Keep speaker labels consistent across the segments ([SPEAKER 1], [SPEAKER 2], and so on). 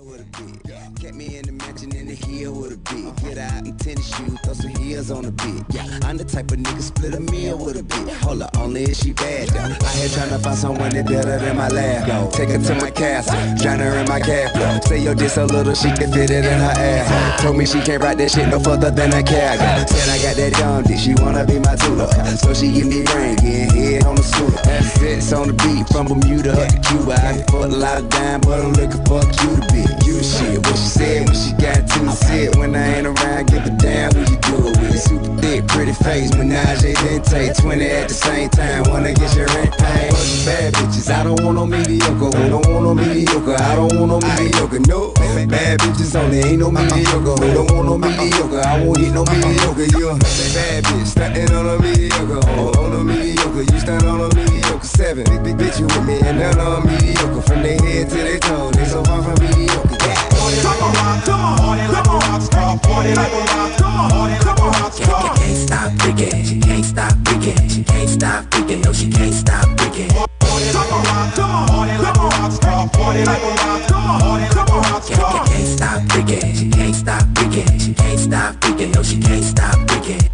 [SPEAKER 1] with a beat. Kept me in the mansion in the hill with a beat. Get out in tennis shoes, throw some heels on the beat. Yeah, I'm the type of nigga split a meal with a beat. Hold up, only if she bad though. I here tryna find someone that better than my lab. Take her to my castle, drown her in my cash flow. Say your dick so little she can fit it in her ass. Told me she can't ride that shit no further than a cab. Said I got that dumb dick, she wanna be my tutor. So she give me brain, getting head on the scooter. Assets on the beat, from Bermuda up to Cuba. I fuck a lot of dime, but I'm looking for a cute bitch. You the shit, what she said when she got to the set. When I ain't around, give a damn who you do it with. Super thick, pretty face, menage a dente. 20 at the same time, wanna get your rent paid. Bad bitches, I don't want no mediocre. Who don't want no mediocre? I don't want no mediocre. No, bad bitches only, ain't no mediocre. Who don't want no mediocre? I won't get no mediocre. You a bad bitch, stuntin' on a mediocre. On a mediocre, you stand on a mediocre. 7, big bitch, you with me, and none on mediocre. From their head to their toes, they so far from mediocre.
[SPEAKER 2] Come on, come on, come on, party like a rock, come on, come on,
[SPEAKER 3] can't stop freaking, she can't stop freaking, she can't stop freaking, no she can't stop freaking.
[SPEAKER 2] Come on, come on, come on, party like a rock, come on, come on,
[SPEAKER 3] can't stop freaking, she can't stop freaking, she can't stop freaking, no she can't stop freaking.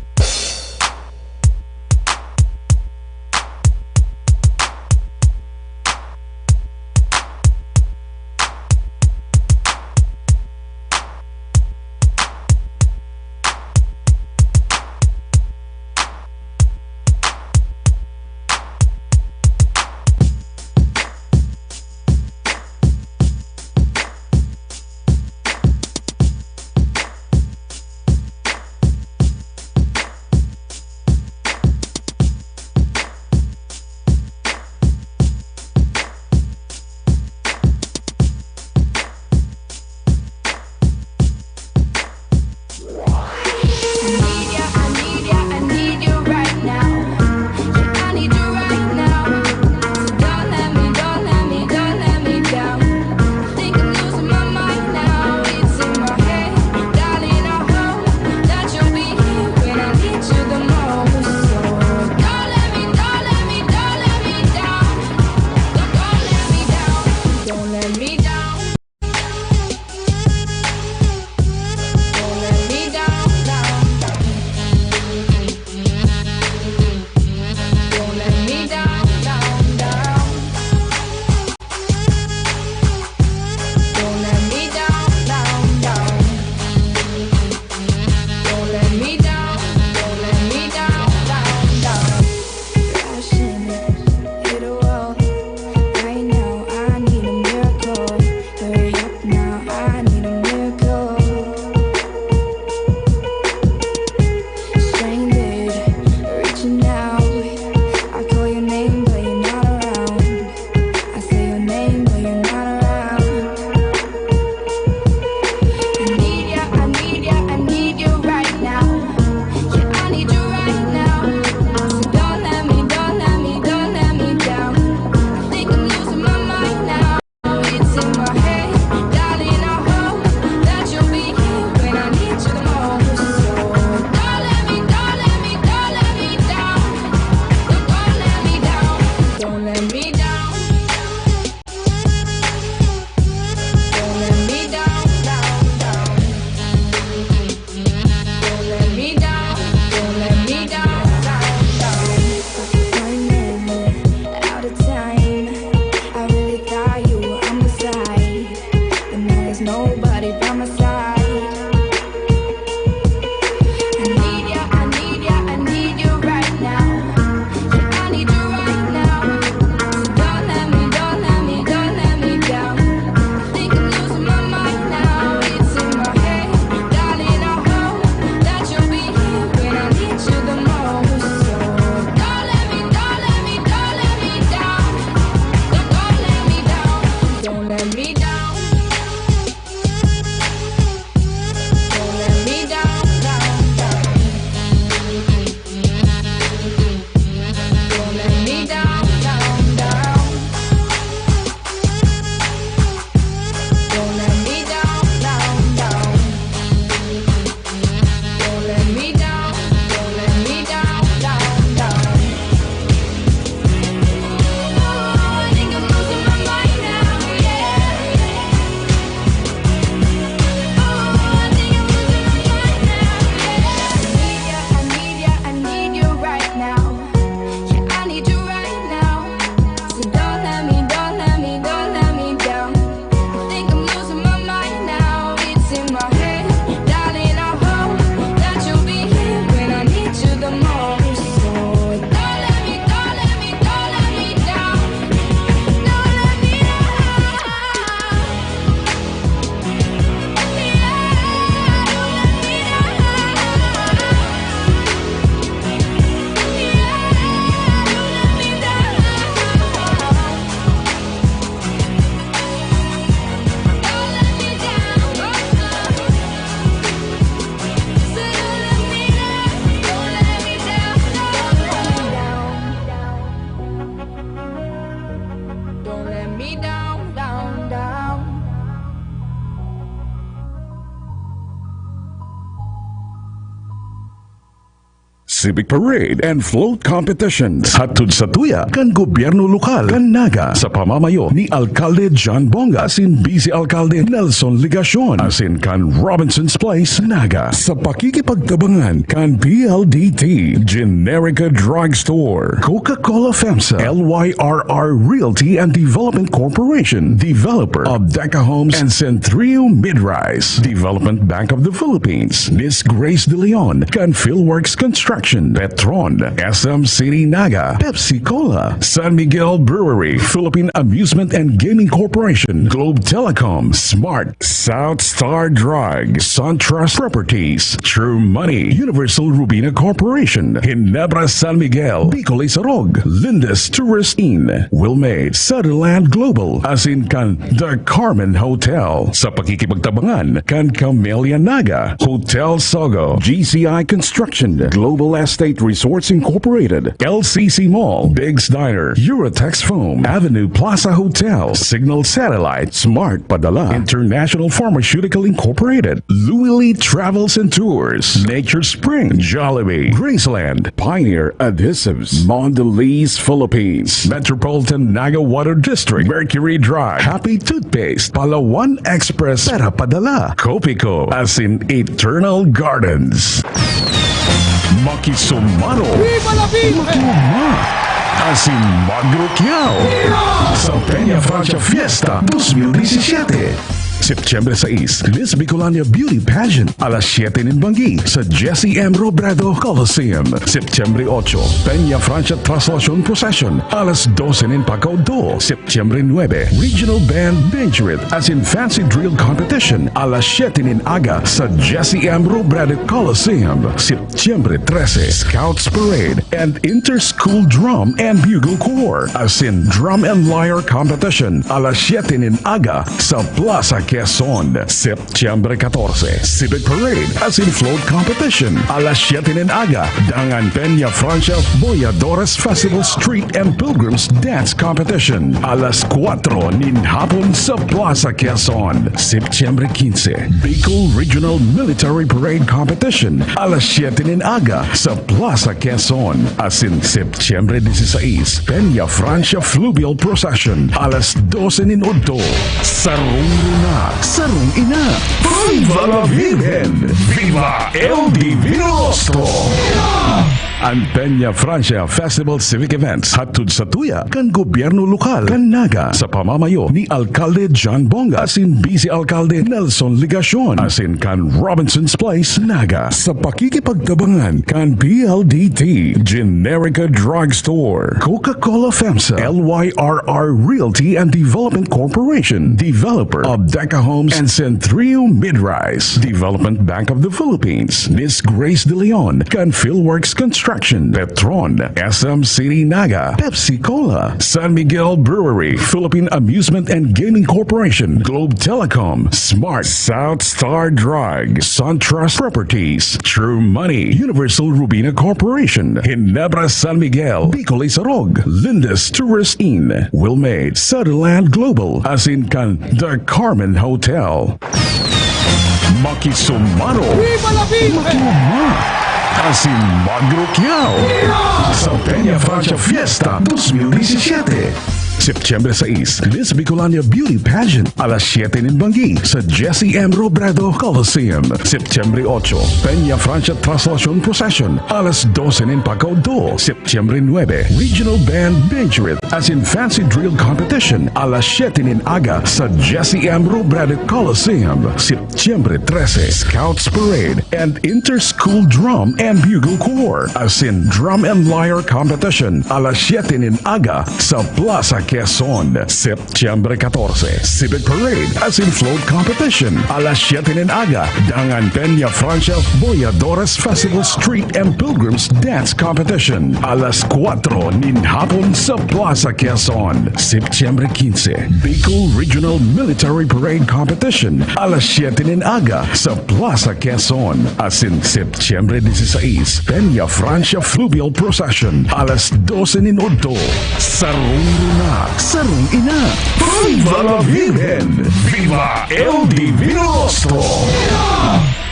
[SPEAKER 4] civic parade and float competitions. Hatod sa tuya kan gobyerno lokal kan Naga sa pamamayo ni Alcalde John Bonga asin Vice Alcalde Nelson Ligacion asin kan Robinson's Place Naga sa pakikipagtabangan kan PLDT, Generica Drugstore, Coca-Cola FEMSA, LYRR Realty and Development Corporation, developer of Deca Homes and Centrio Midrise, Development Bank of the Philippines, Miss Grace De Leon, kan Philworks Construction, Petron, SM City Naga, Pepsi Cola, San Miguel Brewery, Philippine Amusement and Gaming Corporation, Globe Telecom, Smart, South Star Drug, SunTrust Properties, True Money, Universal Rubina Corporation, Ginebra San Miguel, Bicol Isarog, Lindes Tourist Inn, Wilmade, Sutherland Global, asin kan The Carmen Hotel, sa pakikipagtabangan kan Camellia Naga, Hotel Sogo, GCI Construction, Global Estate Resorts Incorporated, LCC Mall, Biggs Diner, Eurotex Foam, Avenue Plaza Hotel, Signal Satellite, Smart Padala, International Pharmaceutical Incorporated, Louis Lee Travels and Tours, Nature Spring, Jollibee, Graceland, Pioneer Adhesives, Mondelez Philippines, Metropolitan Naga Water District, Mercury Drive, Happy Toothpaste, Palawan Express, Pera Padala, Copico, as in Eternal Gardens. Makisumaro, Makiluma, as in Magro Kiao, sa Peña Francia Fiesta 2017. September 6, Miss Bicolania Beauty Pageant, alas 7 ng Bangui sa Jesse M. Robredo Coliseum. September 8, Peña Francia Translation Procession, alas 12 ng Pacaudo. September 9, Regional Band Benjurit as in Fancy Drill Competition, alas 7 ng Aga sa Jesse M. Robredo Coliseum. September 13, Scouts Parade and Inter-School Drum and Bugle Corps as in Drum and Lyre Competition, alas 7 ng Aga sa Plaza Quezon. September 14, Civic Parade as in Float Competition, alas 7 ng Aga, Dangan Peña Francia Boyadores Festival Street and Pilgrims Dance Competition, alas 4 nin hapon sa Plaza Quezon. September 15, Bicol Regional Military Parade Competition, alas 7 ng Aga sa Plaza Quezon. As in September 16, Peña Francia Fluvial Procession, alas 12 nin Udto. Sarong ina, Viva la Virgen! Viva el Divino Rostro! Ang Peña Francia Festival Civic Events hatod sa tuya kan gobyerno lokal kan Naga sa pamamayo ni Alcalde John Bonga asin Vice Alcalde Nelson Ligacion asin kan Robinson's Place Naga sa pakikipagtabangan kan PLDT, Generica Drugstore, Coca-Cola FEMSA, LYRR Realty and Development Corporation, developer of Deca Homes and Centrio Midrise, Development Bank of the Philippines, Miss Grace De Leon, kan Philworks Construction, Petron, SM City Naga, Pepsi Cola, San Miguel Brewery, Philippine Amusement and Gaming Corporation, Globe Telecom, Smart, South Star Drug, SunTrust Properties, True Money, Universal Rubina Corporation, Ginebra San Miguel, Bicol Isarog, Lindes Tourist Inn, Wilmade, Sutherland Global, as in kan The Carmen Hotel. Makisumaro, Makiluma, as in Magro Kiao, sa Peña Francia Fiesta 2017. September 6, Miss Bicolania Beauty Pageant, alas 7 ng Bangui sa Jesse M. Robredo Coliseum. September 8, Peña Francia Translation Procession, alas 12 ng Pacaudo. September 9, Regional Band Benjurit as in Fancy Drill Competition, alas 7 ng Aga sa Jesse M. Robredo Coliseum. September 13, Scouts Parade and Inter-School Drum and Bugle Corps as in Drum and Lyre Competition, alas 7 ng Aga sa Plaza Quezon. September 14, Civic Parade as in Float Competition, alas 7 ng Aga, Dangan Peña Francia Boyadores Festival Street and Pilgrims Dance Competition, alas 4 nin hapon sa Plaza Quezon. September 15, Bicol Regional Military Parade Competition, alas 7 ng Aga sa Plaza Quezon. As in September 16, Peña Francia Fluvial Procession, alas 12 nin Udto. Sarong ina, Viva la Virgen! Viva el Divino Rostro!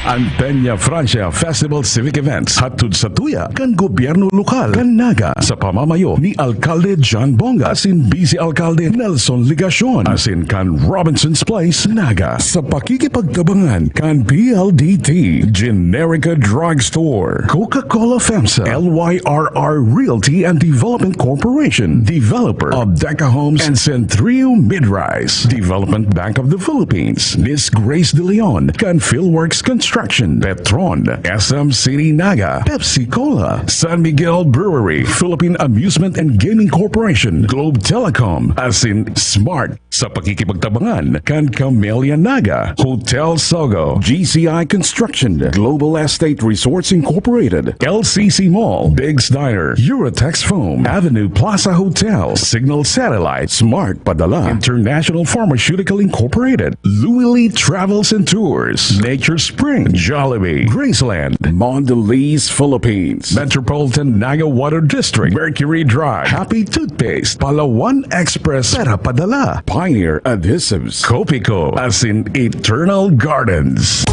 [SPEAKER 4] Ang Peña Francia Festival Civic Events hatod sa tuya kan gobyerno lokal kan naga sa pamamayo ni Alcalde John Bonga asin Vice Alcalde Nelson Ligacion asin kan Robinson's Place naga sa pakikipagtabangan kan PLDT Generica Drugstore, Coca-Cola FEMSA, LYRR Realty and Development Corporation, developer of Deca Homes and Centrio Midrise, Development Bank of the Philippines, Miss Grace De Leon, kan Philworks Construction, Petron, SM City Naga, Pepsi Cola, San Miguel Brewery, Philippine Amusement and Gaming Corporation, Globe Telecom, as in Smart sa pakikipagtabangan kan Camellia Naga, Hotel Sogo, GCI Construction, Global Estate Resorts Incorporated, LCC Mall, Big's Diner, Eurotex Foam, Avenue Plaza Hotel, Signal Satellite, Smart Padala, International Pharmaceutical Incorporated, Louis Lee Travels and Tours, Nature Spring, Jollibee, Graceland, Mondelez Philippines, Metropolitan Naga Water District, Mercury Drive, Happy Toothpaste, Palawan Express, Pera Padala, Pioneer Adhesives, Copico, as in Eternal Gardens.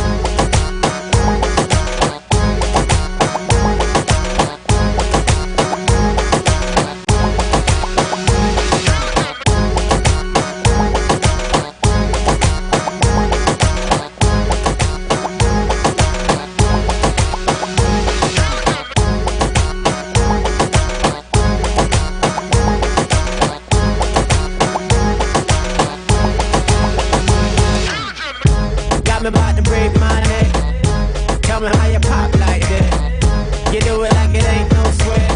[SPEAKER 5] Me about to break my neck. Tell me how you pop like that. You do it like it ain't no sweat.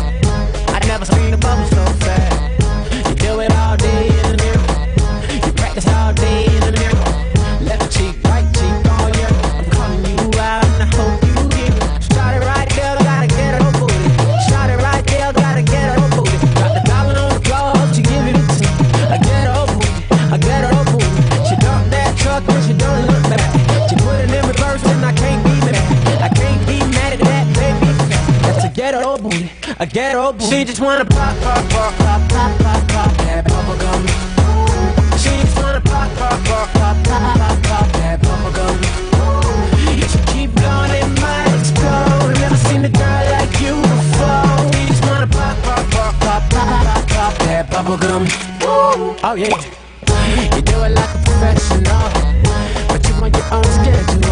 [SPEAKER 5] I never seen a bubble so fast. You do it all day in the mirror. You practice all day in the mirror. Left cheek, right cheek, all year. I'm calling you out and I hope you hear me. Start it right there, gotta get her booty. Start it right there, gotta get her booty. Drop the dollar on the floor, hope she give it to me. I get her booty, I get her booty. She dump that truck and she don't look back. I can't be mad. I can't be mad at that, baby. That's a ghetto booty, a ghetto booty. She just wanna pop, pop, pop, pop, pop, pop, pop that bubble gum. She just wanna pop, pop, pop, pop, pop, pop, pop that bubble gum. She keep blowing, it might explode. Never seen a girl like you before. She just wanna pop, pop, pop, pop, pop, pop, pop that bubble gum. Oh yeah, you do it like a professional, but you want your own schedule.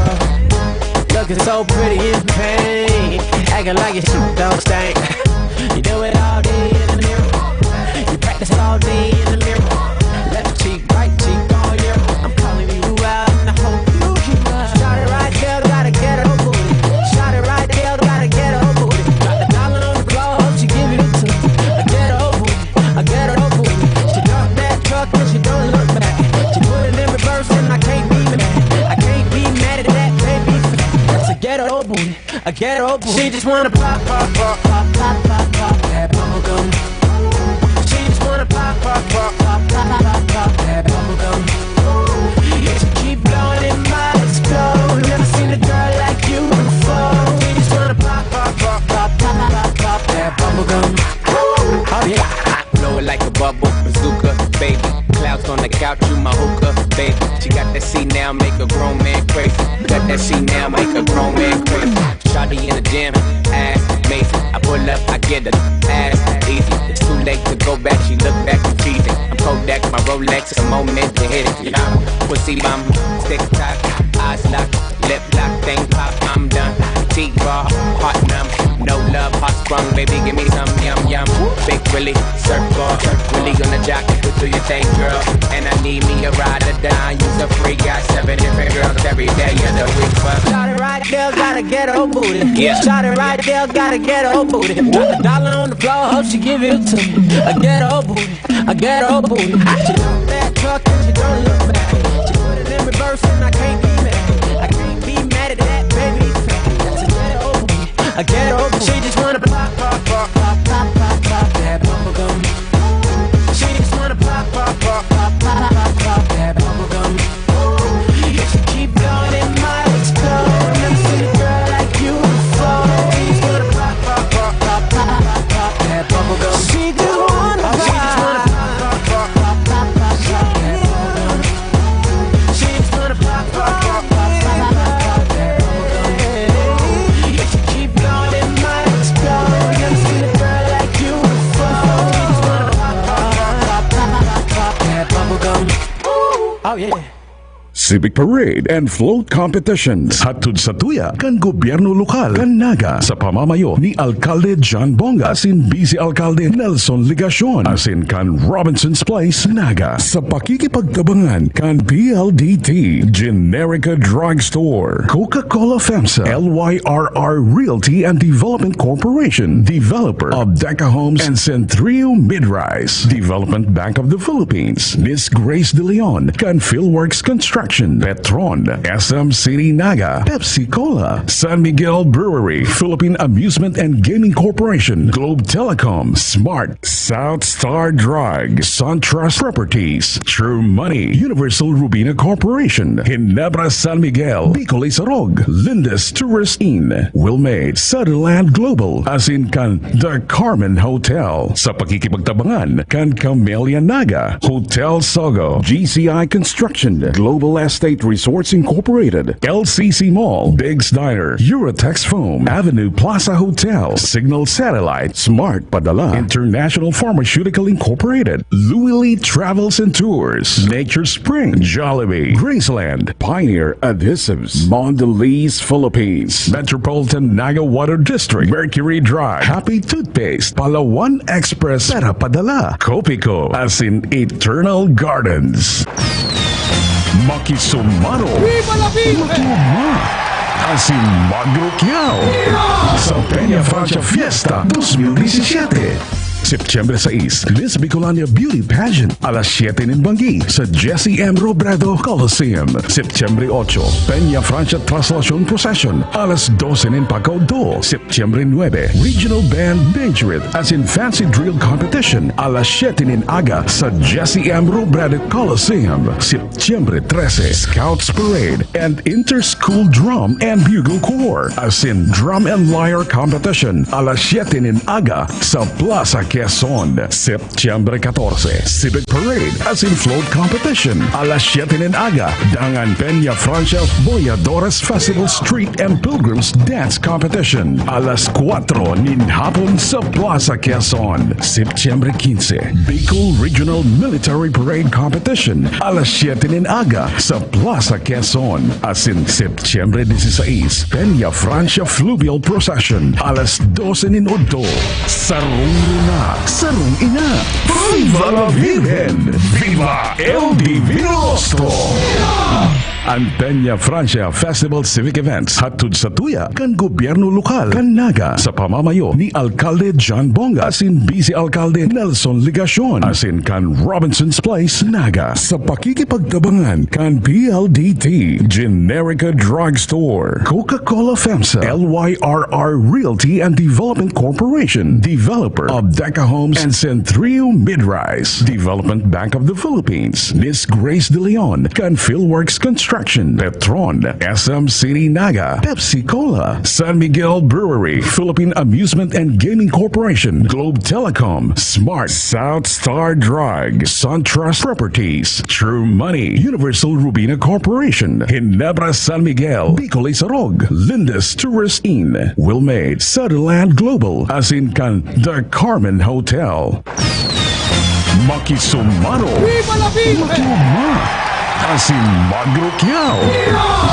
[SPEAKER 5] Looking so pretty in pain, acting like your shit don't stink. You do it all day in the mirror. You practice all day in the mirror. Left cheek, right cheek, all year. I'm calling you out and I hope you hear me. Shot it right there, gotta get her booty. Shot it right there, gotta get her booty. Drop the dollar on the floor, hope she give it to me. I get her booty, I get her booty. She drop that truck and she don't look back. She put it in reverse and I can't be mad. I can't be mad at that, baby. Ghetto booty, a ghetto booty. She just wanna pop, pop, pop, pop, pop, pop, pop that bubble gum. She just wanna pop, pop, pop, pop, pop, pop, pop that bubble gum. Yeah, she keep blowing, it might explode. Never seen a girl like you before. She just wanna pop, pop, pop, pop, pop, pop, pop that bubble gum. Oh yeah, blow it like a bubble, bazooka, baby. Clouds on the couch, you my hookah, baby. She got that C now, make a grown man crazy. Got that C now, make a grown man crazy. Shawty in the gym, ass amazing. I pull up, I get her ass easy. It's too late to go back, she look back and teasing. I'm Kodak, my Rolex, a moment to hit it. Yeah, pussy bomb, stick tock, eyes locked, lip lock, thing pop, I'm done. T-raw, heart numb, no love, heart sprung, baby, give me some yum yum. Big Willie, surfboard, Willie on the jockey, do your thing, girl. And I need me a ride or die. Use a free, got 7 different girls every day of the week. Shot it right there, gotta get her booty. Yeah. Shot it right there, gotta get her booty. Drop the dollar on the floor, hope she give it to me. I get her booty, I get her booty. She dump that truck and she don't look back. She put it in reverse and I can't be mad. I can't be mad at that, baby. That's a ghetto booty, I get her booty. She just wanna pop, pop, pop, pop, pop, pop, pop that bubble gum. She just wanna pop, pop, pop, pop, pop, pop, pop that bubble gum. Yeah, she keep blowing, it might explode. Never seen a girl like you before. She just wanna pop, pop, pop, pop, pop, pop, pop that bubble gum. She just wanna pop, she just wanna pop, pop, pop, pop, pop, pop that bubble gum. She just wanna pop, pop,
[SPEAKER 4] civic parade, and float competitions. Hatod sa tuya kan gobyerno lokal kan Naga sa pamamayo ni Alcalde John Bonga asin Vice Alcalde Nelson Ligacion asin kan Robinson's Place, Naga sa pakikipagtabangan kan PLDT, Generica Drugstore, Coca-Cola FEMSA, LYRR Realty and Development Corporation, developer of Deca Homes and Centrio Midrise, Development Bank of the Philippines, Miss Grace De Leon, kan Philworks Construction, Petron, SM City Naga, Pepsi Cola, San Miguel Brewery, Philippine Amusement and Gaming Corporation, Globe Telecom, Smart, South Star Drug, SunTrust Properties, True Money, Universal Rubina Corporation, Ginebra San Miguel, Bicol Isarog, Lindes Tourist Inn, Wilmade, Sutherland Global, as in kan The Carmen Hotel, sa pakikipagtabangan kan Camellia Naga, Hotel Sogo, GCI Construction, Global Estate Resorts Incorporated, LCC Mall, Big's Diner, Eurotex Foam, Avenue Plaza Hotel, Signal Satellite, Smart Padala, International Pharmaceutical Incorporated, Louis Lee Travels and Tours, Nature Spring, Jollibee, Graceland, Pioneer Adhesives, Mondelez Philippines, Metropolitan Naga Water District, Mercury Drive, Happy Toothpaste, Palawan Express, Pera Padala, Copico, as in Eternal Gardens. Makisumaro.
[SPEAKER 2] Viva la vida!
[SPEAKER 4] Matuma. As in Magro Kiao. Sa Peña Francia Fiesta 2017. September 6, Miss Bicolania Beauty Pageant, alas 7 ng Banggi sa Jesse M. Robredo Coliseum. September 8, Peña Francia Translation Procession, alas 12 ng Pagcaudo. September 9, Regional Band Benjurit as in Fancy Drill Competition, alas 7 ng Aga sa Jesse M. Robredo Coliseum. September 13, Scouts Parade and Inter-School Drum and Bugle Corps as in Drum and Lyre Competition, alas 7 ng Aga sa Plaza Quezon. September 14, Civic Parade as in Float Competition, alas 7 ng Aga, Dangan Peña Francia Boyadores Festival Street and Pilgrims Dance Competition, alas 4 nin hapon sa Plaza Quezon. September 15, Bicol Regional Military Parade Competition, alas 7 ng Aga sa Plaza Quezon. As in September 16, Peña Francia Fluvial Procession, alas 12 nin Udto. Sarong ina, Viva la Virgen! Viva el Divino Rostro! Ang Peña Francia Festival Civic Events hatod sa tuya kan gobyerno lokal kan Naga sa pamamayo ni Alcalde John Bonga asin Vice Alcalde Nelson Ligacion asin kan Robinson's Place, Naga sa pakikipagtabangan kan PLDT, Generica Drugstore, Coca-Cola FEMSA, LYRR Realty and Development Corporation, developer of Deca Homes and Centrio Midrise, Development Bank of the Philippines, Miss Grace De Leon, kan Philworks Construction, Petron, SM City Naga, Pepsi Cola, San Miguel Brewery, Philippine Amusement and Gaming Corporation, Globe Telecom, Smart, South Star Drug, SunTrust Properties, True Money, Universal Rubina Corporation, Ginebra San Miguel, Bicol Isarog, Lindes Tourist Inn, Wilmade, Sutherland Global, as in kan The Carmen Hotel. Makisumaro.
[SPEAKER 2] Viva la vida!
[SPEAKER 4] Matuma. As in Magro Kiao.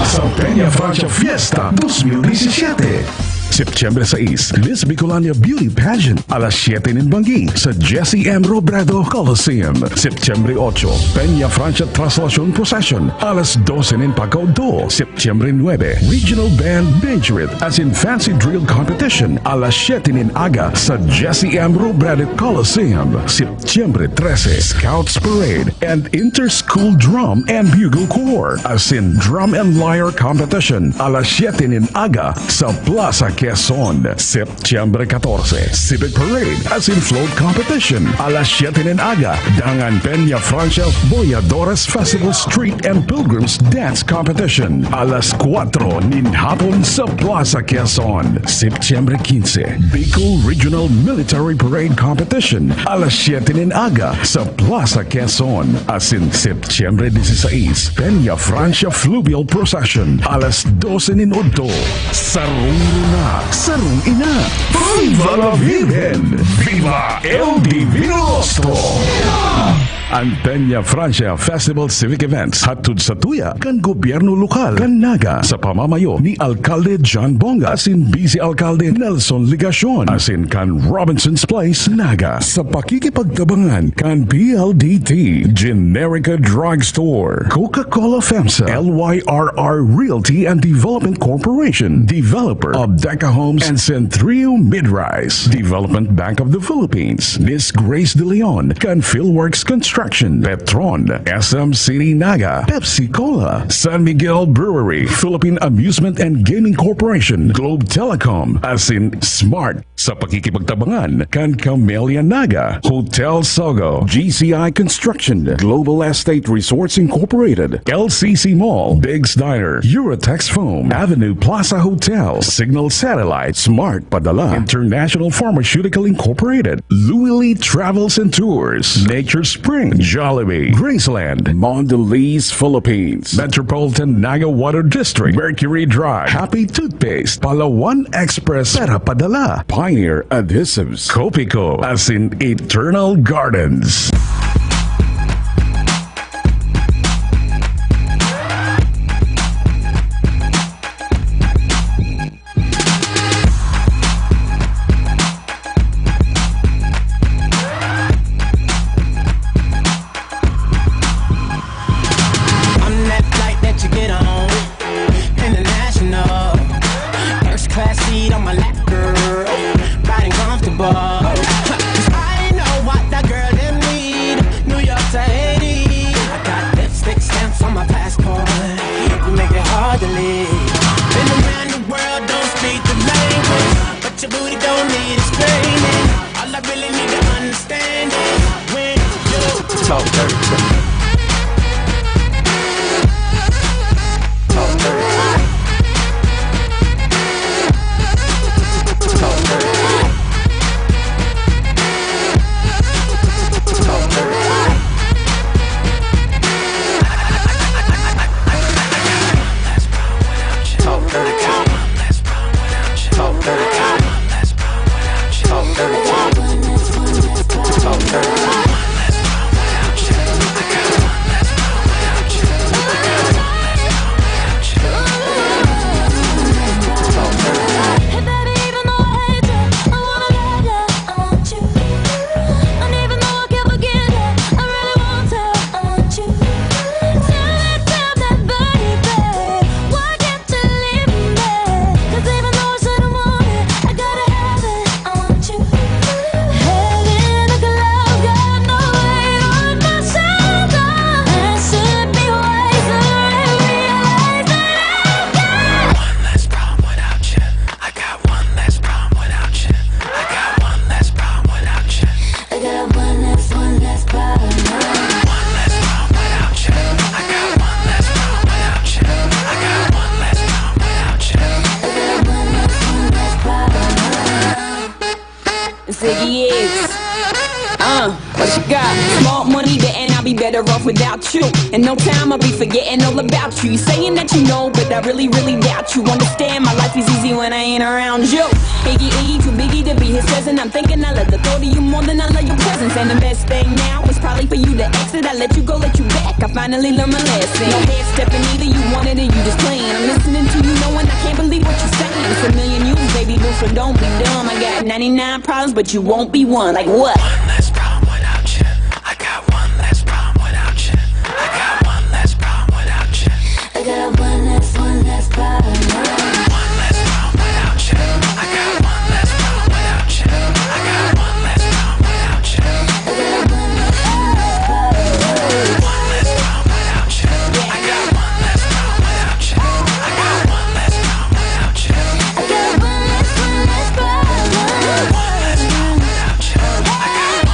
[SPEAKER 4] Sa Peña Francia Fiesta 2017. September 6, Miss Bicolania Beauty Pageant, alas 7 ng Banggi sa Jesse M. Robredo Coliseum. September 8, Peña Francia Translation Procession, alas 12 ng Pagcaudo. September 9, Regional Band Benjurit as in Fancy Drill Competition, alas 7 ng Aga sa Jesse M. Robredo Coliseum. September 13, Scouts Parade and Inter-School Drum and Bugle Corps as in Drum and Lyre Competition, alas 7 ng Aga sa Plaza Quezon. September 14, Civic Parade as in Float Competition, alas 7 ng Aga, Dangan Peña Francia Boyadores Festival Street and Pilgrims Dance Competition, alas 4 nin hapon sa Plaza Quezon. September 15, Bicol Regional Military Parade Competition, alas 7 ng Aga sa Plaza Quezon. As in September 16, Peña Francia Fluvial Procession, alas 12 nin Udto. Sarong ina, Viva la Virgen! Viva el Divino Rostro! Ang Peña Francia Festival Civic Events hatod sa tuya kan gobyerno lokal kan Naga sa pamamayo ni Alcalde John Bonga asin Vice Alcalde Nelson Ligacion asin kan Robinson's Place Naga sa pakikipagtabangan kan PLDT, Generica Drugstore, Coca-Cola FEMSA, LYRR Realty and Development Corporation, developer of Deca Homes and Centrio Midrise, Development Bank of the Philippines, Miss Grace De Leon, kan Philworks Construction, Petron, SM City Naga, Pepsi Cola, San Miguel Brewery, Philippine Amusement and Gaming Corporation, Globe Telecom, as in Smart sa pakikipagtabangan kan Camellia Naga, Hotel Sogo, GCI Construction, Global Estate Resorts Incorporated, LCC Mall, Big's Diner, Eurotex Foam, Avenue Plaza Hotel, Signal Satellite, Smart Padala, International Pharmaceutical Incorporated, Louis Lee Travels and Tours, Nature Spring, Jollibee, Graceland, Mondelez Philippines, Metropolitan Naga Water District, Mercury Drive, Happy Toothpaste, Palawan Express, Pera Padala, Pioneer Adhesives, Copico, as in Eternal Gardens.
[SPEAKER 6] What you got? Small money, and I'll be better off without you. In no time, I'll be forgetting all about you. You saying that you know, but I really, really doubt you. Understand, my life is easy when I ain't around you. Iggy, too biggie to be his present. I'm thinking I love the thought of you more than I love your presence. And the best thing now is probably for you to exit. I let you go, let you back. I finally learned my lesson. No head stepping either, you wanted it, you just playing. I'm listening to you knowing I can't believe what you're saying. It's a million you, baby boo, so don't be dumb. I got 99 problems, but you won't be one. Like what?
[SPEAKER 3] One less problem without you. I got one less problem without you. I got one less problem without you.
[SPEAKER 7] I got one less problem.
[SPEAKER 3] One less problem without you. I got one less problem without you. I got one less problem without you.
[SPEAKER 7] I got one less problem.
[SPEAKER 3] One less problem without you. I got one less problem without you. I got one less problem without you.
[SPEAKER 7] I got one less problem.
[SPEAKER 3] One less problem without you. I got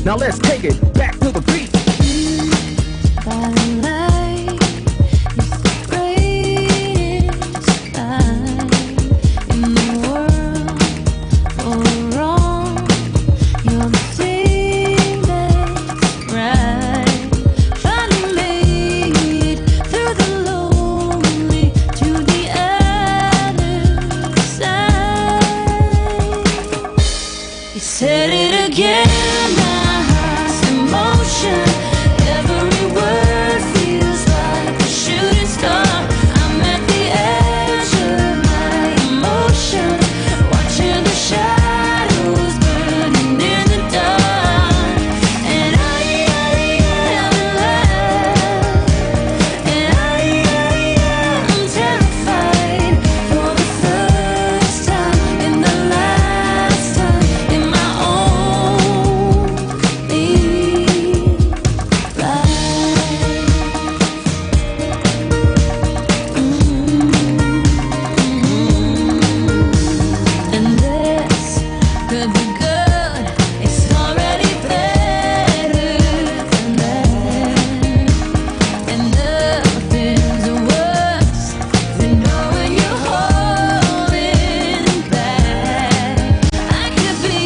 [SPEAKER 8] Now let's take it back to the beat.
[SPEAKER 7] By the light, it's the greatest light in the world. For wrong, you're the thing that's right. Finally made it through the lonely to the other side. You said it again, my heart's in motion. Every word feels like a shooting star. I'm at the edge of my emotions, watching the shadows burning in the dark. And I am in love. And I'm terrified for the first time and the last time in my only life. And this could be good. It's already better than that. And nothing's worse than knowing you're holding back. I could be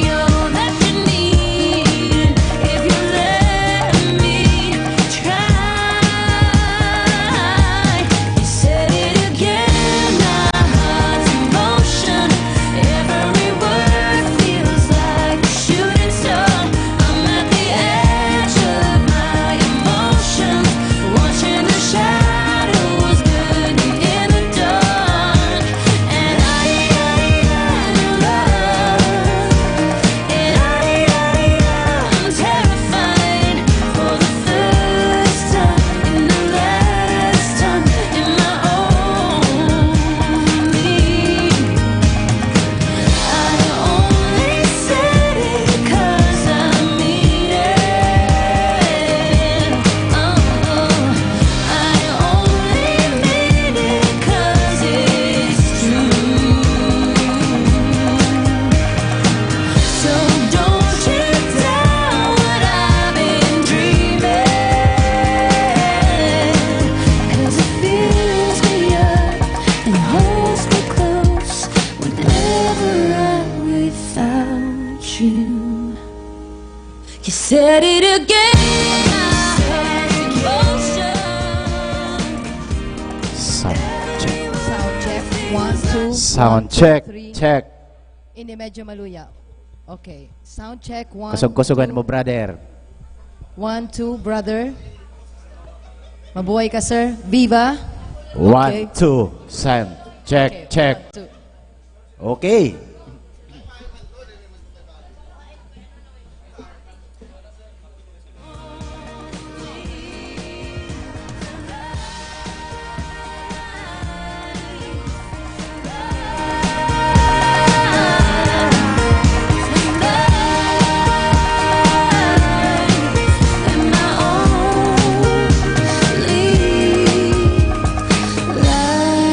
[SPEAKER 7] all that you need if you let me try. You said it again, my heart's in motion. Every word feels like a shooting star. I'm at the edge of my emotions, watching the shadows burning in the dark. And I'm in love. And I'm terrified for the first time and the last time in my only. I only said it 'cause I mean it. Oh, I only mean it 'cause it's true. So don't you doubt what I've been dreaming, 'cause it fills me up and holds me close whenever I'm without you. You said it again, my heart's in motion.
[SPEAKER 9] Sound check.
[SPEAKER 10] Sound check. 1, 2.
[SPEAKER 9] Sound check.
[SPEAKER 10] 3.
[SPEAKER 9] Check.
[SPEAKER 10] Hindi, medyo maluya. Okay. Sound check. 1,
[SPEAKER 9] Kusog-kusugan mo, brother.
[SPEAKER 10] 1, 2, brother. Mabuhay ka, sir. Viva.
[SPEAKER 9] 1, 2. Sound check.
[SPEAKER 10] Okay,
[SPEAKER 9] Check.
[SPEAKER 10] 1, 2.
[SPEAKER 9] Okay.
[SPEAKER 7] And my only life.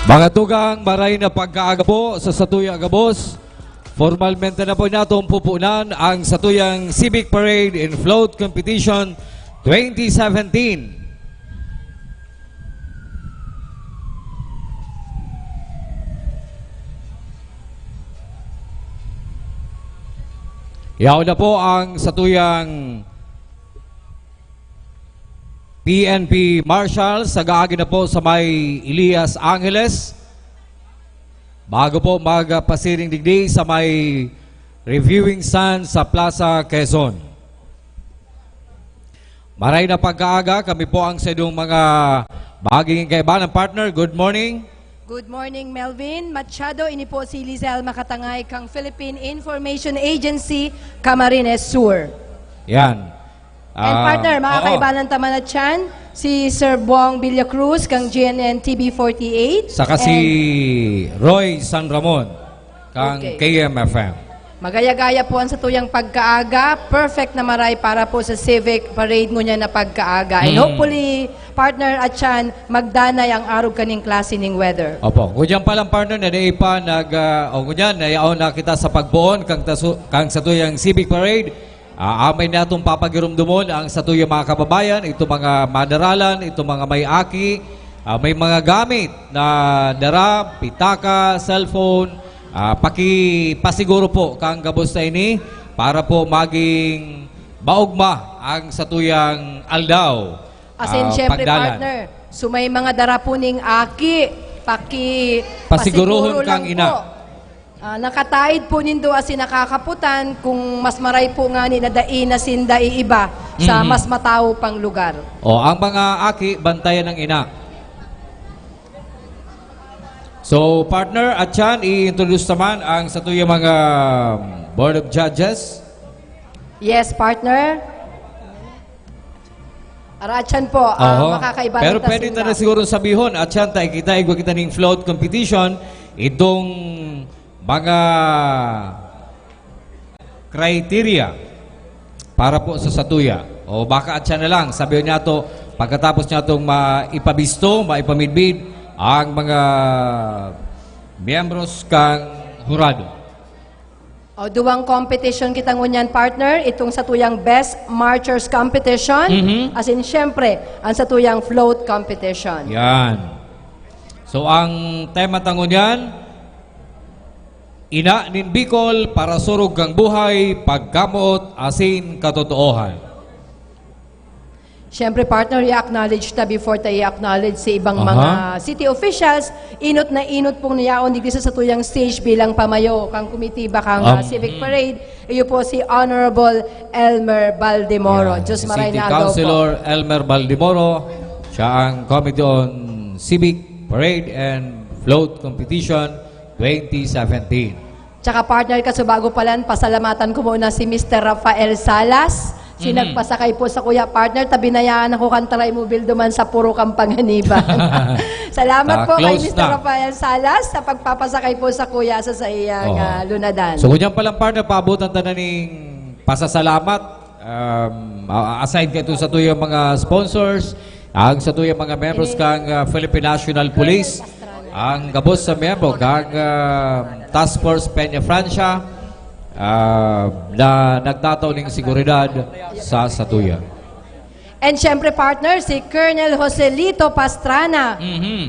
[SPEAKER 11] Mga tugang, maray na pagkaaga po sa Satuya Agabos. Formalmente na po natong pupunan ang Satuyang Civic Parade in Float Competition 2017. Yaw na po ang Satuyang PNP Marshal sa gaagi na po sa may Elias Angeles. Bago po magpasiring digdi sa may reviewing stand sa Plaza Quezon. Maray na pagkaaga, kami po ang sedong mga magiging kaibahan ng partner. Good morning.
[SPEAKER 12] Good morning, Melvin Machado. Ini po si Lizelle Makatangay kang Philippine Information Agency, Camarines Sur.
[SPEAKER 11] Yan.
[SPEAKER 12] And partner, makakaibanan taman na tiyan, si Sir Buong Villacruz kang GNN TV48.
[SPEAKER 11] Saka si Roy San Ramon kang KMFM.
[SPEAKER 12] Magaya-gaya po ang satuyang pagkaaga. Perfect na maray para po sa civic parade mo niya na pagkaaga. And hopefully, partner at tiyan, magdanay ang araw kaning klase ning weather.
[SPEAKER 11] Opo. Kunyan palang partner, na pa kunyan, nayaon na kita sa pagbuon kang satuyang civic parade. Amay na itong papagirumdumon ang satuyang mga kababayan, ito mga madaralan, ito mga may aki, may mga gamit na dara, pitaka, cellphone, pasiguro po kang gabos na ini para po maging maugma ang satuyang aldaw.
[SPEAKER 12] As in, syempre partner, sumay mga dara po ning aki,
[SPEAKER 11] pasiguruhon kang
[SPEAKER 12] lang
[SPEAKER 11] ina.
[SPEAKER 12] po. Nakataid po nindo asin nakakaputan kung mas maray po nga ni nadai na sindai iba sa mas matao pang lugar.
[SPEAKER 11] O, ang mga aki, bantayan ng ina. So, partner, at yan, i-introduce naman ang satuyang mga Board of Judges.
[SPEAKER 12] Yes, partner. Arachan po, makakaiba.
[SPEAKER 11] Pero pwede na siguro sabihon, at yan, kita ng float competition, itong mga criteria para po sa satuya. O baka at yan na lang, sabihin niya to, pagkatapos niya itong maipabisto, maipamidbid, ang mga miyembros kang hurado.
[SPEAKER 12] O, duwang competition kita ngunyan, partner. Itong satuyang Best Marchers Competition. As in, syempre, ang satuyang Float Competition.
[SPEAKER 11] Yan. So, ang tema tangon yan, ina nin Bicol para surog kang buhay, pagkamot, asin, katotoohan.
[SPEAKER 12] Siyempre, partner, i-acknowledge ta before tayo i-acknowledge sa ibang mga city officials. Inot na inot pong niyaon digdi sa satuyang stage bilang pamayo kang komitiba kang Civic Parade. Iyo po si Honorable Elmer Baldemoro. Diyos maray
[SPEAKER 11] City
[SPEAKER 12] na agaw po.
[SPEAKER 11] Councilor Elmer Baldemoro. Siya ang Committee on Civic Parade and Float Competition 2017.
[SPEAKER 12] Tsaka partner, kasubago palan, pasalamatan ko muna si Mr. Rafael Salas. Sinagpasakay po sa kuya partner, tabinayaan ako kantaray mo bilduman sa puro kampanganiban. Salamat po kay Mr. Rafael Salas sa pagpapasakay po sa kuya sa iyang lunadan.
[SPEAKER 11] So kunyan palang partner, paabutan ta na ning pasasalamat. Aside kayo sa tuyang mga sponsors, ang sa tuyang mga members kang Philippine National Police, ang gabos sa membro kang Task Force Peña Francia, na nagtataw ng seguridad sa Satuya.
[SPEAKER 12] And syempre partner, si Colonel Joselito Pastrana.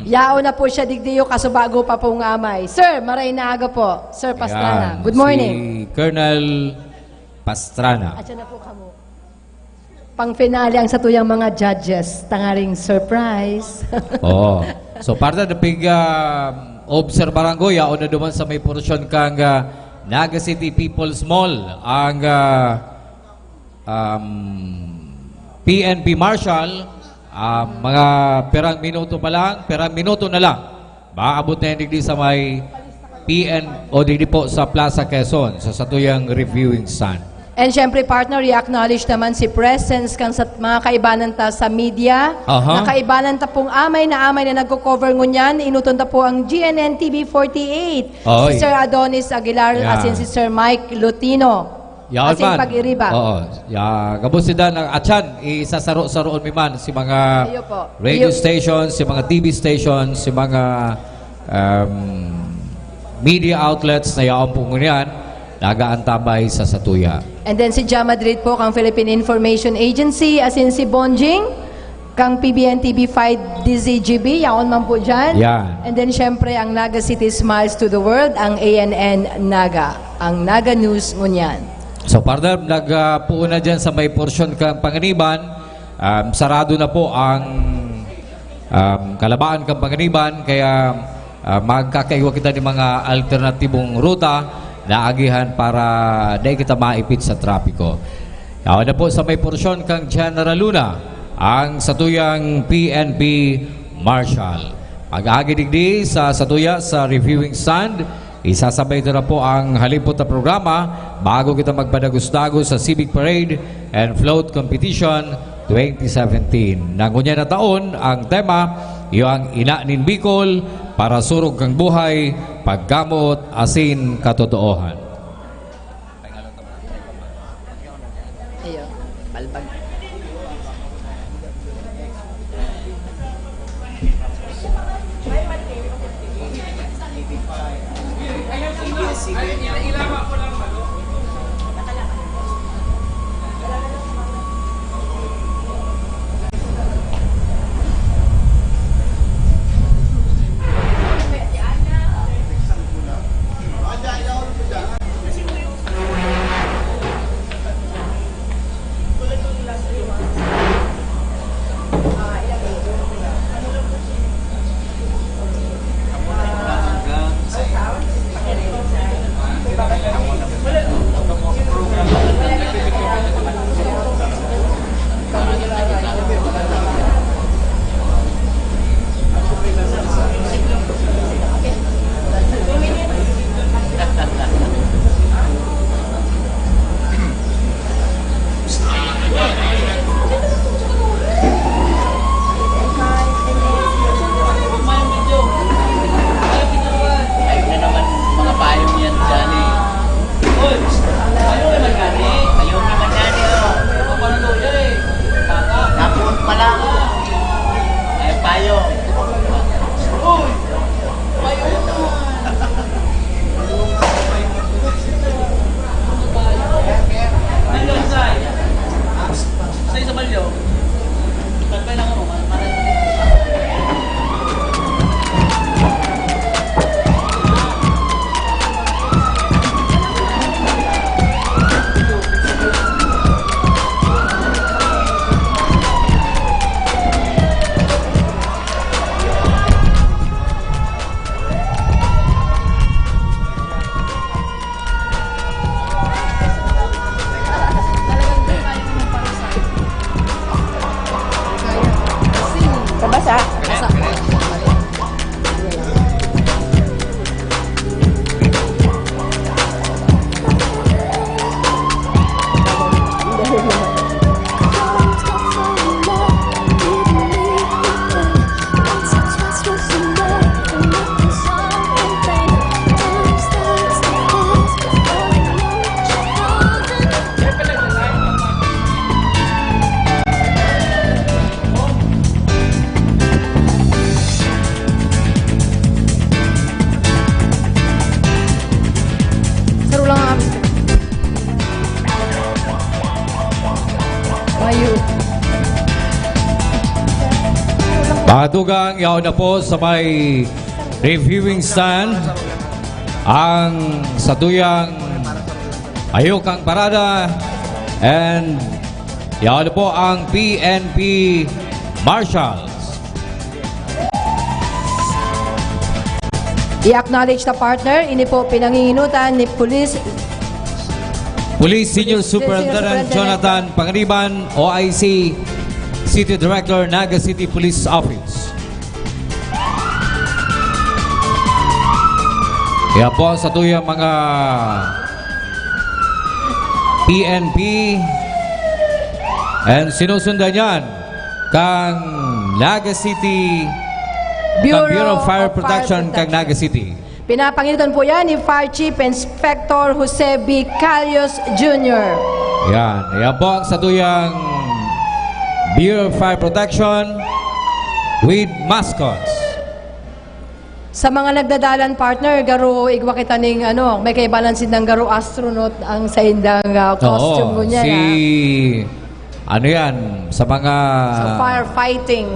[SPEAKER 12] Yao na po siya digdiyo kasubago pa pong amay. Sir, maray na aga po. Sir Pastrana, good morning.
[SPEAKER 11] Si Colonel Pastrana.
[SPEAKER 12] At na po kamo. Pang-finale ang satuyang mga judges. Tangaring surprise.
[SPEAKER 11] So partner, napig obserbarango, yao na duman sa may porosyon kang Naga City People's Mall ang PNP Marshal, mga perang minuto na lang maabot na yung digdi sa may digdi po sa Plaza Quezon sa satuyang reviewing stand.
[SPEAKER 12] And syempre partner, i-acknowledge naman si presence kang sa mga kaibanan ta sa media. Nakaibanan ta pong amay na nagko-cover ngunyan. Inuton ta po ang GNN TV48. Si Sir Adonis Aguilar, asin si Sir Mike Lutino. Asin pag-iriba.
[SPEAKER 11] Gabos sila ng atyan, isasaro-saroon mi man si mga radio stations, si mga TV stations, si mga media outlets na yaon po ngunyan nagaantabay sa Satuya.
[SPEAKER 12] And then si Ja Madrid po, kang Philippine Information Agency, as in si Bonjing, kang PBN-TV 5 DZGB, yaon man po dyan.
[SPEAKER 11] Yan.
[SPEAKER 12] And then syempre, ang Naga City Smiles to the World, ang ANN Naga, ang Naga News ngunyan.
[SPEAKER 11] So partner, nagpuuna dyan sa may porsyon kang Panganiban, sarado na po ang kalabaan kang Panganiban, kaya magkakaiwa kita ng mga alternatibong ruta na agihan para di kita maipit sa trapiko. Yawan na po sa may porsyon kang General Luna, ang satuyang PNP Marshal. Mag-agidigdi sa satuya sa reviewing stand, isasabay na po ang halipot na programa bago kita magpadagos-dagos sa Civic Parade and Float Competition 2017. Nangunya na taon, ang tema, yung ina nin Bicol, para surog kang buhay, paggamot, asin, katotoohan.
[SPEAKER 12] Ayo, palpag.
[SPEAKER 11] Patugang yaw na po sa may reviewing stand ang satuyang Ayokang Parada and yaw na po ang PNP Marshals.
[SPEAKER 12] I-acknowledge na partner, ini po pinanginginutan ni Police
[SPEAKER 11] Senior Superintendent Jonathan Panganiban, OIC City Director, Naga City Police Office. Kaya po sa tuyang mga PNP and sinusundan yan kang Naga City Bureau of Fire Protection kang Naga City.
[SPEAKER 12] Pinapanginutan po yan ni Fire Chief Inspector Jose B. Calios Jr.
[SPEAKER 11] Yan po sa tuyang Bureau of Fire Protection with mascots.
[SPEAKER 12] Sa mga nagdadalan partner, garo igwa kita ning ano, may kay balansin ng garo astronaut ang sa indang costume mo niya.
[SPEAKER 11] Ano yan? Sa mga...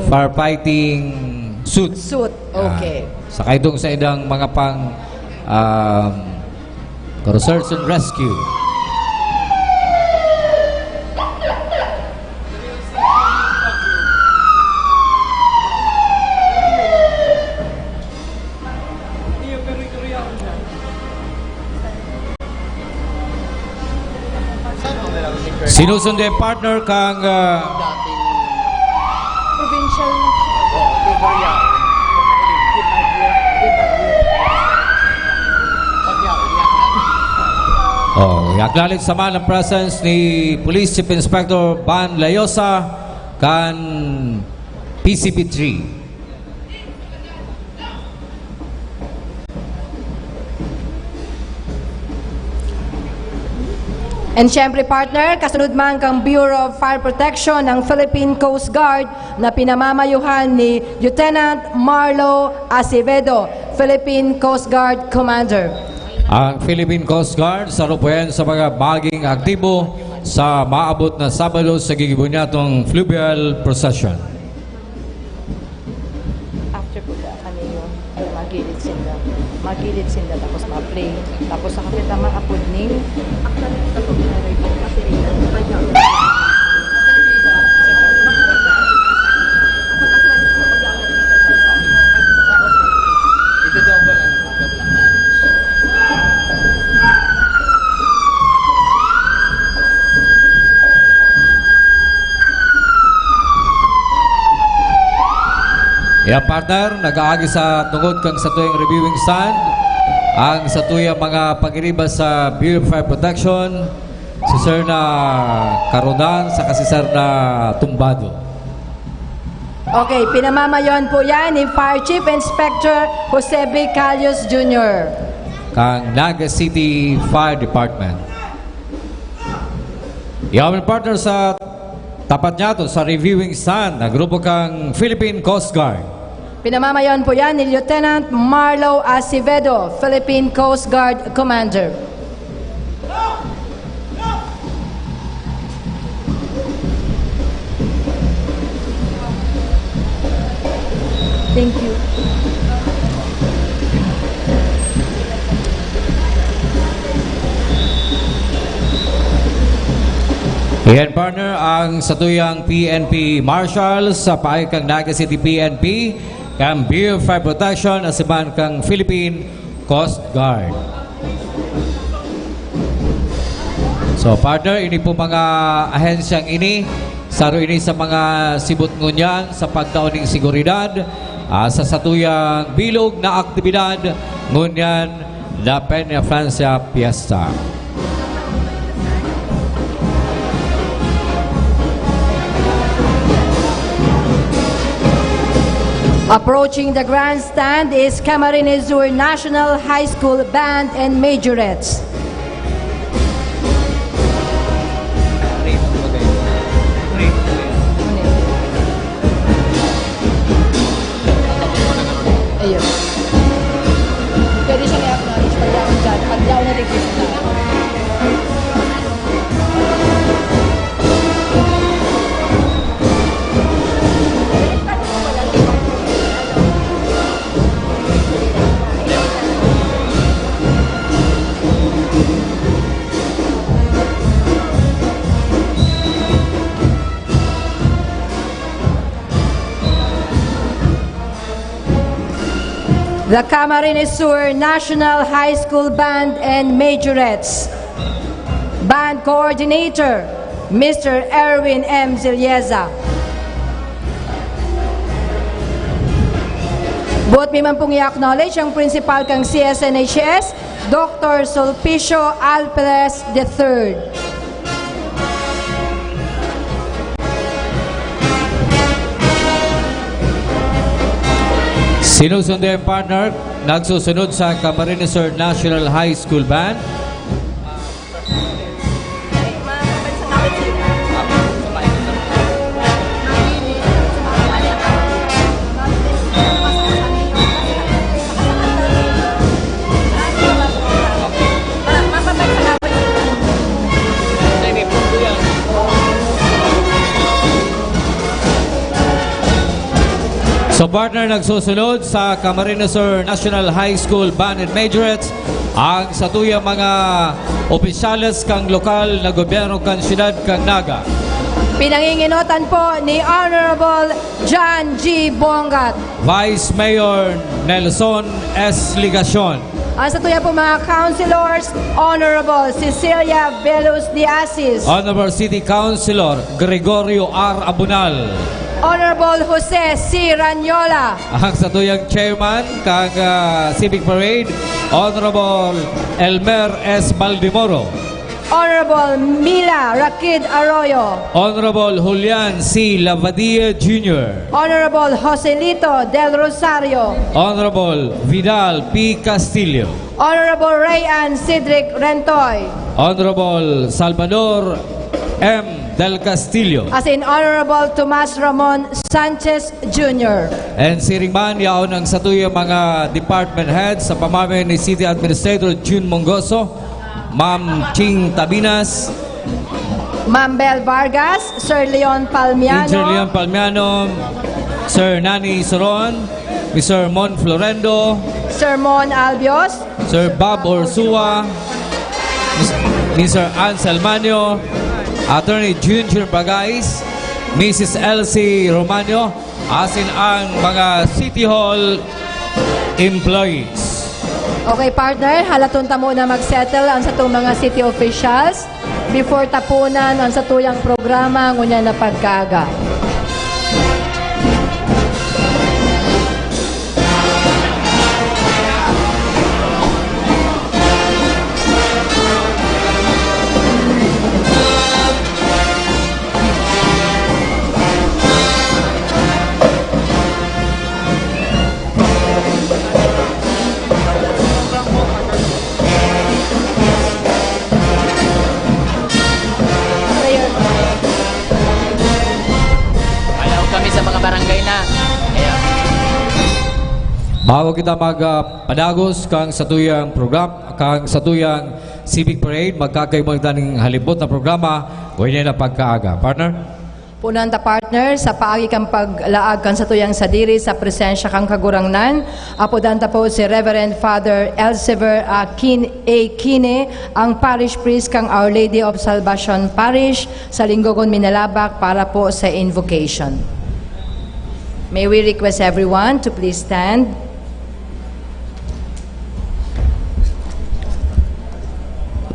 [SPEAKER 11] Firefighting suit.
[SPEAKER 12] Okay.
[SPEAKER 11] Saka itong sa indang mga pang search and rescue. Sinusunod yung partner kang
[SPEAKER 12] Provincial
[SPEAKER 11] i-acknowledge sama ng presence ni Police Chief Inspector Ban Layosa kan PCP3.
[SPEAKER 12] And syempre partner, kasunod man kang Bureau of Fire Protection ng Philippine Coast Guard na pinamamayuhan ni Lieutenant Marlo Acevedo, Philippine Coast Guard Commander.
[SPEAKER 11] Ang Philippine Coast Guard sarupuyan sa mga baging aktibo sa maabot na Sabado sa gigibunyatong fluvial procession.
[SPEAKER 12] After po kami yung magilid sila tapos ma-play tapos sa kapit naman apod ning
[SPEAKER 11] partner, nag-aagi sa tungod kang sa tuyang reviewing stand ang sa tuyang mga pag-iriba sa Bureau of Fire Protection si Sir na Karudan sa si Sir na Tumbado.
[SPEAKER 12] Okay, pinamamayon po yan ni Fire Chief Inspector Jose B. Calios Jr.
[SPEAKER 11] Kang Naga City Fire Department. Yaman partner sa tapat niya to sa reviewing stand na grupo kang Philippine Coast Guard.
[SPEAKER 12] Pinamamayon po yan ni Lieutenant Marlo Acevedo, Philippine Coast Guard Commander. Thank you.
[SPEAKER 11] Yan partner ang satuyang PNP Marshal sa paay kang Naga City PNP kang Bureau of Fire Protection at siman kang Philippine Coast Guard. So partner, ini po mga ahensyang ini saro ini sa mga sibot ngunyan sa pagdaoning seguridad sa satuyang bilog na aktibidad ngunyan La Peña Francia Fiesta.
[SPEAKER 12] Approaching the grandstand is Camarines Sur National High School Band and Majorettes. Ayun. Pwede siya i-acknowledge pag-down dyan. Pag-down na request na. The Camarines Sur National High School Band and Majorettes. Band Coordinator, Mr. Erwin M. Zilieza. Buot mi man pong i-acknowledge ang principal kang CSNHS, Dr. Sulpicio Alperes III.
[SPEAKER 11] Sinusunod yung partner, nagsusunod sa Camarines Sur National High School Band. So partner, nagsusunod sa Camarines Sur National High School Band and Majorettes ang satuyang mga opisyales kang lokal na gobyerno kang siyudad kang Naga.
[SPEAKER 12] Pinanginginotan po ni Honorable John G. Bongat.
[SPEAKER 11] Vice Mayor Nelson S. Ligacion.
[SPEAKER 12] Ang satuyang po mga councilors, Honorable Cecilia Velos de Asis.
[SPEAKER 11] Honorable City Councilor Gregorio R. Abunal.
[SPEAKER 12] Honorable Jose C. Ranyola.
[SPEAKER 11] Ang satuyang chairman kang Civic Parade, Honorable Elmer S. Baldimoro.
[SPEAKER 12] Honorable Mila Rakid Arroyo.
[SPEAKER 11] Honorable Julian C. Lavadia Jr.
[SPEAKER 12] Honorable Joselito Del Rosario.
[SPEAKER 11] Honorable Vidal P. Castillo.
[SPEAKER 12] Honorable Rayan Cedric Rentoy.
[SPEAKER 11] Honorable Salvador M. Del Castillo.
[SPEAKER 12] As in Honorable Tomas Ramon Sanchez Jr.
[SPEAKER 11] And siringman yaon ang satuyang mga department heads sa pamamagitan ni City Administrator June Mongoso, Ma'am Ching Tabinas,
[SPEAKER 12] Ma'am Bel Vargas, Sir Leon Palmiano.
[SPEAKER 11] Sir Leon Palmiano, Sir Nani Soron, Mr. Mon Florendo,
[SPEAKER 12] Sir Mon Albios.
[SPEAKER 11] Sir Bob Orsua, Mr. Ansel Manio, Attorney Junior Bagais, Mrs. Elsie Romano, asin ang mga City Hall employees.
[SPEAKER 12] Okay, partner, halaton ta muna mag-settle ang satong mga city officials before tapunan ang satuyang programa ngunya na pagkaga.
[SPEAKER 11] Bago kita magpadagos kang satuyang program, kang satuyang Civic Parade, magkakaibang ng halibot na programa, ganyan na pagkaaga. Partner?
[SPEAKER 12] Punan ta partner, sa paagi kang paglaag kan satuyang sadiri sa presensya kang kagurangnan, apodan ta po si Reverend Father Elsever A. Kine, ang parish priest kang Our Lady of Salvation Parish sa Linggogon, Minalabak para po sa invocation. May we request everyone to please stand.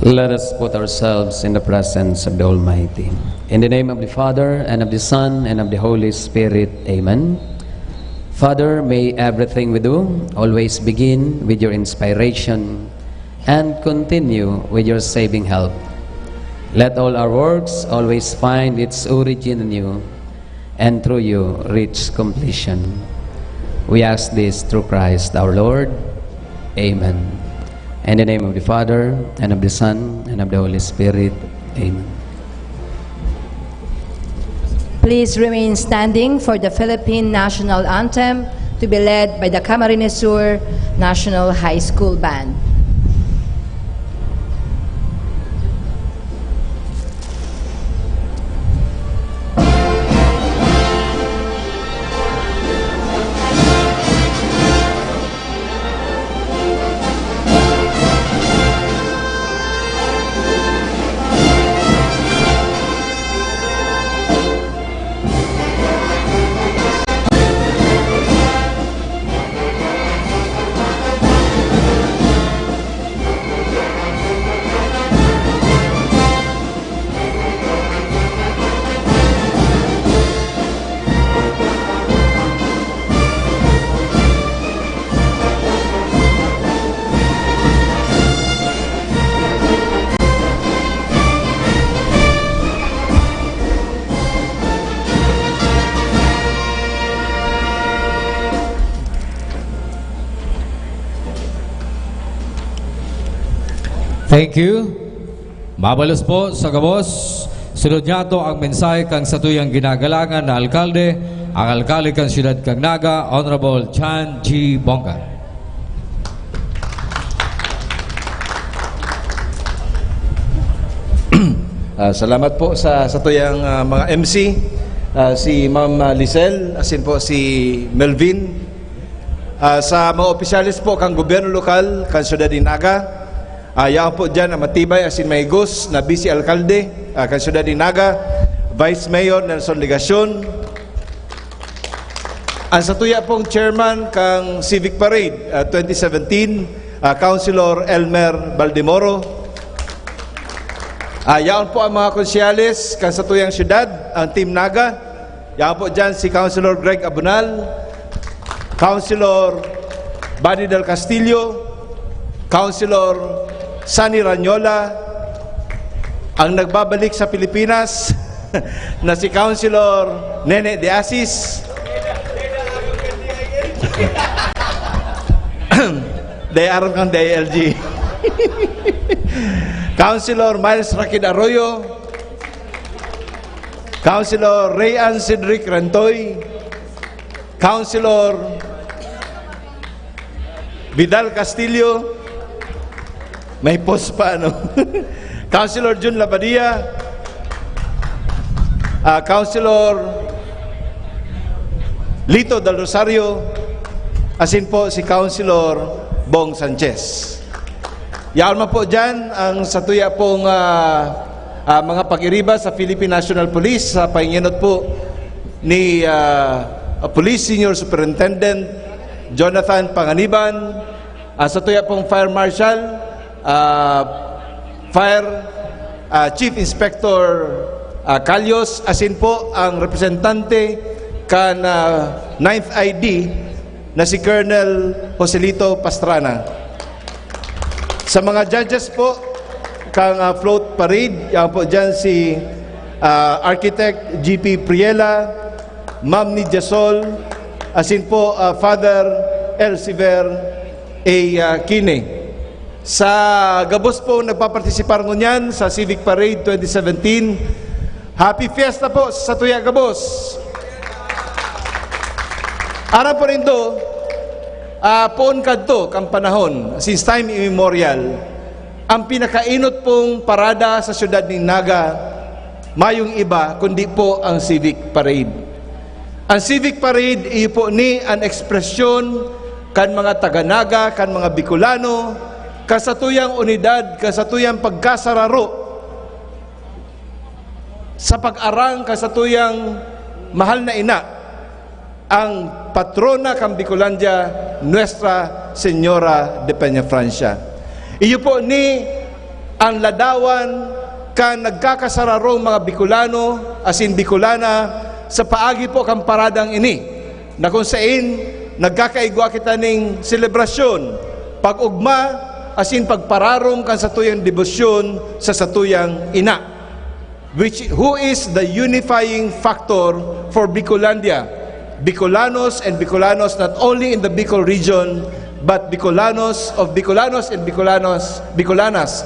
[SPEAKER 13] Let us put ourselves in the presence of the Almighty. In the name of the Father, and of the Son, and of the Holy Spirit. Amen. Father, may everything we do always begin with your inspiration and continue with your saving help. Let all our works always find its origin in you, and through you reach completion. We ask this through Christ our Lord. Amen. In the name of the Father, and of the Son, and of the Holy Spirit. Amen.
[SPEAKER 12] Please remain standing for the Philippine National Anthem to be led by the Camarines Sur National High School Band.
[SPEAKER 11] Thank you. Mabalos po sa gabos. Sunod niya to ang mensahe kang satuyang ginagalangan na alkalde, ang alkalde kang siyudad kang Naga, Honorable John G. Bongat.
[SPEAKER 14] Salamat po sa satuyang mga MC si Ma'am Lisel, asin po si Melvin. Sa mga opisyalis po kang gobyerno lokal, kang Syudad de Naga, yan po dyan ang matibay asin may gus na Vice Alcalde, kang Syudad de Naga, Vice Mayor Nelson Legacion, ang satuya pong chairman kang Civic Parade 2017, Councilor Elmer Baldemoro. Yan po ang mga konsyales kang satuyang syudad, ang Team Naga. Yan po dyan si Councilor Greg Abunal, Councilor Buddy Del Castillo, Councilor Sunny Ranyola, ang nagbabalik sa Pilipinas na si Councilor Nene de Asis, Dayaron kang DILG, Councilor Miles Rakid Arroyo, Councilor Rayan Cedric Rentoy, Councilor Vidal Castillo, may post pa ano, Councilor Jun Labadia, Councilor Lito Del Rosario, asin po si Councilor Bong Sanchez. Yalma po dyan ang satuya pong mga pag-iriba sa Philippine National Police sa pahinginot po ni Police Senior Superintendent Jonathan Panganiban, satuya pong Fire Marshal, Fire Chief Inspector Calios, asin po ang representante kan 9th ID na si Colonel Joselito Pastrana. Sa mga judges po kang float parade, yan po dyan si Architect GP Priela, Ma'am Nidia Sol, asin po Father Elsiver A. Kine. Sa gabos po nagpapartisipar ngunyan sa Civic Parade 2017. Happy Fiesta po sa Tuya Gabos. Ara po rin do, poon kadto kang panahon, since time immemorial, ang pinakainot pong parada sa syudad ng Naga, mayong iba, kundi po ang Civic Parade. Ang Civic Parade, iyo po ni ang ekspresyon kan mga taga-Naga, kan mga Bicolano, kasatuyang unidad, kasatuyang pagkasararo, sa pag-arang kasatuyang mahal na ina, ang patrona kang Bicolandia, Nuestra Señora de Peñafrancia. Iyo po ni ang ladawan kan nagkakasararong mga Bicolano, asin Bicolana, sa paagi po kang paradang ini, na kung saan nagkakaigwa kita ning selebrasyon, pag-ugma, asin pagpararong kan satuyang debosyon sa satuyang ina, who is the unifying factor for Bicolandia. Bicolanos and Bicolanos not only in the Bicol region, but Bicolanos and Bicolanas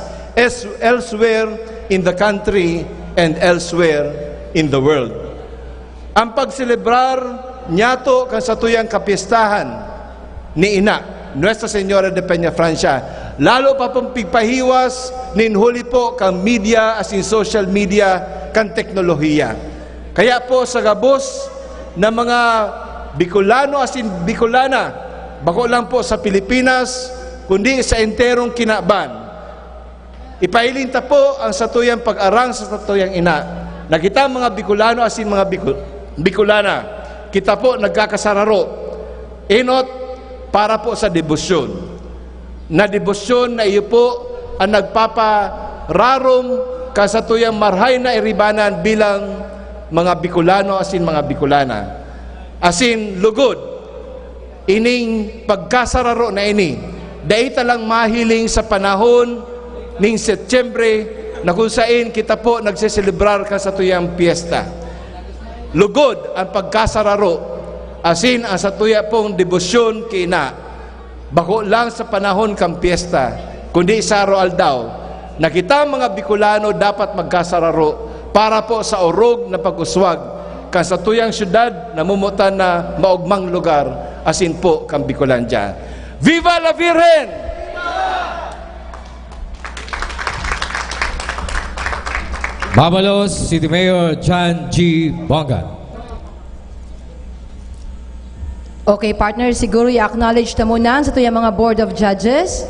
[SPEAKER 14] elsewhere in the country and elsewhere in the world. Ang pagselebrar nyato kan satuyang kapistahan ni ina, Nuestra Señora de Peñafrancia, lalo pa pong pigpahiwas ninhuli po kang media as in social media kan teknolohiya. Kaya po sa gabos na mga Bicolano as in Bicolana, bako lang po sa Pilipinas, kundi sa enterong kinaban, ipailinta po ang satuyang pag-arang sa satuyang ina, na kita mga Bicolano as in mga Bicolana, kita po nagkakasararo, inot para po sa debosyon, na debosyon na iyo po ang nagpapararong kasatuyang marhay na iribanan bilang mga Bicolano asin mga Bicolana, asin lugod ining pagkasararo na ini, daita lang mahiling sa panahon ning Setyembre, na kung saan kita po nagseselebrar ka sa tuyang piyesta. Lugod ang pagkasararo, asin ang sa tuya pong debosyon kina, bako lang sa panahon kang piyesta, kundi sa araw daw, na kita mga Bicolano dapat magkasararo para po sa orog na pag-uswag kan sa tuyang syudad na mumutan na maugmang lugar, asin po kang Bicolandia. Viva la Virgen!
[SPEAKER 11] Babalos City Mayor John G. Bongan.
[SPEAKER 12] Okay, partner, siguro i-acknowledge na muna sa tuyang mga Board of Judges.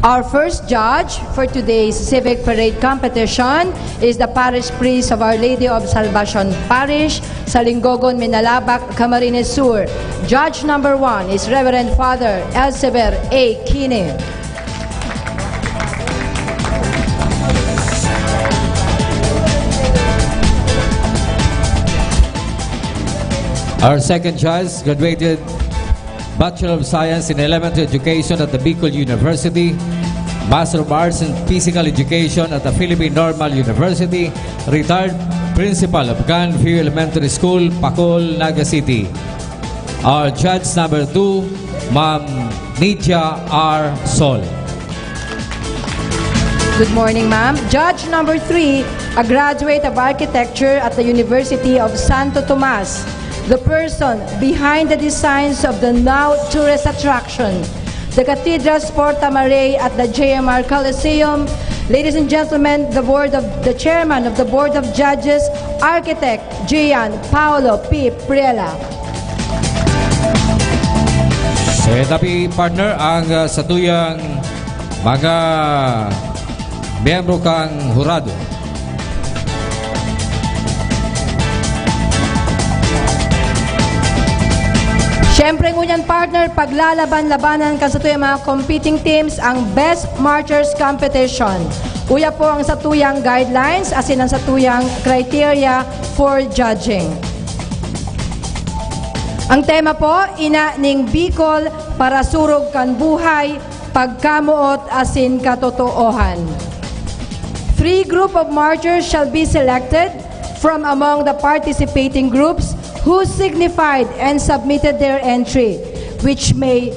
[SPEAKER 12] Our first judge for today's civic parade competition is the parish priest of Our Lady of Salvation Parish, Salingogon, Minalabac, Camarines Sur. Judge number 1 is Reverend Father Elsever A. Kine.
[SPEAKER 11] Our second judge graduated Bachelor of Science in Elementary Education at the Bicol University, Master of Arts in Physical Education at the Philippine Normal University, retired Principal of Ganview Elementary School, Pacol, Naga City. Our judge number 2, Ma'am Nidia R. Sol.
[SPEAKER 12] Good morning, ma'am. Judge number 3, a graduate of architecture at the University of Santo Tomas. The person behind the designs of the now tourist attraction, the Cathedral Porta Mare at the JMR Coliseum. Ladies and gentlemen, the chairman of the Board of Judges, Architect Gian Paolo P. Priela.
[SPEAKER 11] Tapi partner, ang satuyang mga miyembro kang hurado.
[SPEAKER 12] Siyempre ngunyan partner, paglalaban-labanan ka sa tuyang mga competing teams ang Best Marchers Competition. Uya po ang satuyang guidelines asin ang satuyang criteria for judging. Ang tema po, ina ning Bicol para surog kan buhay, pagkamuot asin katotoohan. 3 group of marchers shall be selected from among the participating groups who signified and submitted their entry, which may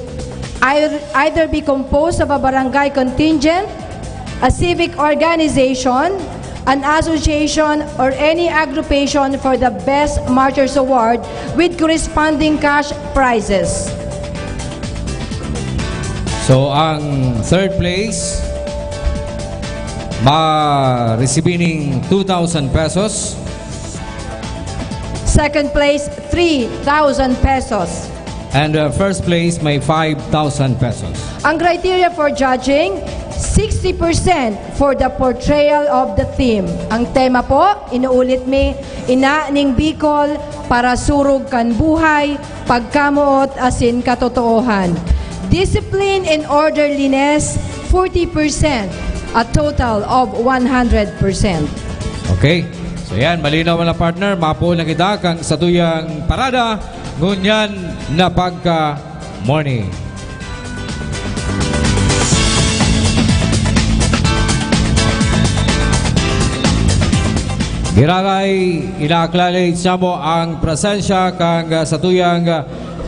[SPEAKER 12] either be composed of a barangay contingent, a civic organization, an association, or any aggregation for the Best Marchers Award with corresponding cash prizes.
[SPEAKER 11] So, ang third place, ma-receiving 2,000 pesos.
[SPEAKER 12] Second place, 3,000 pesos.
[SPEAKER 11] And first place, may 5,000 pesos.
[SPEAKER 12] Ang criteria for judging, 60% for the portrayal of the theme. Ang tema po, inuulit mi, ina ning Bicol para surog kan buhay, pagkamuot asin katotoohan. Discipline and orderliness, 40%, a total of 100%.
[SPEAKER 11] Okay. So yan, malinaw na partner, mapo na kita kang satuyang parada, ngunyan na pagka-morning. Giragay, ina-acknowledge mo ang presensya kang satuyang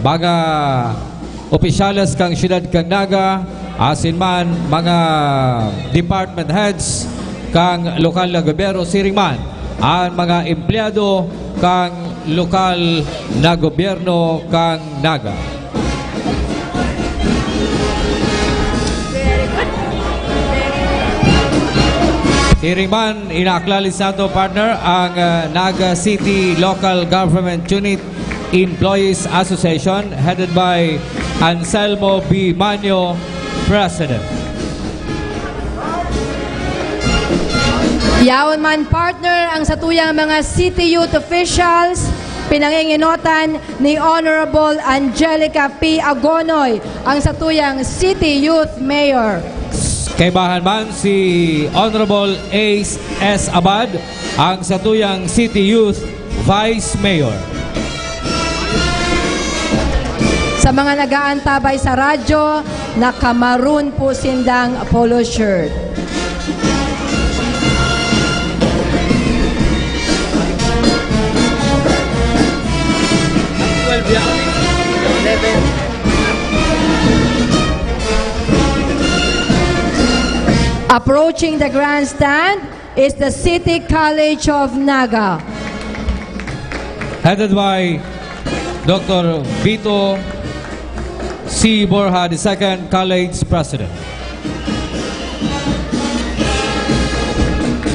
[SPEAKER 11] mga opisyales kang siyudad kang Naga, asin man mga department heads kang lokal na gobyerno siringman, ang mga empleyado kang lokal na gobyerno kang Naga. Siringman, ina-acknowledge nato partner ang Naga City Local Government Unit Employees Association headed by Anselmo B. Manyo, President.
[SPEAKER 12] Yaon man partner ang satuyang mga city youth officials, pinanginginotan ni Honorable Angelica P. Agonoy, ang satuyang City Youth Mayor.
[SPEAKER 11] Kaibahan man si Honorable Ace S. Abad, ang satuyang City Youth Vice Mayor.
[SPEAKER 12] Sa mga nag-aantabay sa radyo, nakamaroon po sindang polo shirt. Approaching the grandstand is the City College of Naga.
[SPEAKER 11] Headed by Dr. Vito C. Borja II, College President.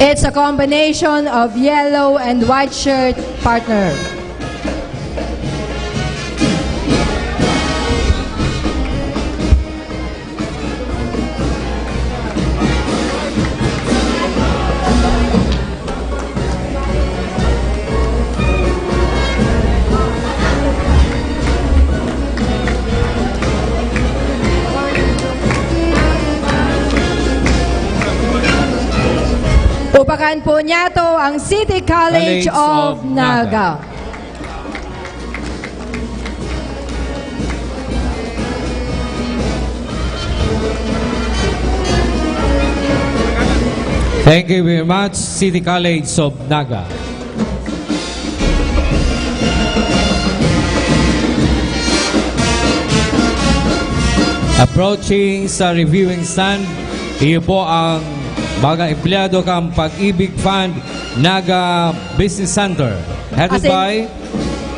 [SPEAKER 12] It's a combination of yellow and white shirt, partner. Upakan po niya to ang City College of Naga.
[SPEAKER 11] Thank you very much, City College of Naga. Approaching sa reviewing stand, iyo po ang mga empleyado kang Pag-ibig Fund Naga Business Center. Headed by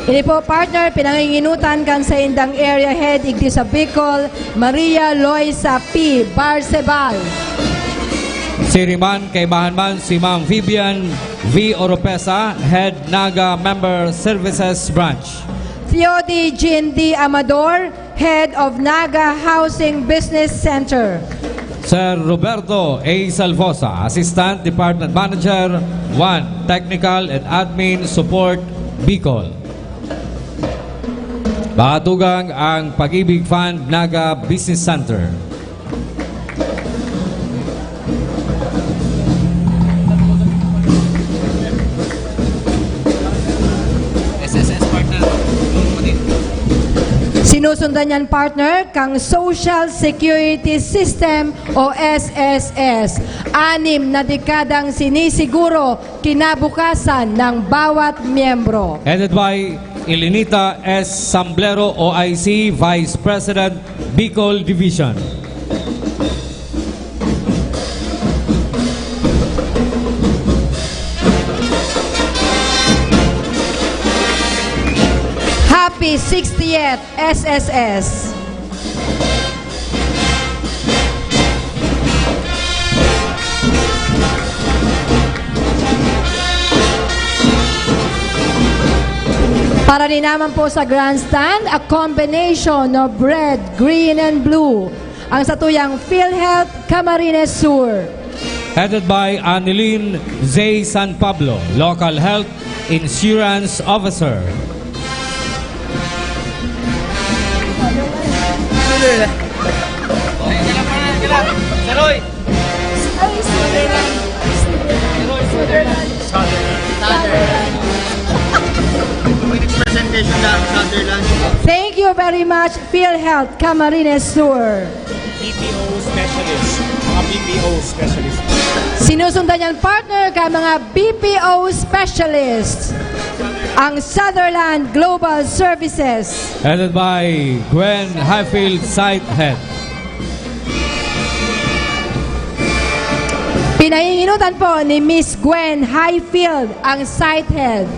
[SPEAKER 12] Ini po partner, pinanginginutan kan sa indang area head igdi sa Bicol, Maria Loisa P. Barcebal.
[SPEAKER 11] Siriman kay Bahanman si Ma'am Vivian V. Oropesa, Head Naga Member Services Branch.
[SPEAKER 12] Theody Jean D. Amador, Head of Naga Housing Business Center.
[SPEAKER 11] Sir Roberto A. Salvosa, Assistant Department Manager 1, Technical and Admin Support, Bicol. Bakatugang ang Pag-ibig Fund Naga Business Center.
[SPEAKER 15] SSS partner.
[SPEAKER 12] Sinusundan niyan partner kang Social Security System o SSS. 6 na dekadang sinisiguro kinabukasan ng bawat miyembro.
[SPEAKER 11] Headed by Elenita S. Samblero, OIC, Vice President, Bicol Division.
[SPEAKER 12] Happy 60th SSS. Para rin naman po sa grandstand, a combination of red, green, and blue. Ang satuyang PhilHealth Camarines Sur.
[SPEAKER 11] Headed by Annelyn Z. San Pablo, Local Health Insurance Officer.
[SPEAKER 15] Saroy! Presentation lang, Sutherland.
[SPEAKER 12] Thank you very much, PhilHealth Camarines Sur.
[SPEAKER 15] BPO specialist. Mga BPO specialist.
[SPEAKER 12] Sinusundan niyan partner ka mga BPO specialists. Ang Sutherland Global Services.
[SPEAKER 11] Headed by Gwen Highfield, Site Head.
[SPEAKER 12] Pinahinginutan po ni Miss Gwen Highfield ang Site Head.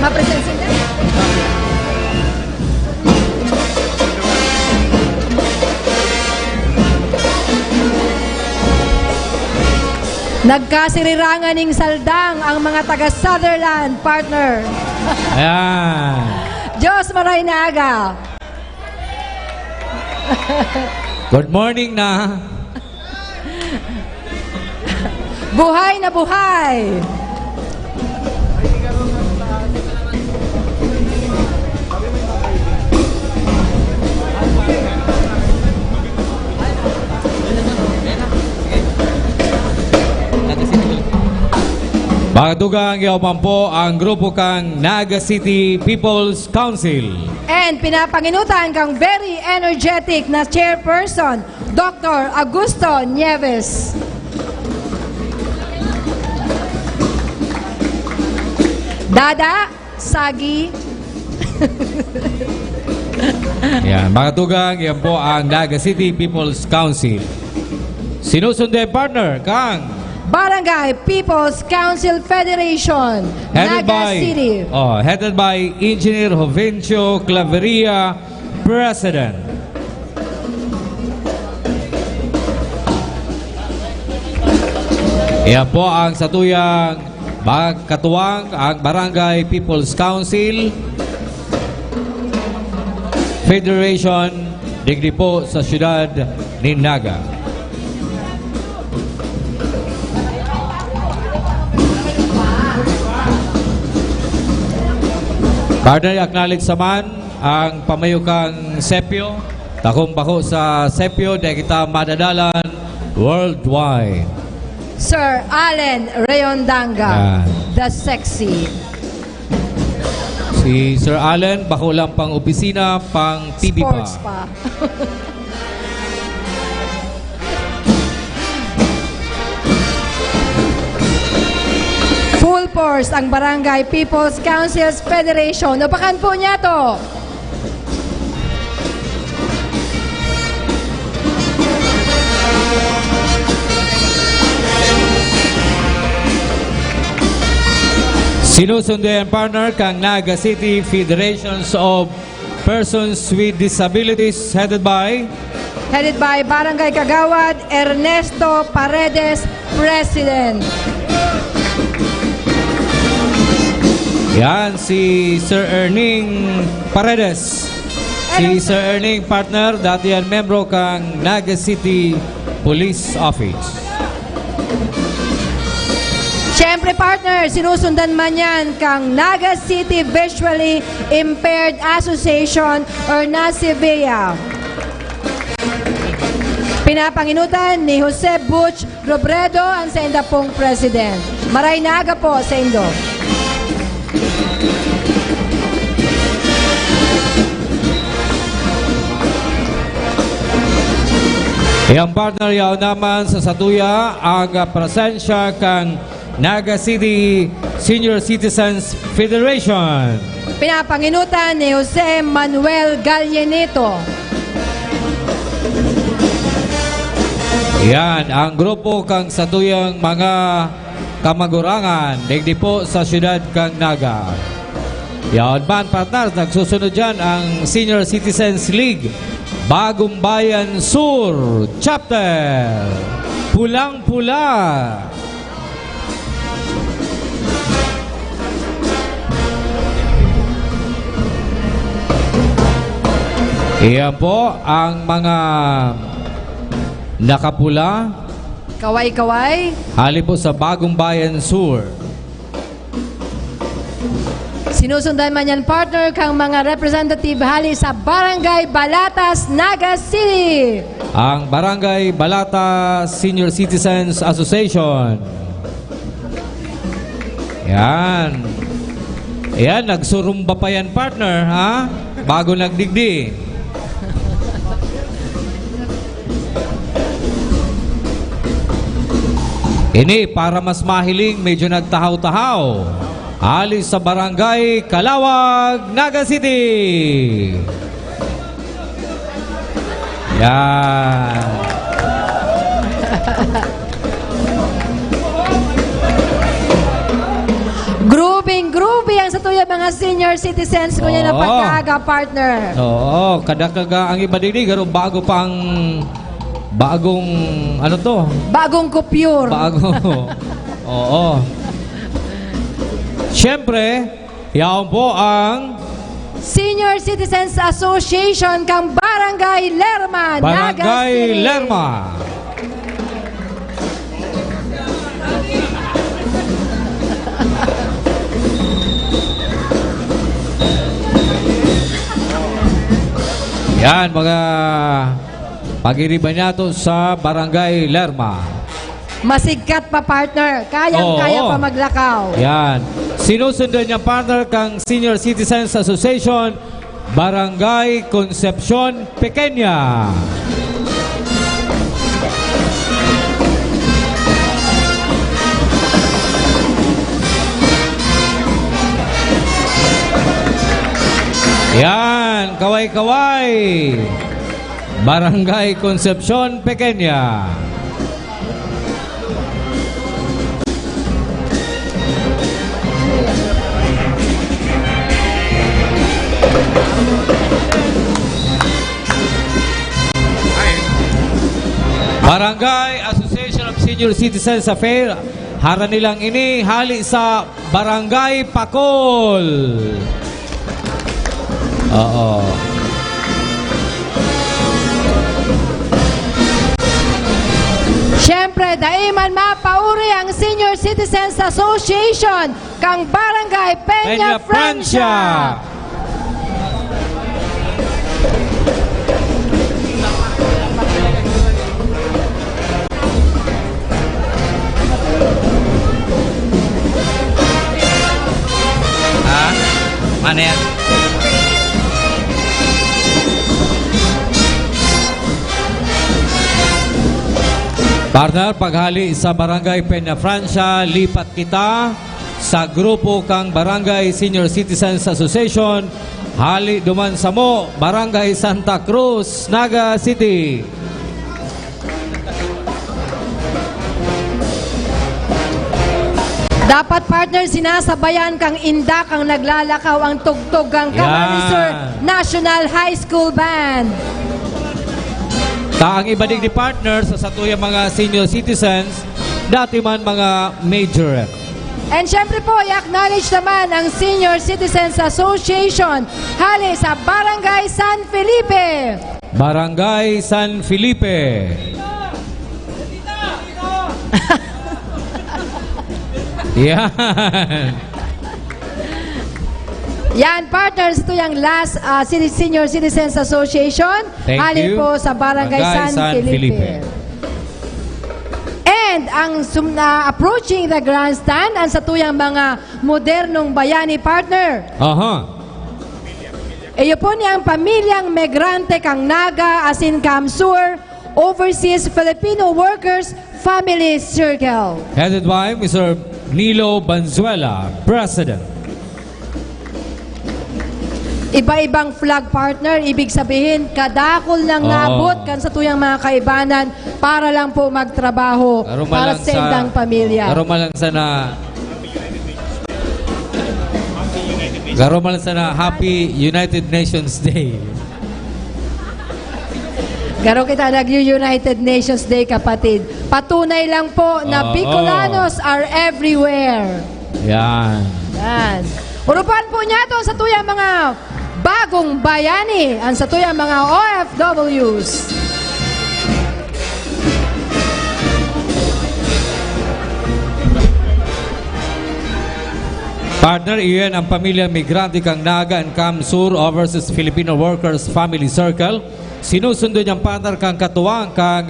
[SPEAKER 12] Ma-present sila? Nagkasirirangan ng saldang ang mga taga-Sutherland, partner.
[SPEAKER 11] Ayan.
[SPEAKER 12] Diyos maray na aga.
[SPEAKER 11] Good morning na.
[SPEAKER 12] Buhay na buhay.
[SPEAKER 11] Bakatugang yaman po ang grupo kang Naga City People's Council.
[SPEAKER 12] And pinapanginutan kang very energetic na chairperson, Dr. Augusto Nieves. Dada, Sagi.
[SPEAKER 11] Yan, mga tugang, yan po ang Naga City People's Council. Sinusunod partner, Kang.
[SPEAKER 12] Barangay People's Council Federation, Naga City.
[SPEAKER 11] Headed by Engineer Jovencio Claveria, President. Yan po ang satuyang katuwang ang Barangay People's Council Federation digdi po sa siyudad ni Naga. Partner, acknowledge saman ang pamayukang Sepio. Takong bako sa Sepio dahil kita madadalan worldwide.
[SPEAKER 12] Sir Allen Rayondanga, the sexy.
[SPEAKER 11] Si Sir Allen, bako lang pang opisina, pang TV
[SPEAKER 12] Sports
[SPEAKER 11] pa.
[SPEAKER 12] Full force ang Barangay People's Councils Federation. Upakan po niya to.
[SPEAKER 11] Sinusundan partner kang Naga City Federations of Persons with Disabilities headed by
[SPEAKER 12] Barangay Kagawad Ernesto Paredes, President.
[SPEAKER 11] Yan, si Sir Erning Paredes. Si Sir Erning partner, dati yan membro kang Naga City Police Office.
[SPEAKER 12] Siyempre partner, sinusundan man yan kang Naga City Visually Impaired Association or NACIVIA. Pinapanginutan ni Jose Butch Robredo ang sa inda pong President. Maray Naga po sa indo.
[SPEAKER 11] Yang partner yaw naman sa satuya ang presensya kang Naga City Senior Citizens Federation.
[SPEAKER 12] Pinapanginutan ni Jose Manuel Gallenito.
[SPEAKER 11] Yan, ang grupo kang satuyang mga kamagurangan digdi po sa siyudad kang Naga. Yan man partner, nagsusunod dyan ang Senior Citizens League Bagong Bayan Sur Chapter. Pulang-pula. Iyan po ang mga nakapula.
[SPEAKER 12] Kaway-kaway.
[SPEAKER 11] Hali po sa Bagong Bayan Sur.
[SPEAKER 12] Sinusundan man yan partner kang mga representative hali sa Barangay Balatas, Naga City.
[SPEAKER 11] Ang Barangay Balatas Senior Citizens Association. Yan. Yan, nagsurumba pa yan partner, ha? Bago nagdigdi. Ini para mas mahiling, medyo nagtahaw-tahaw. Alis sa Barangay Kalawag, Naga City. Yan.
[SPEAKER 12] Grooving ang satuya mga senior citizens ko niya na pagkaga partner.
[SPEAKER 11] Oo, kadakaga ang iba din garo bagong ano to?
[SPEAKER 12] Bagong kupyur.
[SPEAKER 11] Oo. Siyempre, yaon po ang
[SPEAKER 12] Senior Citizens Association kang Barangay Lerma, Naga
[SPEAKER 11] Barangay
[SPEAKER 12] City.
[SPEAKER 11] Lerma. Yan, mga pag-iriban nato sa Barangay Lerma.
[SPEAKER 12] Masigkat pa partner, kayang-kaya pa maglakaw.
[SPEAKER 11] Yan. Sinusundan niya partner kang Senior Citizens Association, Barangay Concepcion Pequeña. Yan, kaway-kaway. Barangay Concepcion Pequeña. Barangay Association of Senior Citizens Affair. Hara nilang ini hali sa Barangay Pakol. Oo.
[SPEAKER 12] Siyempre, daiman mapauri ang Senior Citizens Association kang Barangay Peña Francia.
[SPEAKER 11] Mana yan? Partner, paghali sa Barangay Peña Francia, lipat kita sa grupo kang Barangay Senior Citizens Association. Hali duman sa mo, Barangay Santa Cruz, Naga City.
[SPEAKER 12] Dapat partner sinasabayan kang indak ang naglalakaw ang tugtog ang Camarines National High School Band.
[SPEAKER 11] Taang ibadig ni partner sa satuyang mga senior citizens, dati man mga major.
[SPEAKER 12] And syempre po, i-acknowledge naman ang Senior Citizens Association hali sa Barangay San Felipe.
[SPEAKER 11] Barangay San Felipe. Yan.
[SPEAKER 12] Yan, partners, ito yung last Senior Citizens Association.
[SPEAKER 11] Thank
[SPEAKER 12] hali
[SPEAKER 11] you.
[SPEAKER 12] po sa Barangay San Felipe. And ang approaching the grandstand, ang satuyang mga modernong bayani partner. Iyo po niyang pamilyang migrante kang Naga, asin Kamsur, Overseas Filipino Workers Family Circle.
[SPEAKER 11] Headed by Mr. Nilo Banzuela, President.
[SPEAKER 12] Iba-ibang flag partner, ibig sabihin, kadakol ng nabot kan sa tuyang mga kaibanan para lang po magtrabaho para sa sendang pamilya.
[SPEAKER 11] Garumalan sana Happy United Nations Day.
[SPEAKER 12] Garo kita nag-United Nations Day, kapatid. Patunay lang po na Bicolanos are everywhere.
[SPEAKER 11] Yan.
[SPEAKER 12] Yan. Urupan po niya to sa tuyang mga bagong bayani, ang sa tuyang mga OFWs.
[SPEAKER 11] Partner, iyan ang pamilya migrante kang Naga and Kamsur Overseas Filipino Workers Family Circle. Sinusundo niyang partner kang katuwang kang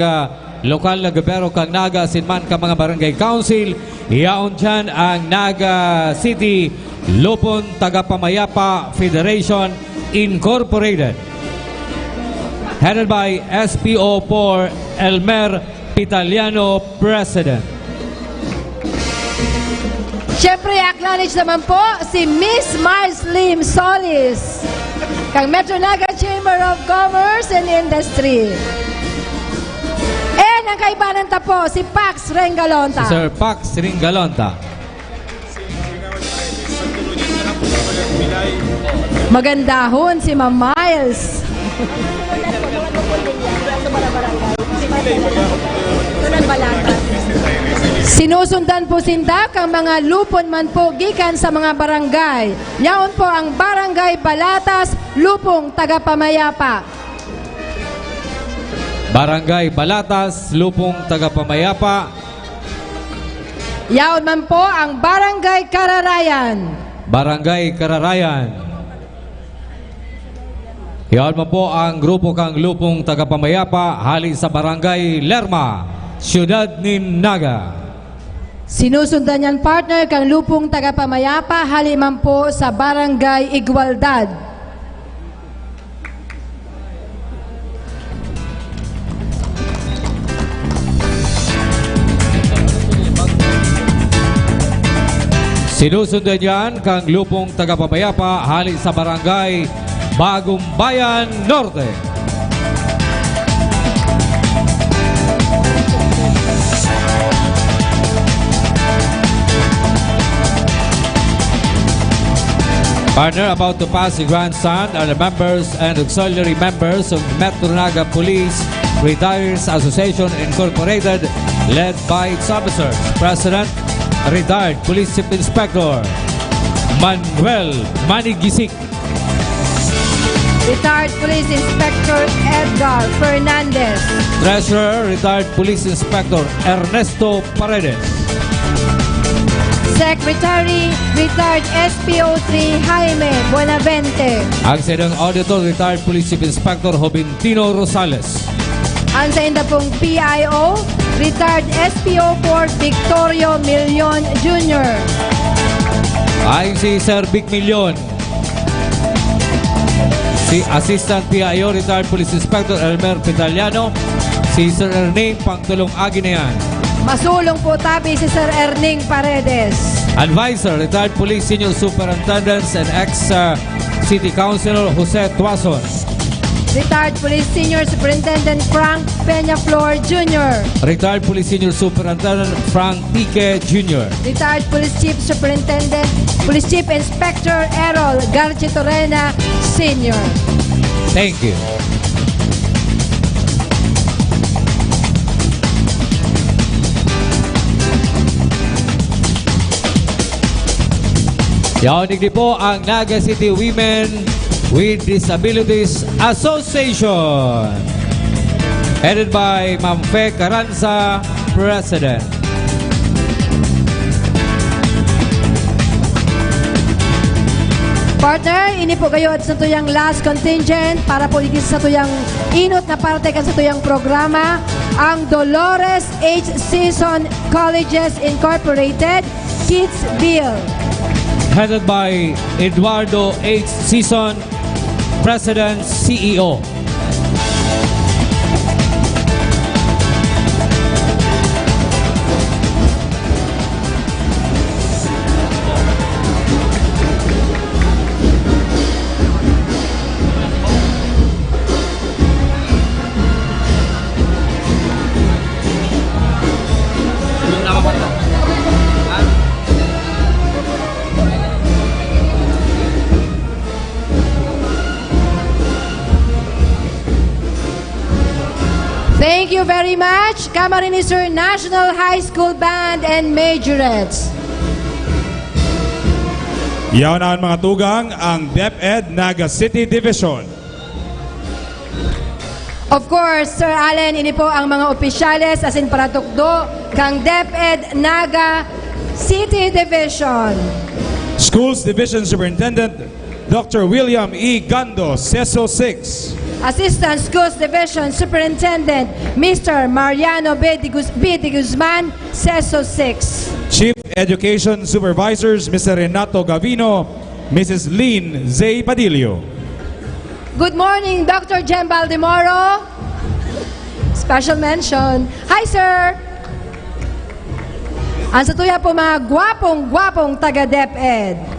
[SPEAKER 11] lokal na gobyerno kang Naga sinman ka mga barangay council. Iyaon dyan ang Naga City Lupon Tagapamayapa Federation Incorporated. Headed by SPO4 Elmer Pitaliano, President.
[SPEAKER 12] Siyempre, acknowledge naman po si Miss Mars Lim Solis, kang Metro Naga Chamber of Commerce and Industry. And ang kaibanan ta po, si Pax Rengalonta.
[SPEAKER 11] Si Sir Pax Rengalonta.
[SPEAKER 12] Magandahon si Ma'am Miles. Sinusundan po sindak ang mga lupon man po gikan sa mga barangay. Yaon po ang Barangay Balatas, Lupong Tagapamayapa.
[SPEAKER 11] Barangay Balatas, Lupong Tagapamayapa.
[SPEAKER 12] Yaon man po ang Barangay Kararayan.
[SPEAKER 11] Barangay Kararayan. Yaon man po ang grupo kang Lupong Tagapamayapa hali sa Barangay Lerma, Siyudad ni Naga.
[SPEAKER 12] Sinusundan yan partner kang Lupong Tagapamayapa hali man po sa Barangay Igualdad.
[SPEAKER 11] Sinusundan yan kang Lupong Tagapamayapa hali sa Barangay Bagong Bayan Norte. Partner, about to pass the grandstand are the members and auxiliary members of Metro Naga Police Retirees Association Incorporated, led by its officers. President, retired Police Chief Inspector Manuel Manigisik.
[SPEAKER 12] Retired Police Inspector Edgar Fernandez.
[SPEAKER 11] Treasurer, retired Police Inspector Ernesto Paredes.
[SPEAKER 12] Secretary, retired SPO3 Jaime Buenavente.
[SPEAKER 11] Ang Senang Auditor, retired Police Chief Inspector Joventino Rosales.
[SPEAKER 12] Ang sa inda pong PIO, retired SPO4 Victorio Milion Jr.
[SPEAKER 11] Ayon si Sir Vic Milion. Si Assistant PIO, retired Police Inspector Elmer Pitaliano. Si Sir Erning Pangtulong Aginayan.
[SPEAKER 12] Masulong po tabi si Sir Erning Paredes.
[SPEAKER 11] Advisor, retired Police Senior Superintendents and ex-City Councilor Jose Tuason.
[SPEAKER 12] Retired Police Senior Superintendent Frank Peñaflor Jr.
[SPEAKER 11] Retired Police Senior Superintendent Frank Pique Jr.
[SPEAKER 12] Retired Police Chief Superintendent, Police Chief Inspector Errol Garchitorena Sr.
[SPEAKER 11] Thank you. Yaonig po ang Naga City Women with Disabilities Association, headed by Ma'am Fe Caranza, President.
[SPEAKER 12] Partner, ini po kayo at sa tuyang last contingent para po dito sa tuyang inot na parte kan sa tuyang programa, ang Dolores H. Season Colleges Incorporated Kids Bill,
[SPEAKER 11] Headed by Eduardo H. Season, President, CEO.
[SPEAKER 12] Thank you very much, Camarines Sur National High School Band and Majorettes.
[SPEAKER 16] Yaon ang mga tugang ang DepEd Naga City Division.
[SPEAKER 12] Of course, Sir Allen, ini po ang mga opisyales asin para tukdo kang DepEd Naga City Division.
[SPEAKER 16] Schools Division Superintendent Dr. William E. Gando, CESO 6.
[SPEAKER 12] Assistant Schools Division Superintendent Mr. Mariano B. De Guzman, CESO 6.
[SPEAKER 16] Chief Education Supervisors Mr. Renato Gavino, Mrs. Lynn Zay Padillo.
[SPEAKER 12] Good morning, Dr. Jem Baldemoro. Special mention. Hi, sir! Ang sa tuya po mga gwapong taga DepEd.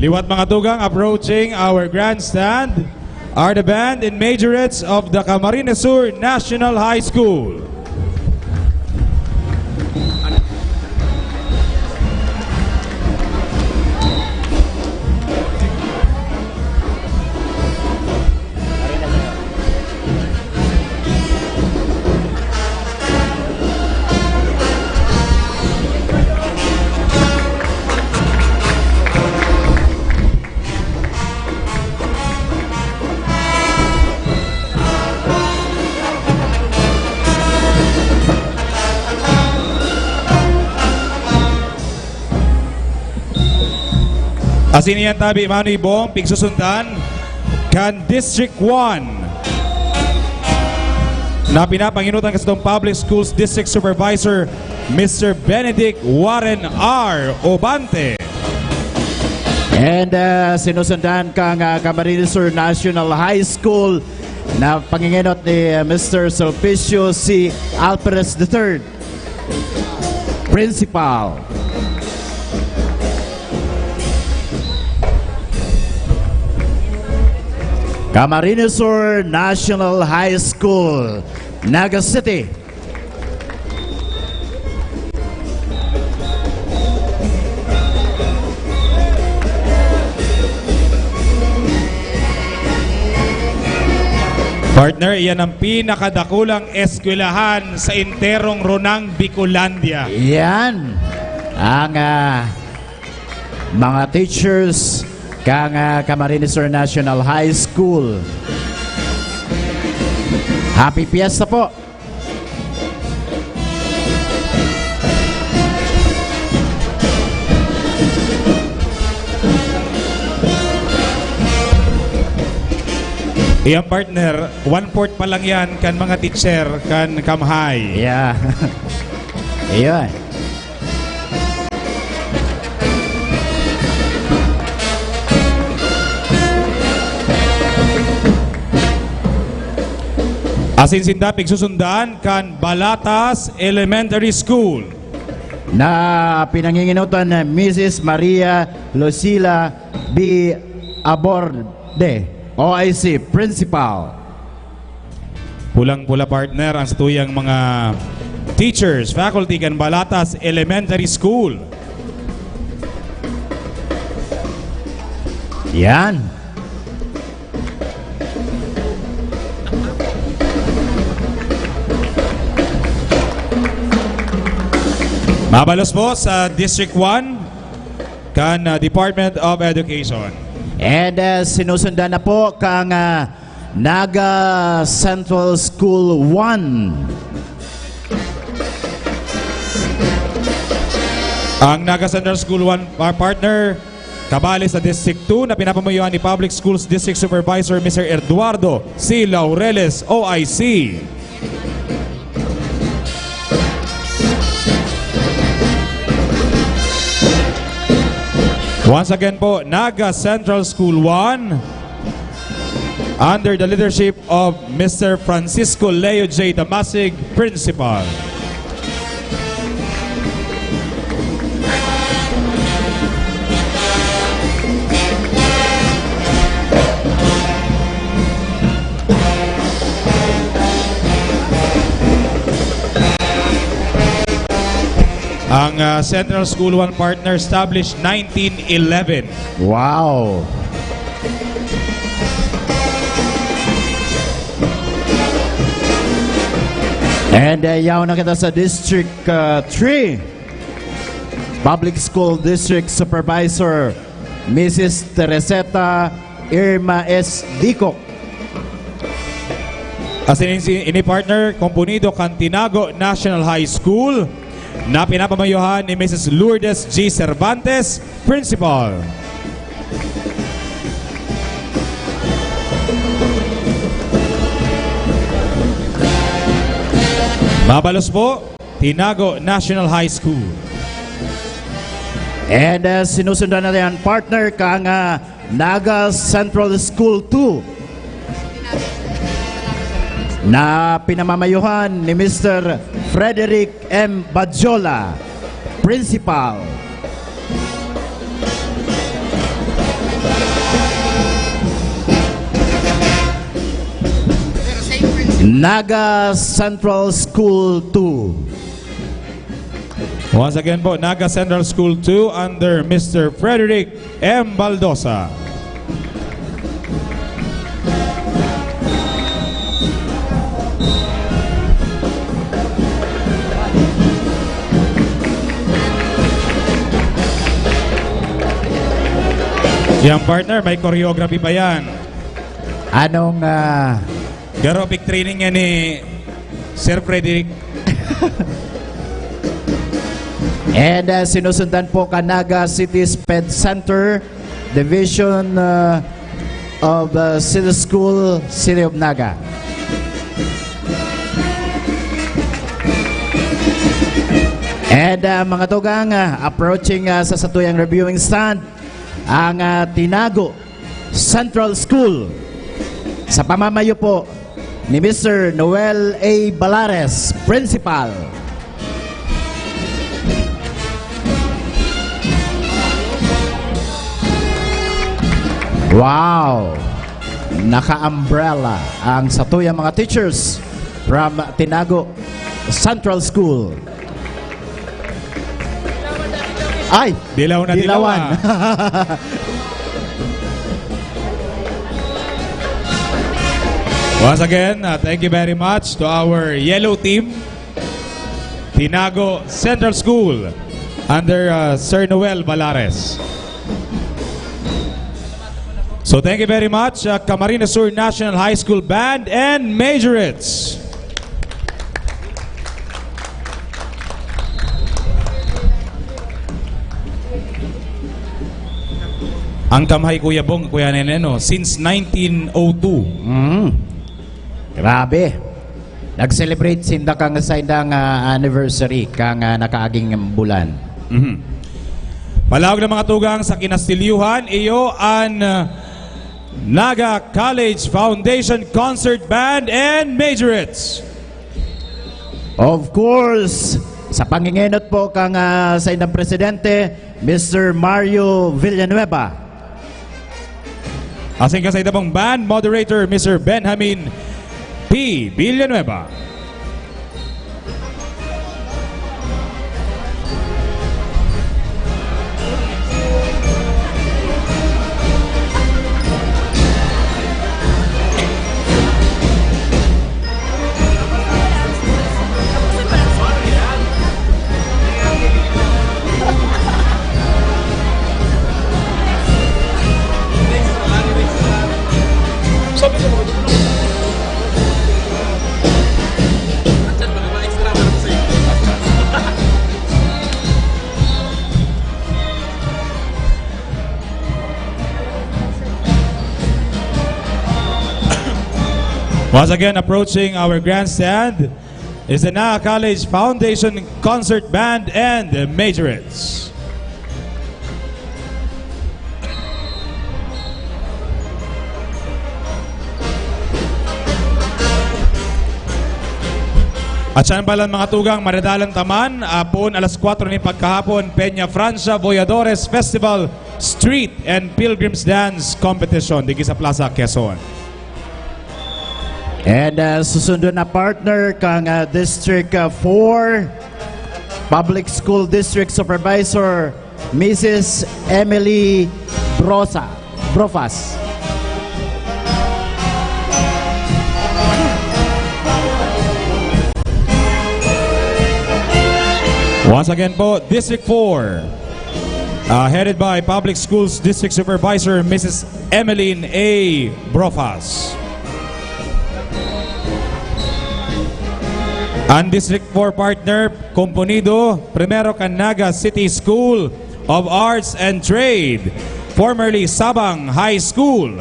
[SPEAKER 16] Liwat mga tugang, approaching our grandstand are the band and majorettes of the Camarines Sur National High School. Asiniyan tabi mano ibong pigsusundan kan District 1 na pinapanginutan kasi itong Public Schools District Supervisor Mr. Benedict Warren R. Obante.
[SPEAKER 9] And sinusundan kang Camarines Sur National High School na pangingenot ni Mr. Sulpicio C. Alperes III, Principal. Camarines Sur National High School, Naga City.
[SPEAKER 16] Partner, iyan ang pinakadakulang eskwelahan sa enterong Ronang, Bicolandia.
[SPEAKER 9] Yan ang mga teachers kang Camarines Sur National High School. Happy Fiesta po.
[SPEAKER 16] Iyang partner, 1/4 pa lang yan kan mga teacher kan kamhay.
[SPEAKER 9] Yeah. Ayun.
[SPEAKER 16] Asin-sindapig susundan kan Balatas Elementary School
[SPEAKER 9] na pinanginginutan na Mrs. Maria Lucila B. Aborde, OIC Principal.
[SPEAKER 16] Pulang-pula partner ang satuyang mga teachers, faculty kan Balatas Elementary School.
[SPEAKER 9] Yan.
[SPEAKER 16] Mabalos po sa District 1 kan Department of Education.
[SPEAKER 9] And sinusundan na po kang Naga Central School 1.
[SPEAKER 16] Ang Naga Central School 1 partner, kabali sa District 2 na pinapamayuhan ni Public Schools District Supervisor Mr. Eduardo C. Laureles, OIC. Once again po, Naga Central School 1 under the leadership of Mr. Francisco Leo J. Damasig, Principal. Ang Central School 1 partner established 1911.
[SPEAKER 9] Wow. And yaw na kita sa District 3. Public School District Supervisor Mrs. Tereseta Irma S. Dicok.
[SPEAKER 16] As ini partner, Componido Cantinago National High School na pinapamayuhan ni Mrs. Lourdes G. Cervantes, Principal. Mabalos po, Tinago National High School.
[SPEAKER 9] And sinusundan na yan partner kang Naga Central School 2 na pinamamayuhan ni Mr. Frederick M. Badjola, Principal. Naga Central School 2.
[SPEAKER 16] Once again po, Naga Central School 2 under Mr. Frederick M. Baldosa. Yang partner, may choreography pa yan.
[SPEAKER 9] Anong
[SPEAKER 16] aerobic training yan ni Sir Frederick.
[SPEAKER 9] And sinusundan po Naga City Sped Center, Division of City School, City of Naga. And mga tugang, approaching sa satuyang reviewing stand, ang Tinago Central School sa pamamayo po ni Mr. Noel A. Balares, Principal. Wow! Naka-umbrella ang satuyang mga teachers from Tinago Central School. Ay!
[SPEAKER 16] Dilaw na
[SPEAKER 9] dilawan.
[SPEAKER 16] Once again, thank you very much to our yellow team, Tinago Central School, under Sir Noel Balares. So thank you very much, Camarines Sur National High School Band and Majorettes. Ang kamhay Kuya Bong, Kuya Nene, no? Since 1902.
[SPEAKER 9] Grabe. Nag-celebrate sinda kang sa indang anniversary kang nakaaging bulan.
[SPEAKER 16] Palawag ng mga tugang sa kinastilyuhan, iyo ang Naga College Foundation Concert Band and Majorettes.
[SPEAKER 9] Of course, sa pangingenot po kang sa indang presidente, Mr. Mario Villanueva.
[SPEAKER 16] Asing kasayda pong band moderator, Mr. Benjamin P. Villanueva. Once again, approaching our grandstand is the Naga College Foundation Concert Band and Majorettes. At saan pala mga tugang maradalang taman, apon alas 4 ni pagkahapon, Peña Francia Boyadores Festival Street and Pilgrims Dance Competition digi sa Plaza Quezon.
[SPEAKER 9] And susunod na partner kang District 4 Public School District Supervisor Mrs. Emily Brofas.
[SPEAKER 16] Once again po, District 4 headed by Public Schools District Supervisor Mrs. Emeline A. Brofas. Ang District 4 partner, Componido, Primero Canaga City School of Arts and Trade, formerly Sabang High School,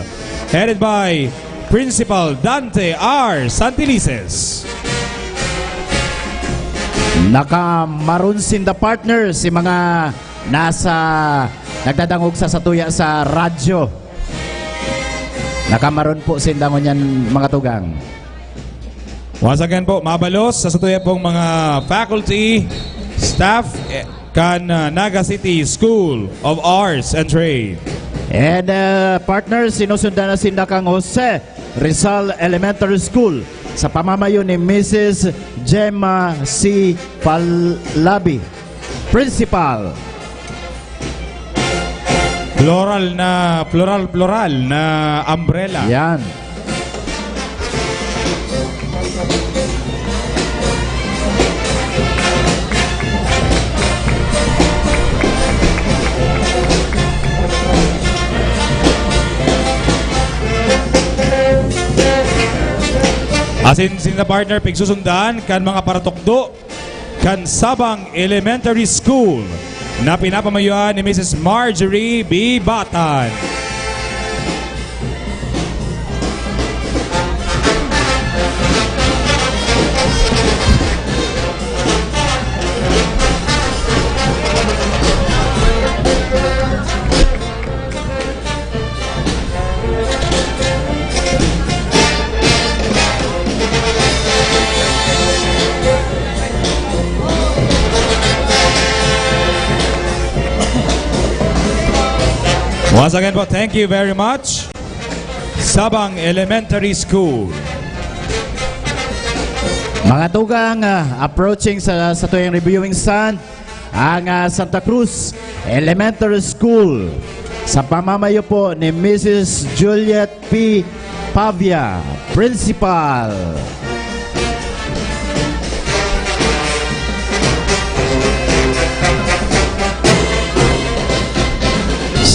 [SPEAKER 16] headed by Principal Dante R. Santilices.
[SPEAKER 9] Naka-maroon sinda partner si mga nasa nagdadangog sa satuya sa radyo. Naka-maroon po sinda ngunyan mga tugang.
[SPEAKER 16] Once again po, mabalos sa satuya pong mga faculty, staff, kan Naga City School of Arts and Trade.
[SPEAKER 9] And partners, sinusundan na sinda kang Jose Rizal Elementary School sa pamamayo ni Mrs. Gemma C. Palabi, Principal.
[SPEAKER 16] Floral na umbrella.
[SPEAKER 9] Yan.
[SPEAKER 16] Asin sina partner pigsusundan kan mga paratokdo kan Sabang Elementary School na pinapamayuan ni Mrs. Marjorie B. Batan. Once again po, thank you very much. Sabang Elementary School.
[SPEAKER 9] Mga tugang, approaching sa tuyong reviewing stand, ang Santa Cruz Elementary School sa pamamayo po ni Mrs. Juliet P. Pavia, Principal.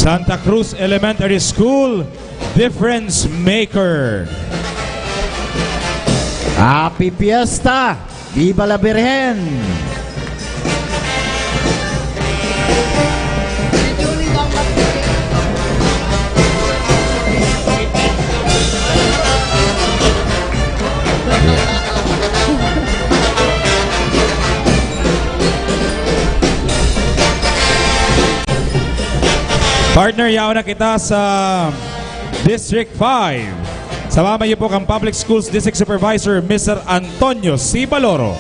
[SPEAKER 16] Santa Cruz Elementary School, Difference Maker.
[SPEAKER 9] Happy Fiesta! Viva la Virgen!
[SPEAKER 16] Partner, yaon na kita sa District 5. Sama niyo po kang Public Schools District Supervisor, Mr. Antonio C. Baloro.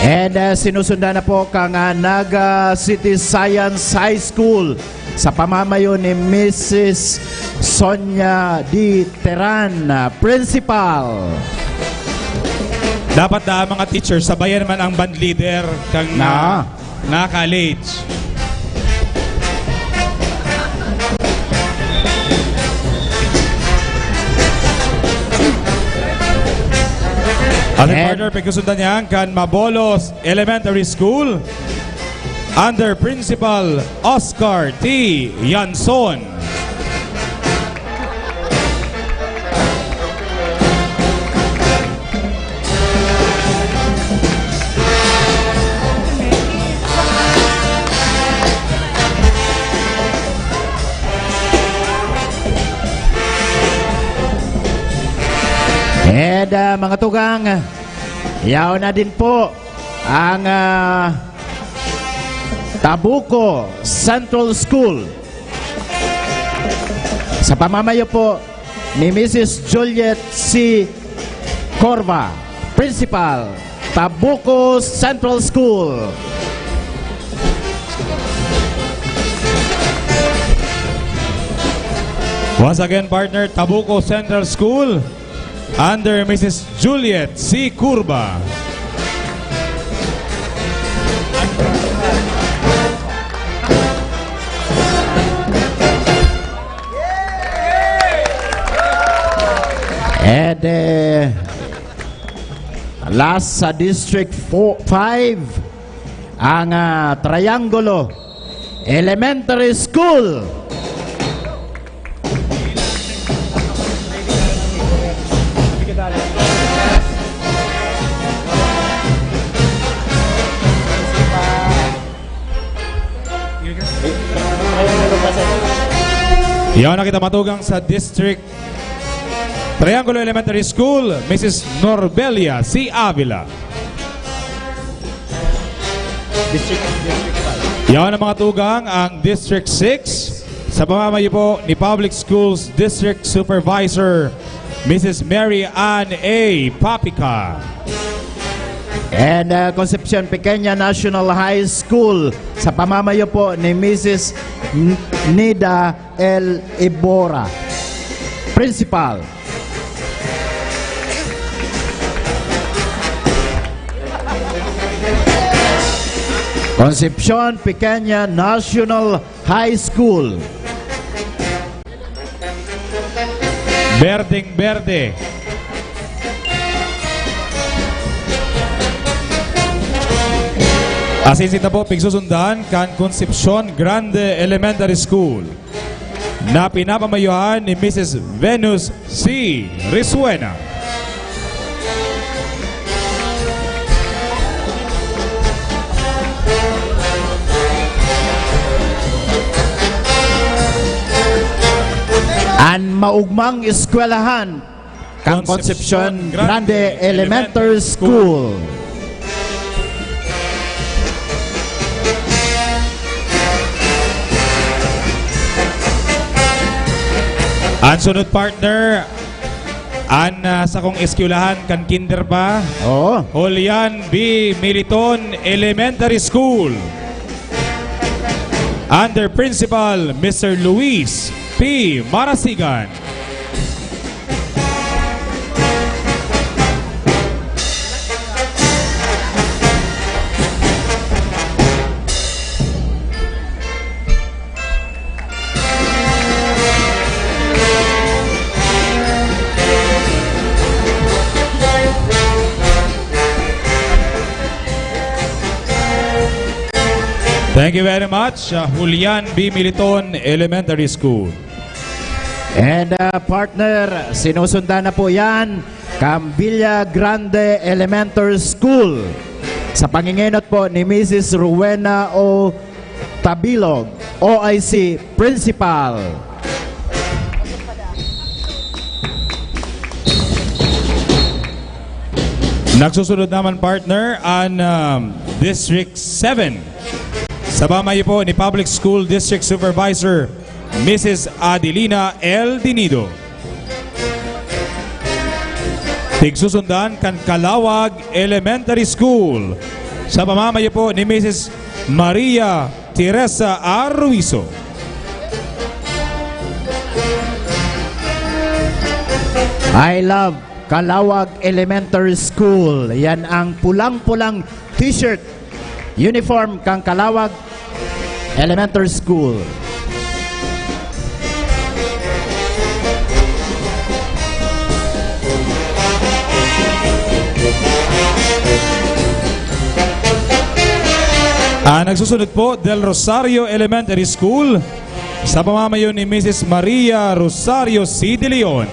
[SPEAKER 9] And sinusundan na po kang Naga City Science High School sa pamamayo ni Mrs. Sonia D. Teran, Principal.
[SPEAKER 16] Dapat na mga teachers, sabayan naman ang band leader kang na college. Ating partner, pagkasundan niya kan Mabolos Elementary School under Principal Oscar T. Yanson.
[SPEAKER 9] And mga tugang, yaw na din po ang Tabuco Central School sa pamamayo po ni Mrs. Juliet C. Corva, Principal, Tabuco Central School.
[SPEAKER 16] Once again, partner, Tabuco Central School under Mrs. Juliet C. Curva.
[SPEAKER 9] And last sa District 5, ang Triangulo Elementary School.
[SPEAKER 16] Yan na kita matugang sa District Triangulo Elementary School, Mrs. Norbelia C. Avila.
[SPEAKER 15] District 5.
[SPEAKER 16] Yan ang mga tugang ang District 6 sa pamamayo po ni Public Schools District Supervisor, Mrs. Mary Ann A. Papica.
[SPEAKER 9] And Concepcion Pequeña National High School sa pamamayo po ni Mrs. Nida L. Ibora, Principal. Concepcion Pequeña National High School.
[SPEAKER 16] Berdeng Berde. Asisita po pigsusundan kan Concepcion Grande Elementary School na pinapamayuhan ni Mrs. Venus C. Risuena.
[SPEAKER 9] An maugmang eskwelahan kang Concepcion Grande Elementary School.
[SPEAKER 16] Ang sunod partner, sa kong eskwelahan kan kinder pa.
[SPEAKER 9] Oo.
[SPEAKER 16] Julian B. Militon Elementary School. under Principal Mr. Luis P. Marasigan. Thank you very much, Julian B. Militon Elementary School.
[SPEAKER 9] And partner, sinusundan na po yan, Cambilla Grande Elementary School. Sa pangingenot po ni Mrs. Rowena O. Tabilog, OIC Principal.
[SPEAKER 16] Nagsusunod naman partner ang District 7. Sa pamayo po ni Public School District Supervisor Mrs. Adelina L. Dinido. Tigsusundan kan Calawag Elementary School. Sa pamamayo po ni Mrs. Maria Teresa Arruizo.
[SPEAKER 9] I love Calawag Elementary School. Yan ang pulang-pulang t-shirt uniform kang Calawag Elementary School.
[SPEAKER 16] Nagsusunod po Del Rosario Elementary School sa pamamayo ni Mrs. Maria Rosario C. De Leon.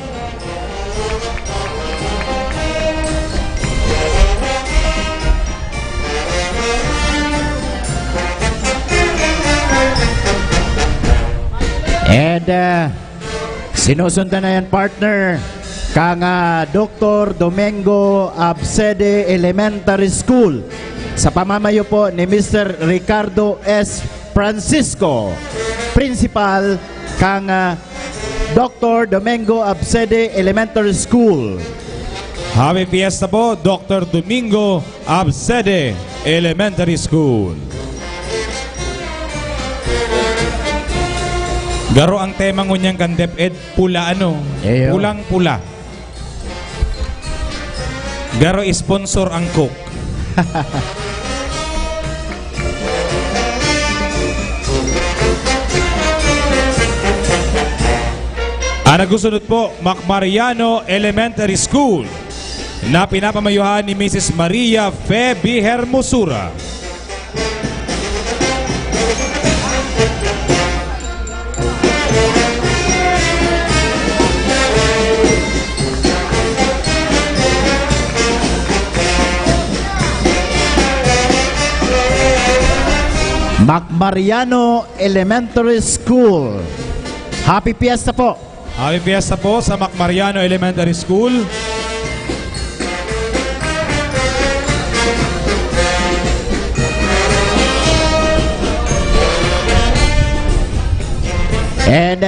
[SPEAKER 9] And sinusundan na yan partner kang Dr. Domingo Absede Elementary School sa pamamayo po ni Mr. Ricardo S. Francisco, Principal kang Dr. Domingo Absede Elementary School.
[SPEAKER 16] Happy Fiesta po, Dr. Domingo Absede Elementary School. Garo ang tema ngunyang kan DepEd, pula ano? Pulang-pula. Garo sponsor ang Coke. Nagusunod po, Macmariano Elementary School na pinapamayuhan ni Mrs. Maria Feby Hermosura.
[SPEAKER 9] Macmariano Elementary School. Happy Fiesta po.
[SPEAKER 16] Happy Fiesta po sa Macmariano Elementary School.
[SPEAKER 9] And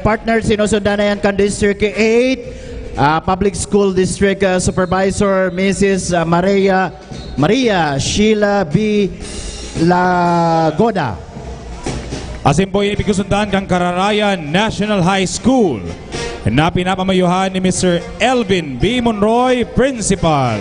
[SPEAKER 9] partners, sinusundan na yan kan District 8, Public School District Supervisor Mrs. Maria Sheila B. Lagoda.
[SPEAKER 16] Asin po ibig kusundan kang Kararayan National High School na pinapamayuhan ni Mr. Elvin B. Monroy, Principal.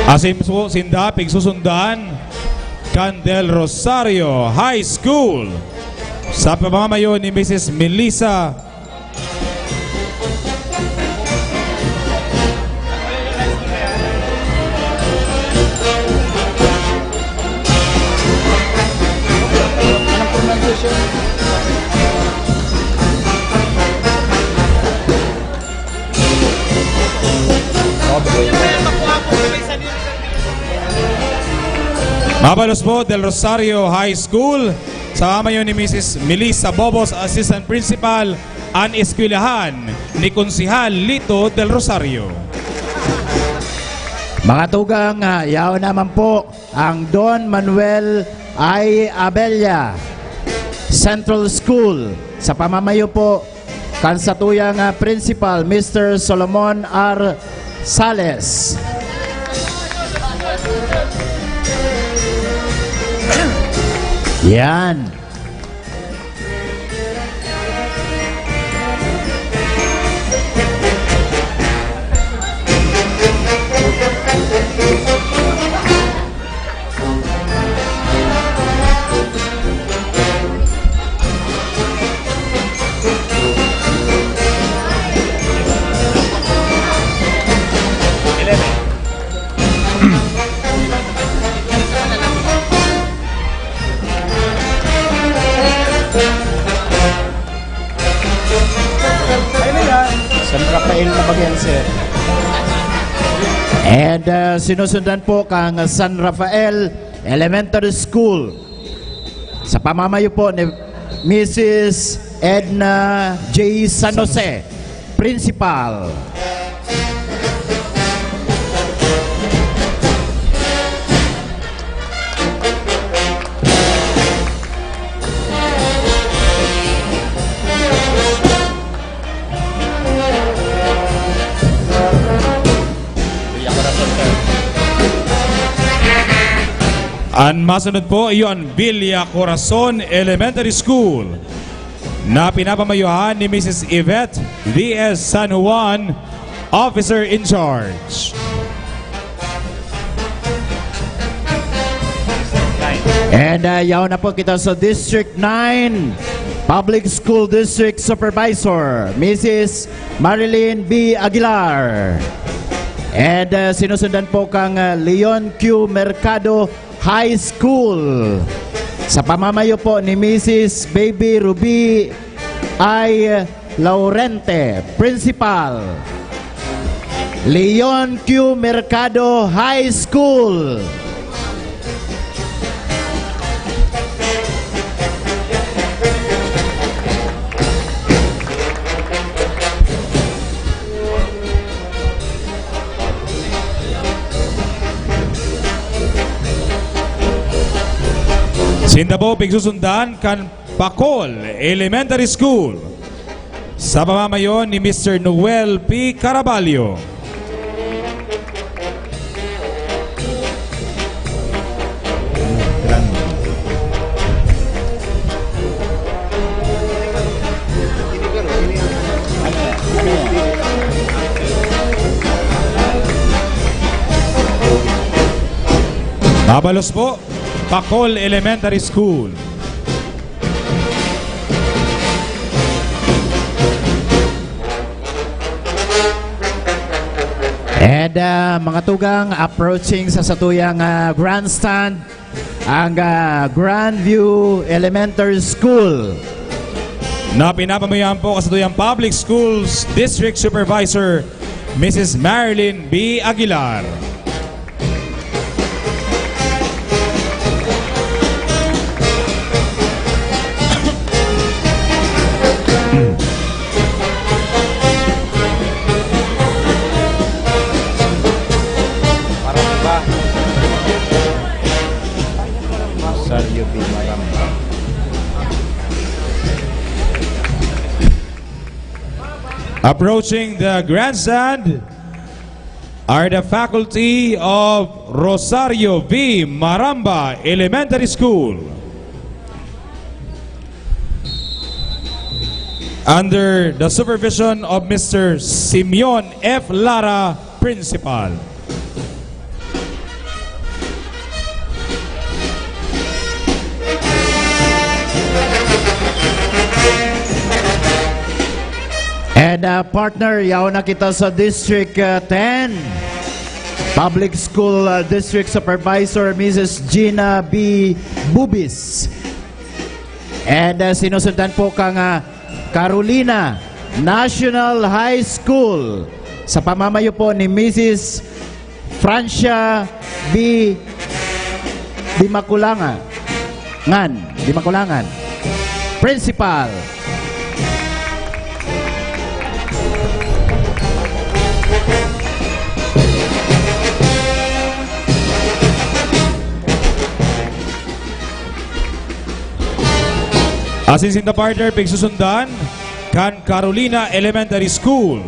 [SPEAKER 16] Asin po sindapig susundan Candel Rosario High School sa pamamayo ni Mrs. Melissa Mabalos po Del Rosario High School sa pamamayo ni Mrs. Melissa Bobos, Assistant Principal ang eskwelahan ni Konsihal Lito Del Rosario.
[SPEAKER 9] Mga tugang, yaw naman po ang Don Manuel I. Abella Central School. Sa pamamayo po, kansatuyang principal, Mr. Solomon R. Sales. Yan.
[SPEAKER 15] San Rafael na bagyan, sir.
[SPEAKER 9] And sinusundan po kang San Rafael Elementary School. Sa pamamayo po ni Mrs. Edna J. San Jose, Principal.
[SPEAKER 16] Ang masunod po iyon, Villa Corazon Elementary School na pinapamayuhan ni Mrs. Yvette V.S. San Juan, Officer in Charge.
[SPEAKER 9] And yaw na po kita sa District 9 Public School District Supervisor, Mrs. Marilyn B. Aguilar. And sinusundan po kang Leon Q. Mercado High School. Sa pamamayo po ni Mrs. Baby Ruby I. Laurente, Principal. Leon Q. Mercado High School.
[SPEAKER 16] Sinda po pigsusundan kan Pacol Elementary School sa pamamayo ni Mr. Noel P. Caraballo. Mabalos po, Pacol Elementary School.
[SPEAKER 9] And mga tugang, approaching sa satuyang grandstand ang Grandview Elementary School.
[SPEAKER 16] Na pinapamayahan po kasatuyang Public Schools District Supervisor Mrs. Marilyn B. Aguilar. Approaching the grandstand are the faculty of Rosario V. Maramba Elementary School. Under the supervision of Mr. Simeon F. Lara, Principal.
[SPEAKER 9] And partner, yaw na kita sa District 10 Public School District Supervisor Mrs. Gina B. Bubis. And sinusundan po kang Carolina National High School sa pamamayo po ni Mrs. Francia B. Dimakulangan, Principal.
[SPEAKER 16] Assistant partner, pigsusundan kan Carolina Elementary School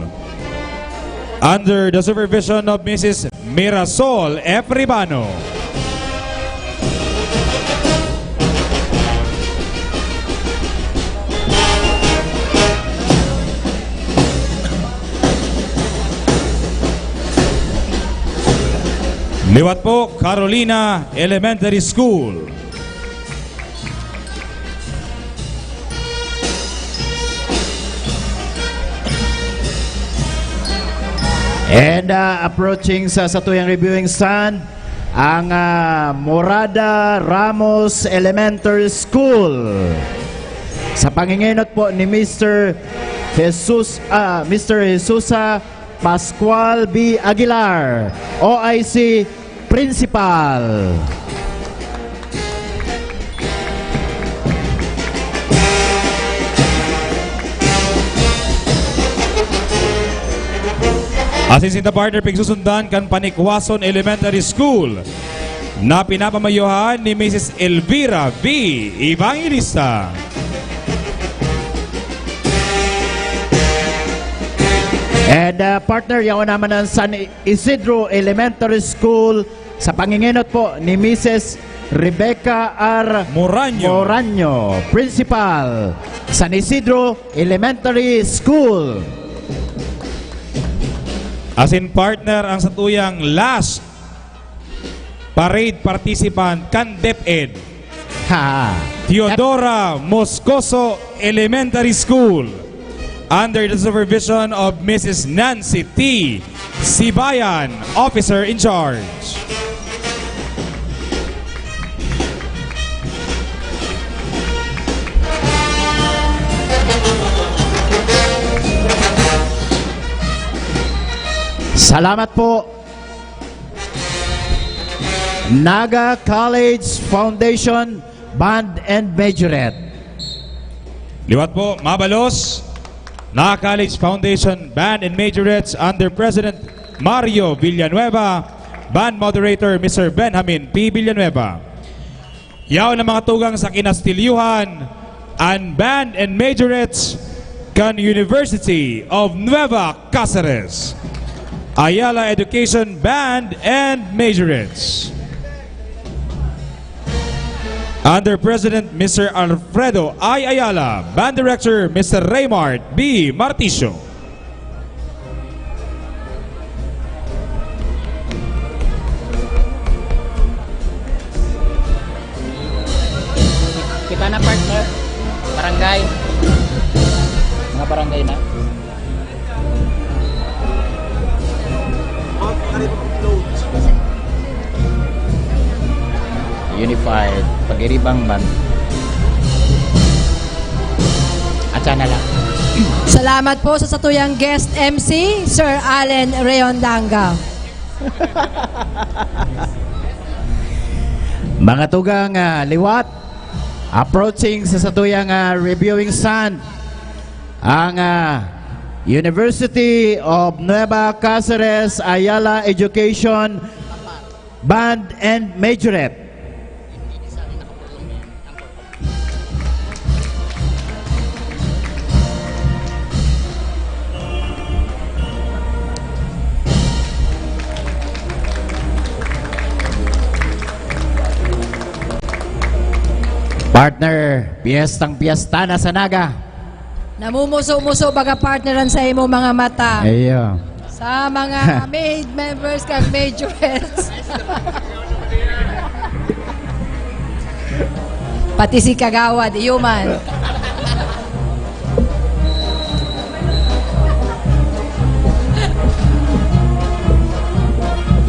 [SPEAKER 16] under the supervision of Mrs. Mirasol F. Ribano. Liwat po, Carolina Elementary School.
[SPEAKER 9] And approaching sa satuyang reviewing stand, ang Morada Ramos Elementary School. Sa panginginot po ni Mr. Jesusa Pascual B. Aguilar, OIC Principal.
[SPEAKER 16] Assistant partner, pigsusundan kan Panikwason Elementary School na pinapamayuhan ni Mrs. Elvira V. Evangelista.
[SPEAKER 9] And partner, yawan naman ang San Isidro Elementary School sa panginginot po ni Mrs. Rebecca R. Moraño, Principal, San Isidro Elementary School.
[SPEAKER 16] As in partner, ang satuyang last parade participant kan DepEd. Teodora Moscoso Elementary School under the supervision of Mrs. Nancy T. Sibayan, Officer in Charge.
[SPEAKER 9] Salamat po. Naga College Foundation Band and Majorette.
[SPEAKER 16] Liwat po, Mabalos, Naga College Foundation Band and Majorettes under President Mario Villanueva, Band Moderator Mr. Benjamin P. Villanueva. Yaw na mga tugang sa kinastilyuhan and Band and Majorettes kan University of Nueva Cáceres, Ayala Education Band and Majorettes. Under President Mr. Alfredo I. Ayala, Band Director Mr. Raymart B. Marticio.
[SPEAKER 15] Kita na partner. Barangay. Mga barangay na. Unified Pag-iribang Band. Atsa na lang.
[SPEAKER 12] Salamat po sa satuyang guest MC, Sir Allen Reondanga.
[SPEAKER 9] Mga tugang liwat, approaching sa satuyang reviewing stand, ang University of Nueva Cáceres Ayala Education Band and Majorette. Partner, piyesta na sa Naga.
[SPEAKER 12] Namumuso-muso baga partneran sa imo mga mata.
[SPEAKER 9] Ayo.
[SPEAKER 12] Sa mga maid members kag majorettes. Pati si Kagawad, human.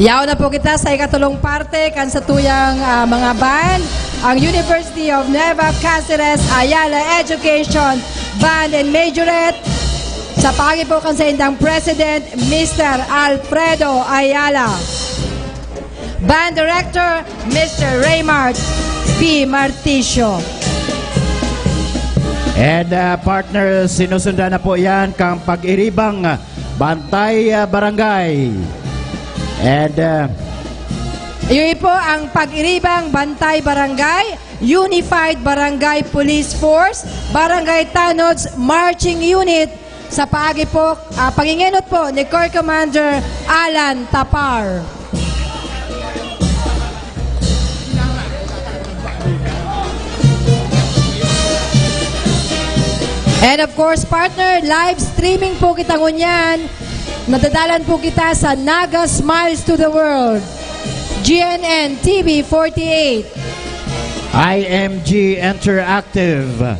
[SPEAKER 12] Yaw na po kita sa ikatulong parte kan sa tuyang mga band, ang University of Nueva Cáceres Ayala Education Band and Majorette. Sa pagi po kan sa indang President, Mr. Alfredo Ayala. Band Director, Mr. Raymart P. Marticio.
[SPEAKER 9] And partner, sinusundan na po yan kang pag-iribang Bantay Barangay. And
[SPEAKER 12] yun po ang pag-iribang Bantay Barangay Unified Barangay Police Force, Barangay Tanods Marching Unit, sa paagi po, pangingenot po ni Corps Commander Alan Tapar. And of course, partner, live streaming po kita ngunyan. Nadadalan po kita sa Naga Smiles to the World. GNN TV 48.
[SPEAKER 9] IMG Interactive.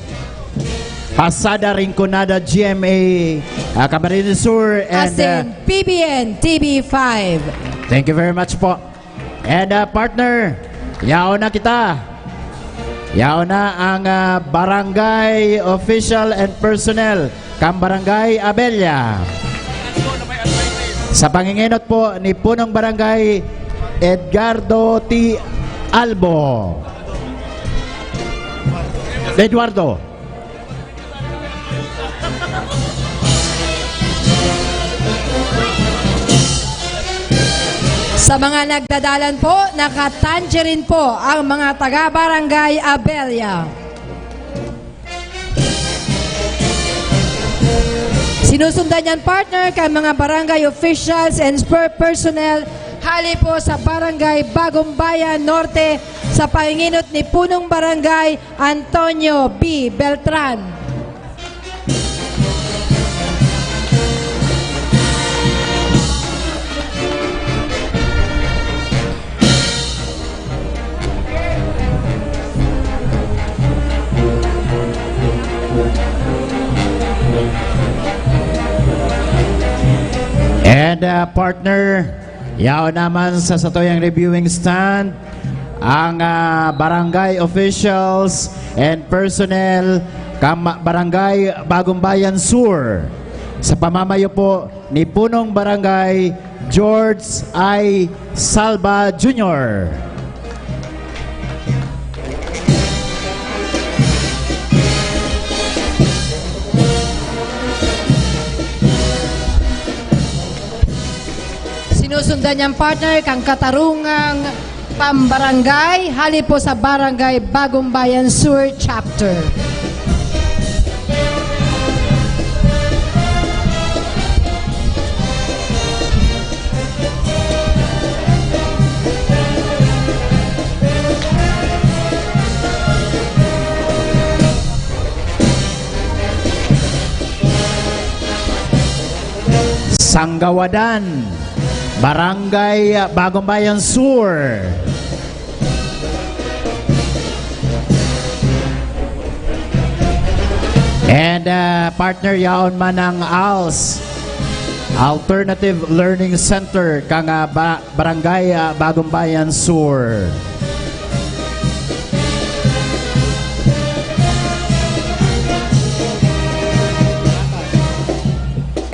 [SPEAKER 9] Pasada Rinconada GMA Camarines Sur and
[SPEAKER 12] Asin PBN TV 5.
[SPEAKER 9] thank you very much po. And partner, yaon na kita. Yaon na ang barangay official and personnel kang Barangay Abella. Sa pangingenot po ni punong barangay Edgardo T. Albo. Eduardo.
[SPEAKER 12] Sa mga nagdadalan po, nakatangerine po ang mga taga-barangay Abella. Sinusundan yan, partner, kay mga barangay officials and personnel hali po sa barangay Bagong Bayan Norte sa pahinginot ni punong barangay Antonio B. Beltran.
[SPEAKER 9] And partner, yaw naman sa satoyang reviewing stand ang barangay officials and personnel barangay Bagong Bayan Sur sa pamamayo po ni punong barangay George I. Salva Jr.
[SPEAKER 12] Sinusundan niyang partner kang katarungang pambarangay hali po sa barangay Bagong Bayan Sur Chapter.
[SPEAKER 9] Sanggawadan, Barangay Bagong Bayan Sur. And partner yaon man ang ALS, Alternative Learning Center kang Barangay Bagong Bayan Sur.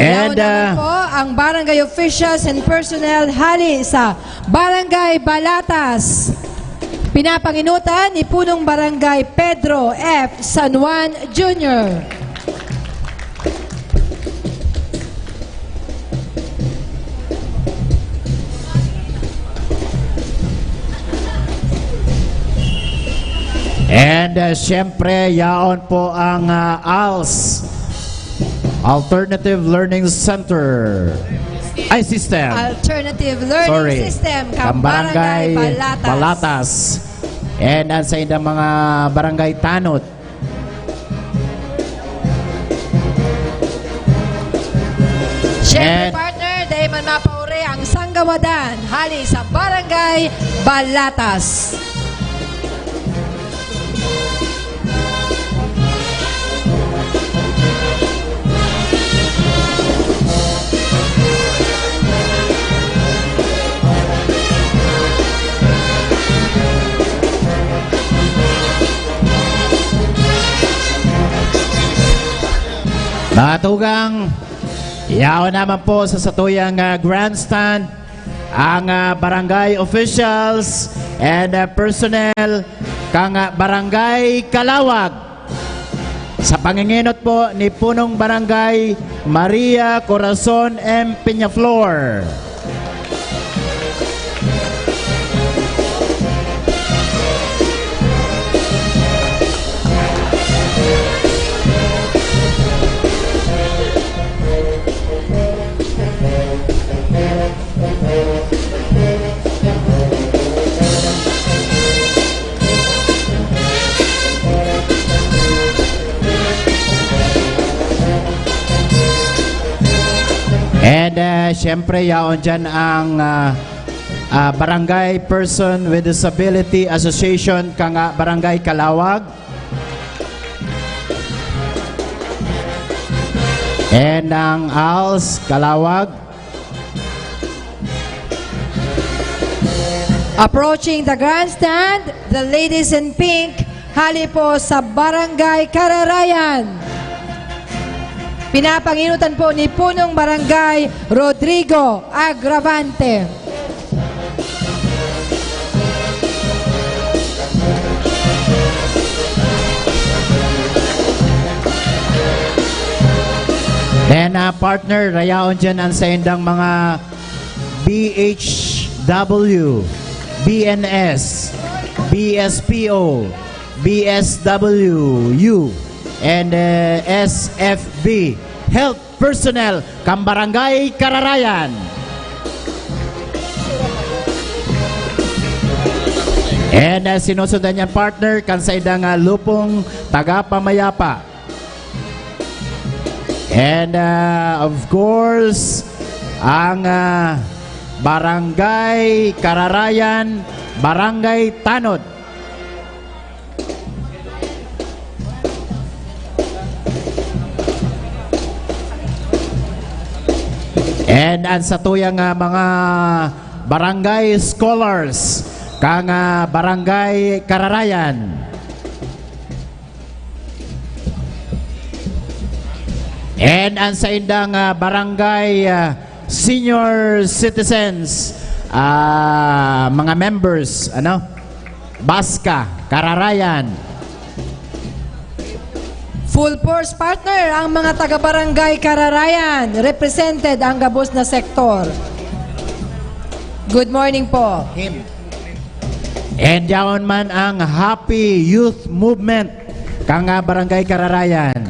[SPEAKER 12] And po ang barangay officials and personnel hali sa Barangay Balatas. Pinapanginutan ni punong barangay Pedro F. San Juan Jr.
[SPEAKER 9] And syempre yaon po ang ALS, Alternative Learning Center. Ay, system.
[SPEAKER 12] Alternative Learning System kang Barangay Balatas.
[SPEAKER 9] And sa indang mga barangay tanod.
[SPEAKER 12] Siyempre partner, dahil man mapauri ang Sanggawadan hali sa Barangay Balatas.
[SPEAKER 9] Natugang, yaw naman po sa satuyang grandstand ang barangay officials and personnel kang Barangay Kalawag. Sa panginginot po ni punong barangay Maria Corazon M. Peñaflor. And syempre yaon dyan ang Barangay Person with Disability Association kang Barangay Kalawag. And ang ALS Kalawag.
[SPEAKER 12] Approaching the grandstand, the ladies in pink, hali po sa Barangay Kararayan. Pinapanginutan po ni Punong Barangay Rodrigo Agravante.
[SPEAKER 9] And partner, rayaon dyan ang sa indang mga BHW, BNS, BSPO, BSWU, and SFB, health personnel, Kambarangay Kararayan. And sinusundan niyan partner, kan sa indang lupong taga-pamayapa. And of course, ang Barangay Kararayan, Barangay Tanod. And ang satuyang mga barangay scholars kang Barangay Kararayan. And ang sa indang barangay senior citizens, mga members, Baska, Kararayan.
[SPEAKER 12] Full force partner ang mga taga-barangay Kararayan, represented ang gabos na sektor. Good morning po.
[SPEAKER 9] And yaon man ang Happy Youth Movement kang Barangay Kararayan.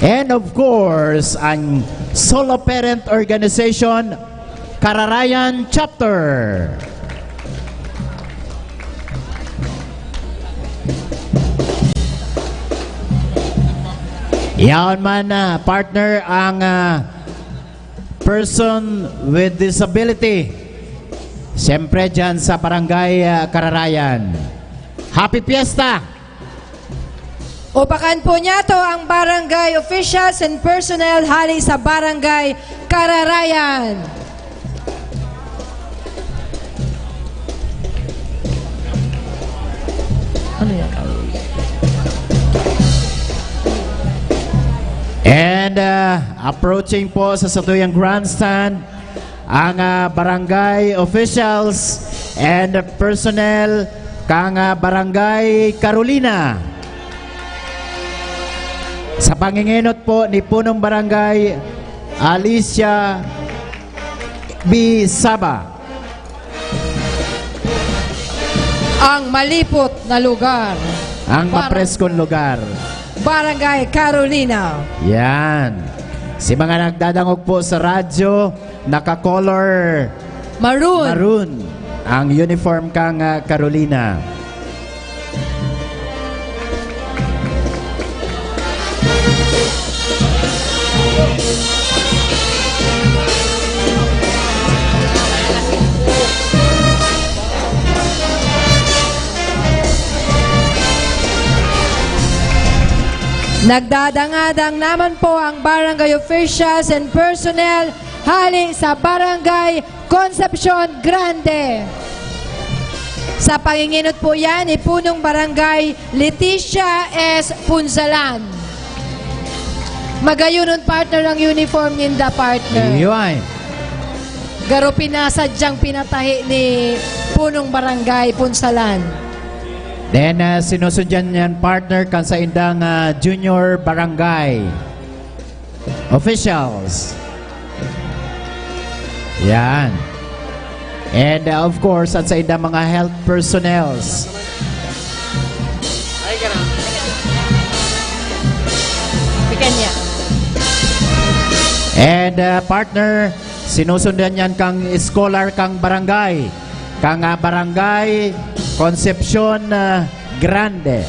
[SPEAKER 9] And of course, ang Solo Parent Organization, Kararayan Chapter. Yan man, partner, ang Person with Disability. Siyempre dyan sa Barangay Kararayan. Happy Fiesta!
[SPEAKER 12] Upakan po niya to ang barangay officials and personnel hali sa Barangay Kararayan.
[SPEAKER 9] Ano yan? And approaching po sa satuyang grandstand ang barangay officials and personnel kang Barangay Carolina. Sa panginginot po ni Punong Barangay Alicia B. Saba.
[SPEAKER 12] Ang malipot na lugar.
[SPEAKER 9] Ang mapreskong lugar.
[SPEAKER 12] Barangay Carolina.
[SPEAKER 9] Yan. Si mga nagdadangog po sa radyo, naka-color maroon ang uniform kang Carolina.
[SPEAKER 12] Nagdadangadang naman po ang barangay officials and personnel hali sa Barangay Concepcion Grande. Sa panginginot po yan ni Punong Barangay Leticia S. Punzalan. Magayunon partner ang uniform ninda partner.
[SPEAKER 9] Iyon.
[SPEAKER 12] Garo pinasadyang pinatahi ni Punong Barangay Punzalan.
[SPEAKER 9] Then sinusundyan yan partner kan sa indang junior barangay officials. Yan. And of course at sa indang mga health personnels.
[SPEAKER 15] Ay ka na.
[SPEAKER 12] Pikan niya.
[SPEAKER 9] And partner, sinusundan yan kang scholar kang barangay. Kang Barangay Concepcion Grande.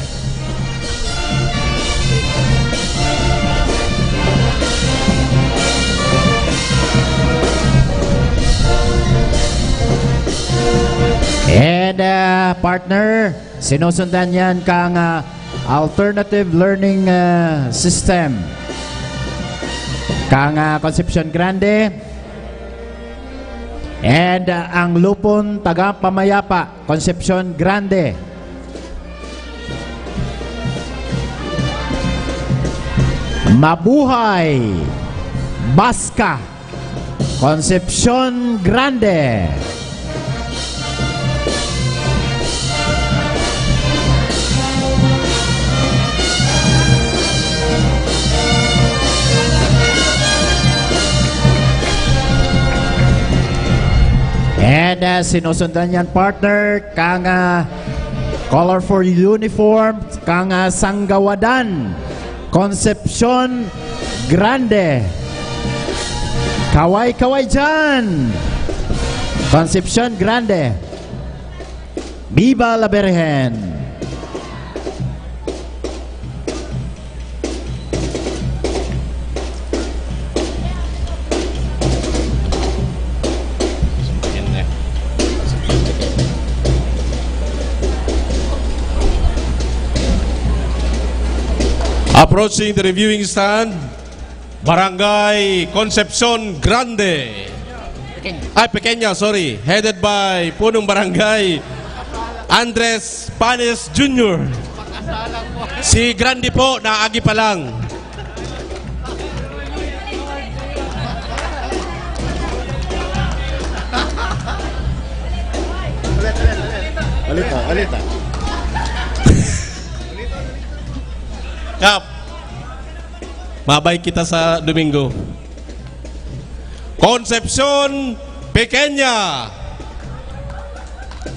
[SPEAKER 9] partner, sinusundan yan kang alternative learning system. Kang Concepcion Grande. And ang Lupon Tagapamayapa, Concepcion Grande. Mabuhay Basca, Concepcion Grande. And sinusundan yan partner kang colorful uniform kang Sanggawadan, Concepcion Grande. Kaway-kaway dyan, Concepcion Grande. Viva la Virgen.
[SPEAKER 17] Approaching the reviewing stand, Barangay Concepcion Grande. Pequeña, sorry. Headed by Punong Barangay Andres Panes Jr. Si Grande po, naagi pa lang.
[SPEAKER 9] Alita.
[SPEAKER 17] Kap, mabay kita sa Domingo. Concepcion Pequeña,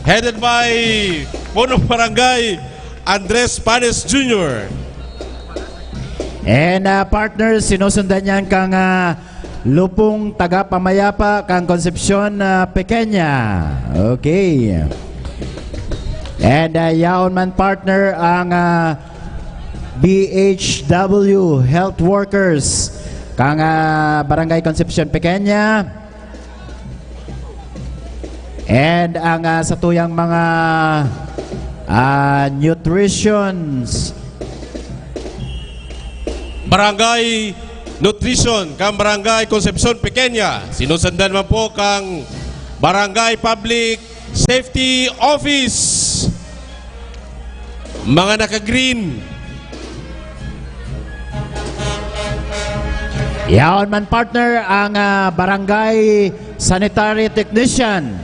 [SPEAKER 17] headed by Punong Barangay Andres Panes Jr.
[SPEAKER 9] And partners, sinusundan yan kang Lupong Tagapamayapa, kang Concepcion Pequeña. Okay. And yaon man partner ang BHW Health Workers kang Barangay Concepcion Pequeña. And ang sa tuyang mga nutritions
[SPEAKER 17] Barangay Nutrition kang Barangay Concepcion Pequeña. Sinusundan man po kang Barangay Public Safety Office. Mga naka-green.
[SPEAKER 9] yaon man partner ang Barangay Sanitary Technician.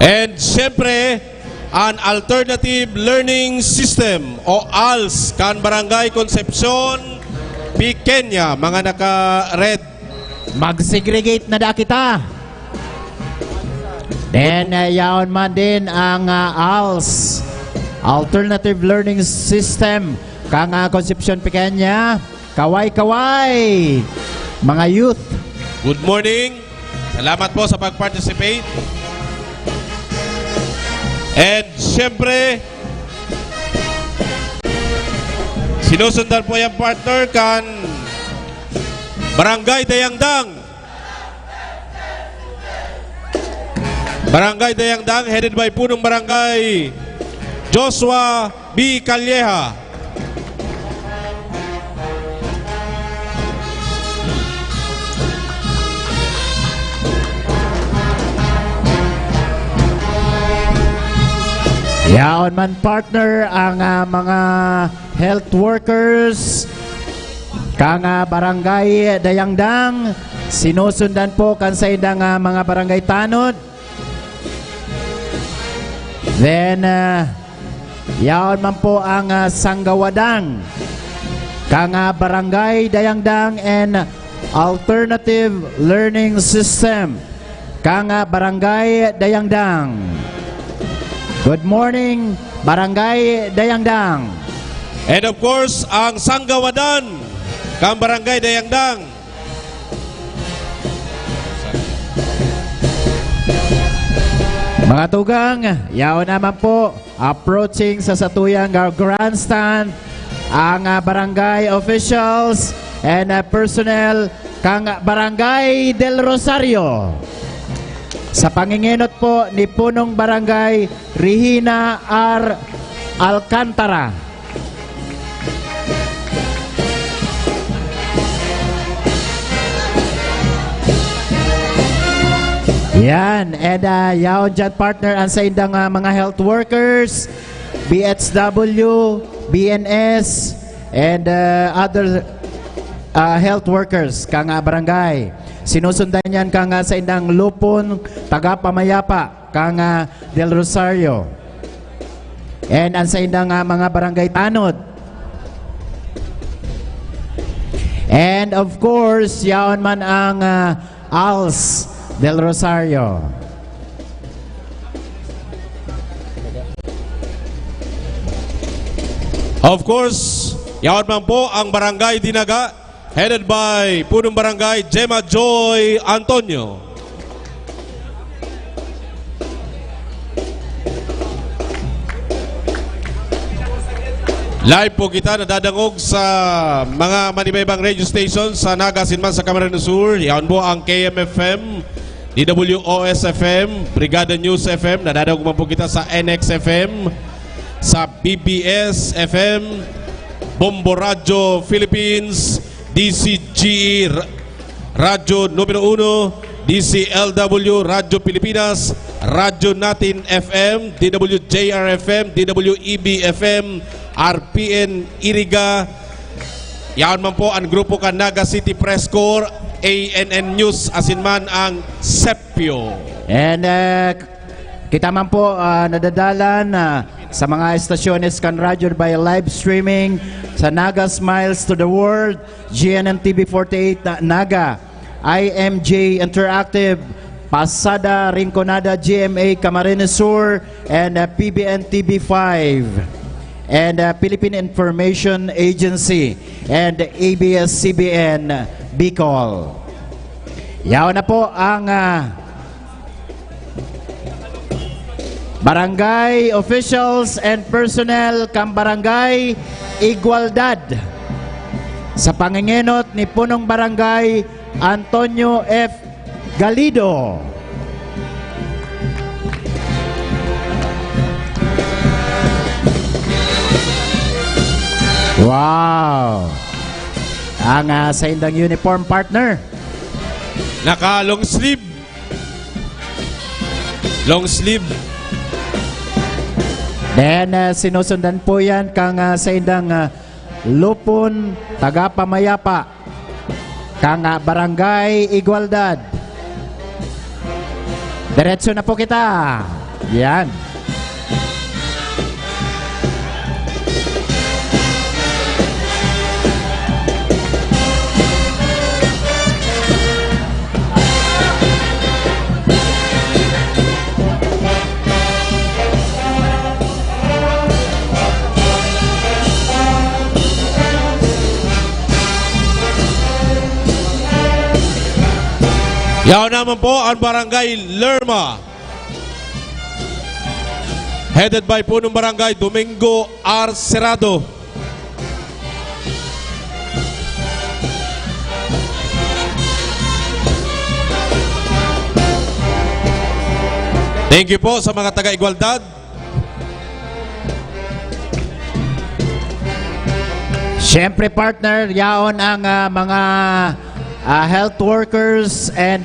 [SPEAKER 17] And siyempre, an alternative learning system o ALS kan Barangay Concepcion Pequeña, mga naka-red.
[SPEAKER 9] Mag-segregate na da kita. Then yaon man din ang ALS, Alternative Learning System kang Concepcion Pequeña. Kaway-kaway mga youth.
[SPEAKER 17] Good morning. Salamat po sa pag-participate. And siyempre, sinusundan po yung partner kan Barangay Dayangdang. Barangay Dayangdang, headed by Punong Barangay Joshua B. Calleja.
[SPEAKER 9] Yaon man partner ang mga health workers kang Barangay Dayangdang. Sinusundan po kan sa idang mga barangay tanod. Then yaon man po ang Sanggawadang kang Barangay Dayangdang and Alternative Learning System kang Barangay Dayangdang. Good morning, Barangay Dayangdang.
[SPEAKER 17] And of course, ang Sanggawadan kang Barangay Dayangdang.
[SPEAKER 9] Mga tugang, yaon naman po, approaching sa satuyang grandstand ang barangay officials and personnel kang Barangay del Rosario. Sa pangingenot po ni Punong Barangay Regina R. Alcantara. Yan, and yaon dyan partner ang sa indang mga health workers, BHW, BNS, and other health workers kang barangay. Sinusundan yan kang sa indang Lupon, taga-pamayapa, kang Del Rosario. And ang sa indang mga barangay tanod. And of course, yaon man ang ALS Del Rosario.
[SPEAKER 17] Of course, yaon man po ang Barangay Dinaga, headed by Punong Barangay Gemma Joy Antonio. Live po kita nadadangog sa mga manibaybang radio stations sa Naga, Sinman, sa Camarines Sur. Yaon po ang KMFM, DWOS FM, Brigada News FM. Nadadangog man po kita sa NX FM, sa BBS FM, Bombo Radio Philippines, DCGE Radio Numero 1, DCLW Radio Pilipinas, Radio Natin FM, DWJR FM, DWEB FM, RPN Iriga. Yaon man po ang grupo kan Naga City Press Corps, ANN News, asinman ang SEPIO.
[SPEAKER 9] And kita man po nadadalan sa mga estasyones kan radyo by live streaming sa Naga Smiles to the World, GNN TV 48 Naga, IMJ Interactive, Pasada Rinconada GMA Camarines Sur, and PBN TV 5. And Philippine Information Agency and ABS-CBN Bicol. Yaw na po ang barangay officials and personnel kang Barangay Igualdad sa pangingenot ni Punong Barangay Antonio F. Galido. Wow! Ang sa indang uniform partner.
[SPEAKER 17] Naka long sleeve. Long sleeve.
[SPEAKER 9] Then sinusundan po yan kang sa indang Lupon, taga-pamayapa, kang Barangay Igualdad. Diretso na po kita. Yan.
[SPEAKER 17] Yaw naman po ang Barangay Lerma, headed by Punong Barangay Domingo R. Cerrado. Thank you po sa mga taga-Igualdad.
[SPEAKER 9] Siyempre partner, yaon ang mga health workers and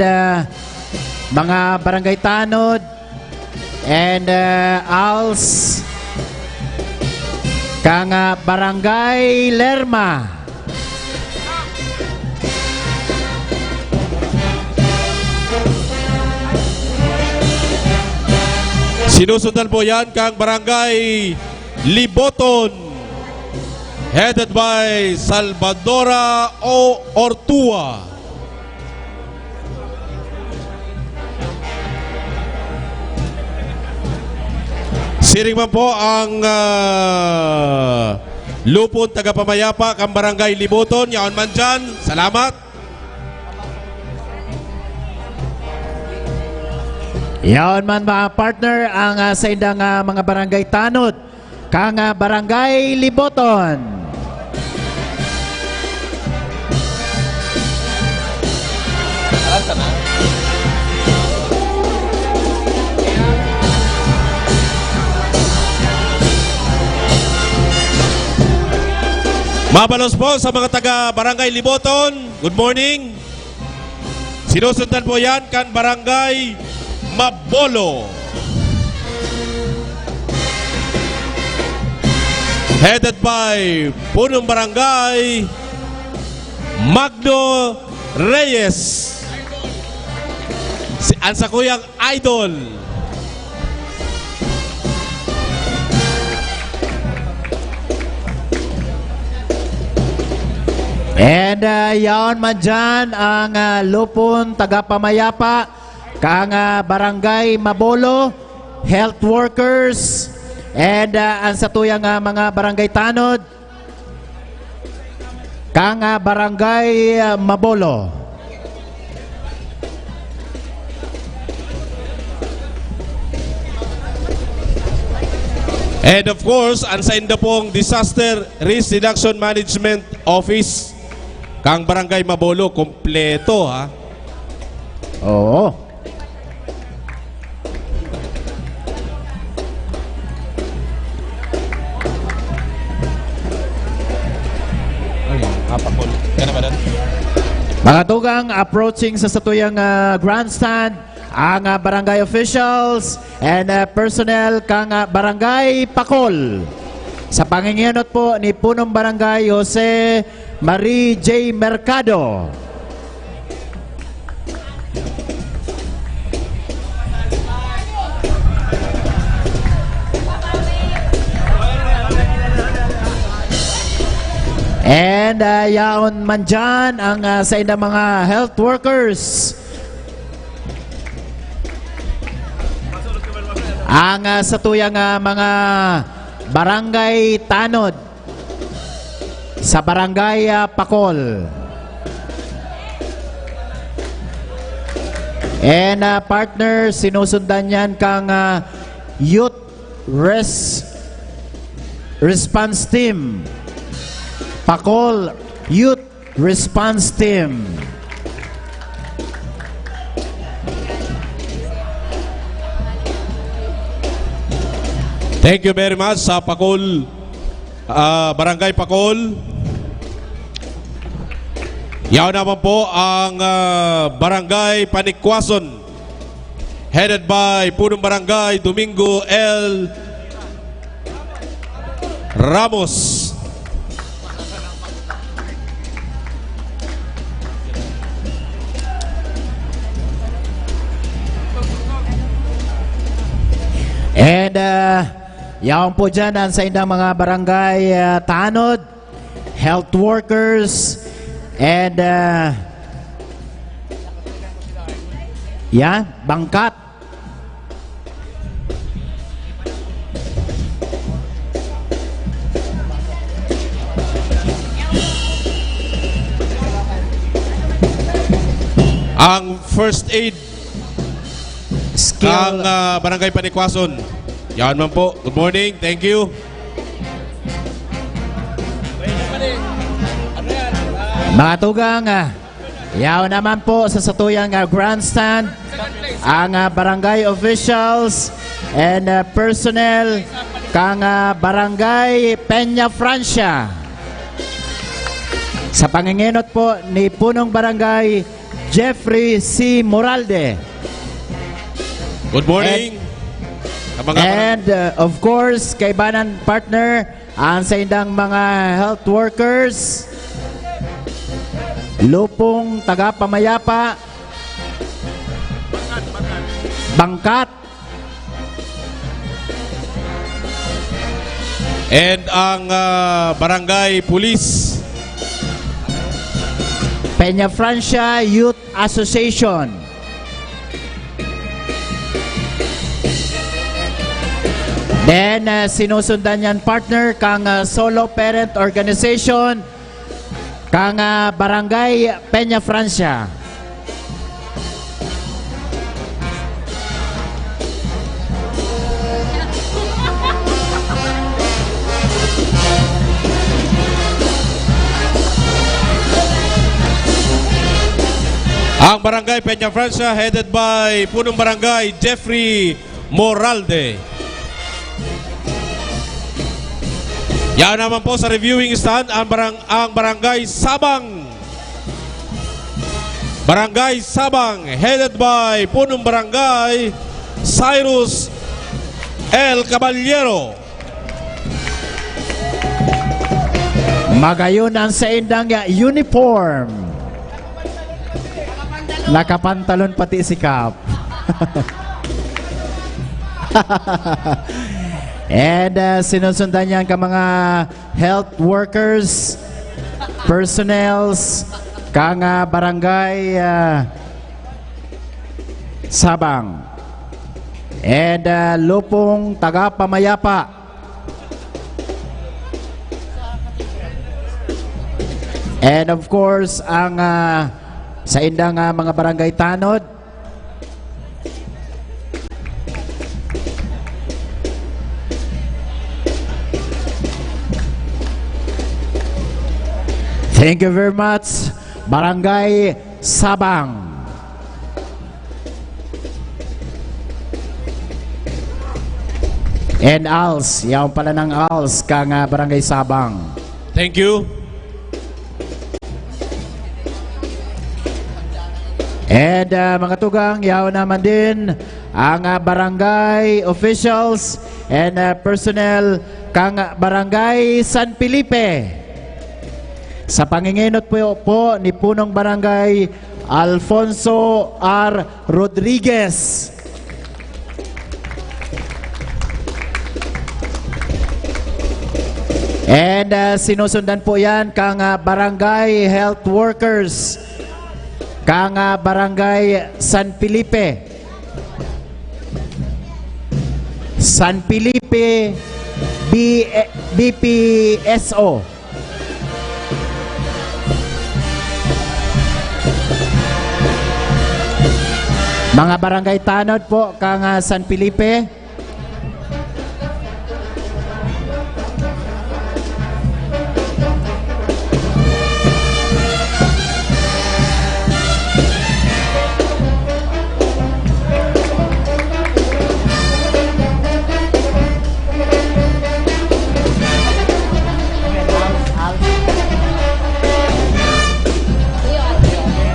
[SPEAKER 9] mga barangay tanod and ALS kang Barangay Lerma.
[SPEAKER 17] Sinusundan po yan kang Barangay Liboton, headed by Salvadora O. Ortua. Siring man po ang Lupon, taga-pamayapa, kang Barangay Liboton. Yaon man dyan. Salamat.
[SPEAKER 9] Yaon man mga partner ang sa indang mga barangay tanod kang Barangay Liboton.
[SPEAKER 17] Mabalos po sa mga taga Barangay Liboton. Good morning. Sinusundan po yan kan Barangay Mabolo. Headed by Punong Barangay Magno Reyes. Ang sakuyang idol.
[SPEAKER 9] And yaon man dyan ang lupon tagapamayapa kang Barangay Mabolo, health workers, and ang satuyang mga barangay tanod kang Barangay Mabolo.
[SPEAKER 17] And of course, ang sa inda pong Disaster Risk Reduction Management Office kang Barangay Mabolo, kompleto ha.
[SPEAKER 9] Oo. Mga tugang approaching sa satuyang grandstand ang barangay officials and personnel kang Barangay Pakol. Sa panginginot po ni Punong Barangay Jose Marie J. Mercado. And yaon man dyan ang sa inang mga health workers. Ang satuyang mga barangay tanod sa Barangay Pakol. And partner, sinusundan yan kang Youth Response Team. Pakol Youth Response Team.
[SPEAKER 17] Thank you very much sa Pakol, Barangay Pakol. Yaw naman po ang Barangay Panikwason, headed by Punong Barangay Domingo L. Ramos.
[SPEAKER 9] And yaon po dyan ang sa indang mga barangay tanod, health workers, and bangkat.
[SPEAKER 17] Ang first aid
[SPEAKER 9] skill
[SPEAKER 17] ang Barangay Panikwason. Yan man po. Good morning. Thank you.
[SPEAKER 9] Mga tugang, yaw naman po sa satuyang grandstand ang barangay officials and personnel kang Barangay Peña Francia. Sa panginginot po ni Punong Barangay Jeffrey C. Moralde.
[SPEAKER 17] Good morning.
[SPEAKER 9] And of course, kay Banan partner, ang sa indang mga health workers, lupong tagapamayapa, bangkat,
[SPEAKER 17] and ang Barangay Police,
[SPEAKER 9] Peña Francia Youth Association. Then, sinusundan yan partner kang Solo Parent Organization kang Barangay Peña Francia.
[SPEAKER 17] ang Barangay Peña Francia, headed by Punong Barangay Jeffrey Moralde. Yan naman po sa reviewing stand ang Barangay Sabang. Barangay Sabang headed by Punong Barangay Cyrus L. Caballero.
[SPEAKER 9] Magayon ang sa indang uniform. Nakapantalon pati si Kap. And sinusundan niyan ka mga health workers, personnels, kang barangay Sabang. And lupong taga Pamayapa. And of course, ang sa indang mga barangay tanod. Thank you very much, Barangay Sabang. And ALS, yaw pala ng ALS kang Barangay Sabang.
[SPEAKER 17] Thank you.
[SPEAKER 9] And mga tugang, yaw naman din ang barangay officials and personnel kang Barangay San Felipe. Sa panginginot po ni Punong Barangay Alfonso R. Rodriguez. And sinusundan po yan kang barangay health workers, kang Barangay San Felipe. San Felipe BPSO. Mga barangay tanod po kang San Felipe.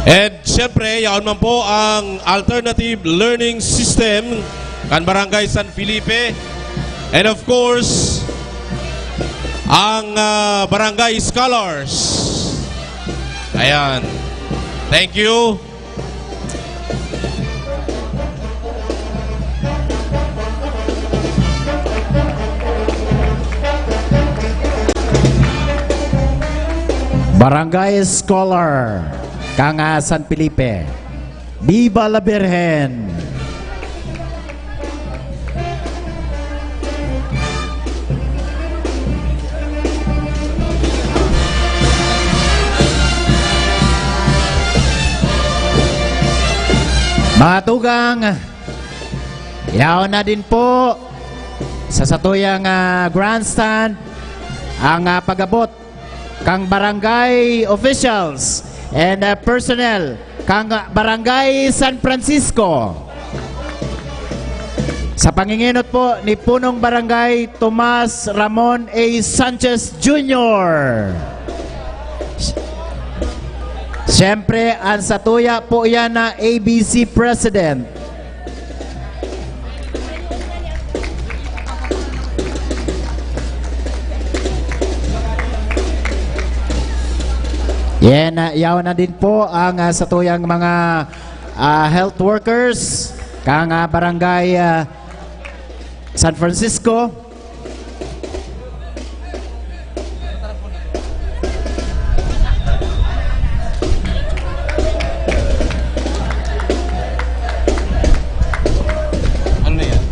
[SPEAKER 17] And siyempre, yaon man po ang Alternative Learning System kan Barangay San Felipe. And of course, ang Barangay Scholars. Ayan. Thank you.
[SPEAKER 9] Barangay Scholar kang San Felipe. Viva la Virgen. Mga tugang, yaw na din po sa satuyang grandstand ang pag-abot kang barangay officials and personnel kang Barangay San Francisco. Sa panginginot po ni Punong Barangay Tomas Ramon A. Sanchez Jr. Siyempre, ang satuya po yan na ABC President. Yan, yaw na din po ang satuyang mga health workers kang Barangay San Francisco.
[SPEAKER 17] Ano yan?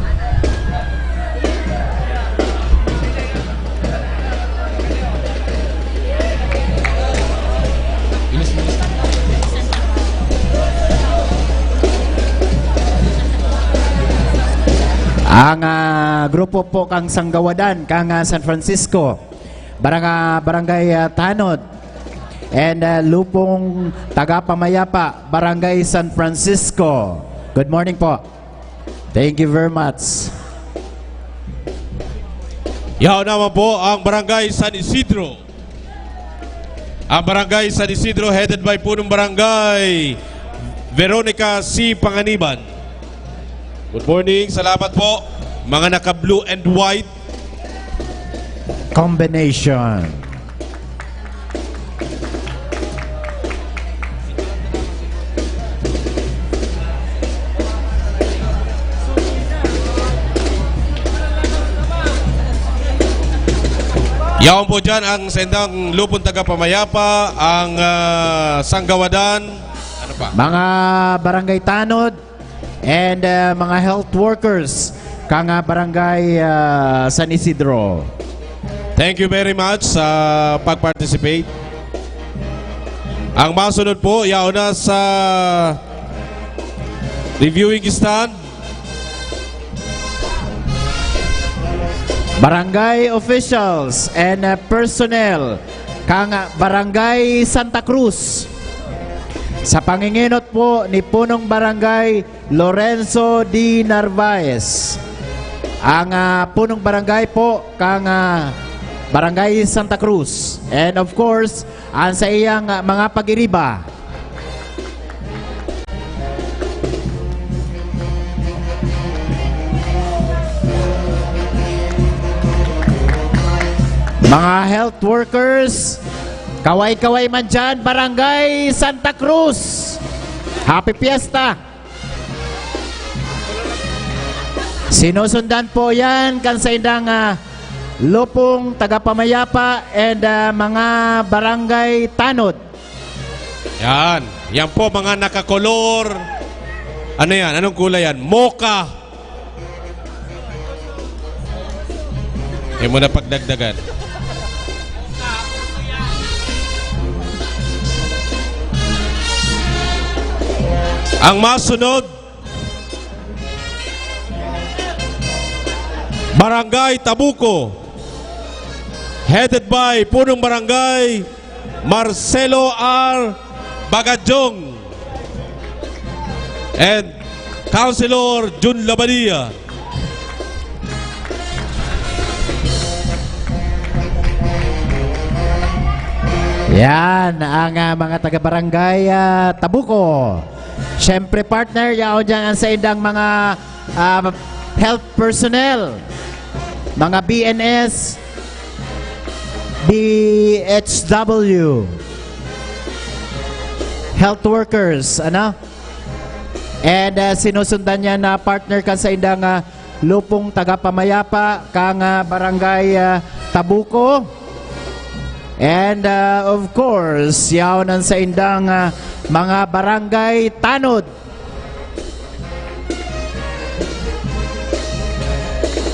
[SPEAKER 9] Ang grupo po kang Sanggawadan kang San Francisco, Barangay Tanod, and Lupong Taga Pamayapa, Barangay San Francisco. Good morning po. Thank you very much.
[SPEAKER 17] Yaw naman po ang Barangay San Isidro. Ang Barangay San Isidro headed by punong Barangay Veronica C. Panganiban. Good morning, salamat po. Mga naka-blue and white.
[SPEAKER 9] Combination.
[SPEAKER 17] Yaon po dyan ang sendang lupon taga-pamayapa, ang Sanggawadan, ano pa?
[SPEAKER 9] Mga barangay tanod and mga health workers kang barangay San Isidro.
[SPEAKER 17] Thank you very much sa pag-participate. Ang masunod po, yaon na sa reviewing stand.
[SPEAKER 9] Barangay officials and personnel kang Barangay Santa Cruz. Sa panginginot po ni punong Barangay Lorenzo D. Narvaez. Ang punong barangay po kang Barangay Santa Cruz. And of course, ang sa iyang mga pag-iriba. Mga health workers, kaway-kaway man dyan, Barangay Santa Cruz. Happy Fiesta! Sinusundan po yan kan sa indang lupong taga-pamayapa and mga barangay tanod.
[SPEAKER 17] Yan. Yan po mga nakakolor. Ano yan? Anong kulay yan? Mocha. Mo na pagdagdagan. Ang masunod, Barangay Tabuco, headed by punong Barangay Marcelo R. Bagadyong and Councilor Jun Labadia.
[SPEAKER 9] Yan ang mga taga-barangay Tabuco. Siyempre partner, yaon dyan ang sa indang mga health personnel, mga BNS, BHW, health workers, ano? And sinusundan niya na partner ka sa indang lupong taga-pamayapa kang barangay Tabuco. And of course, yaon ang sa indang mga barangay tanod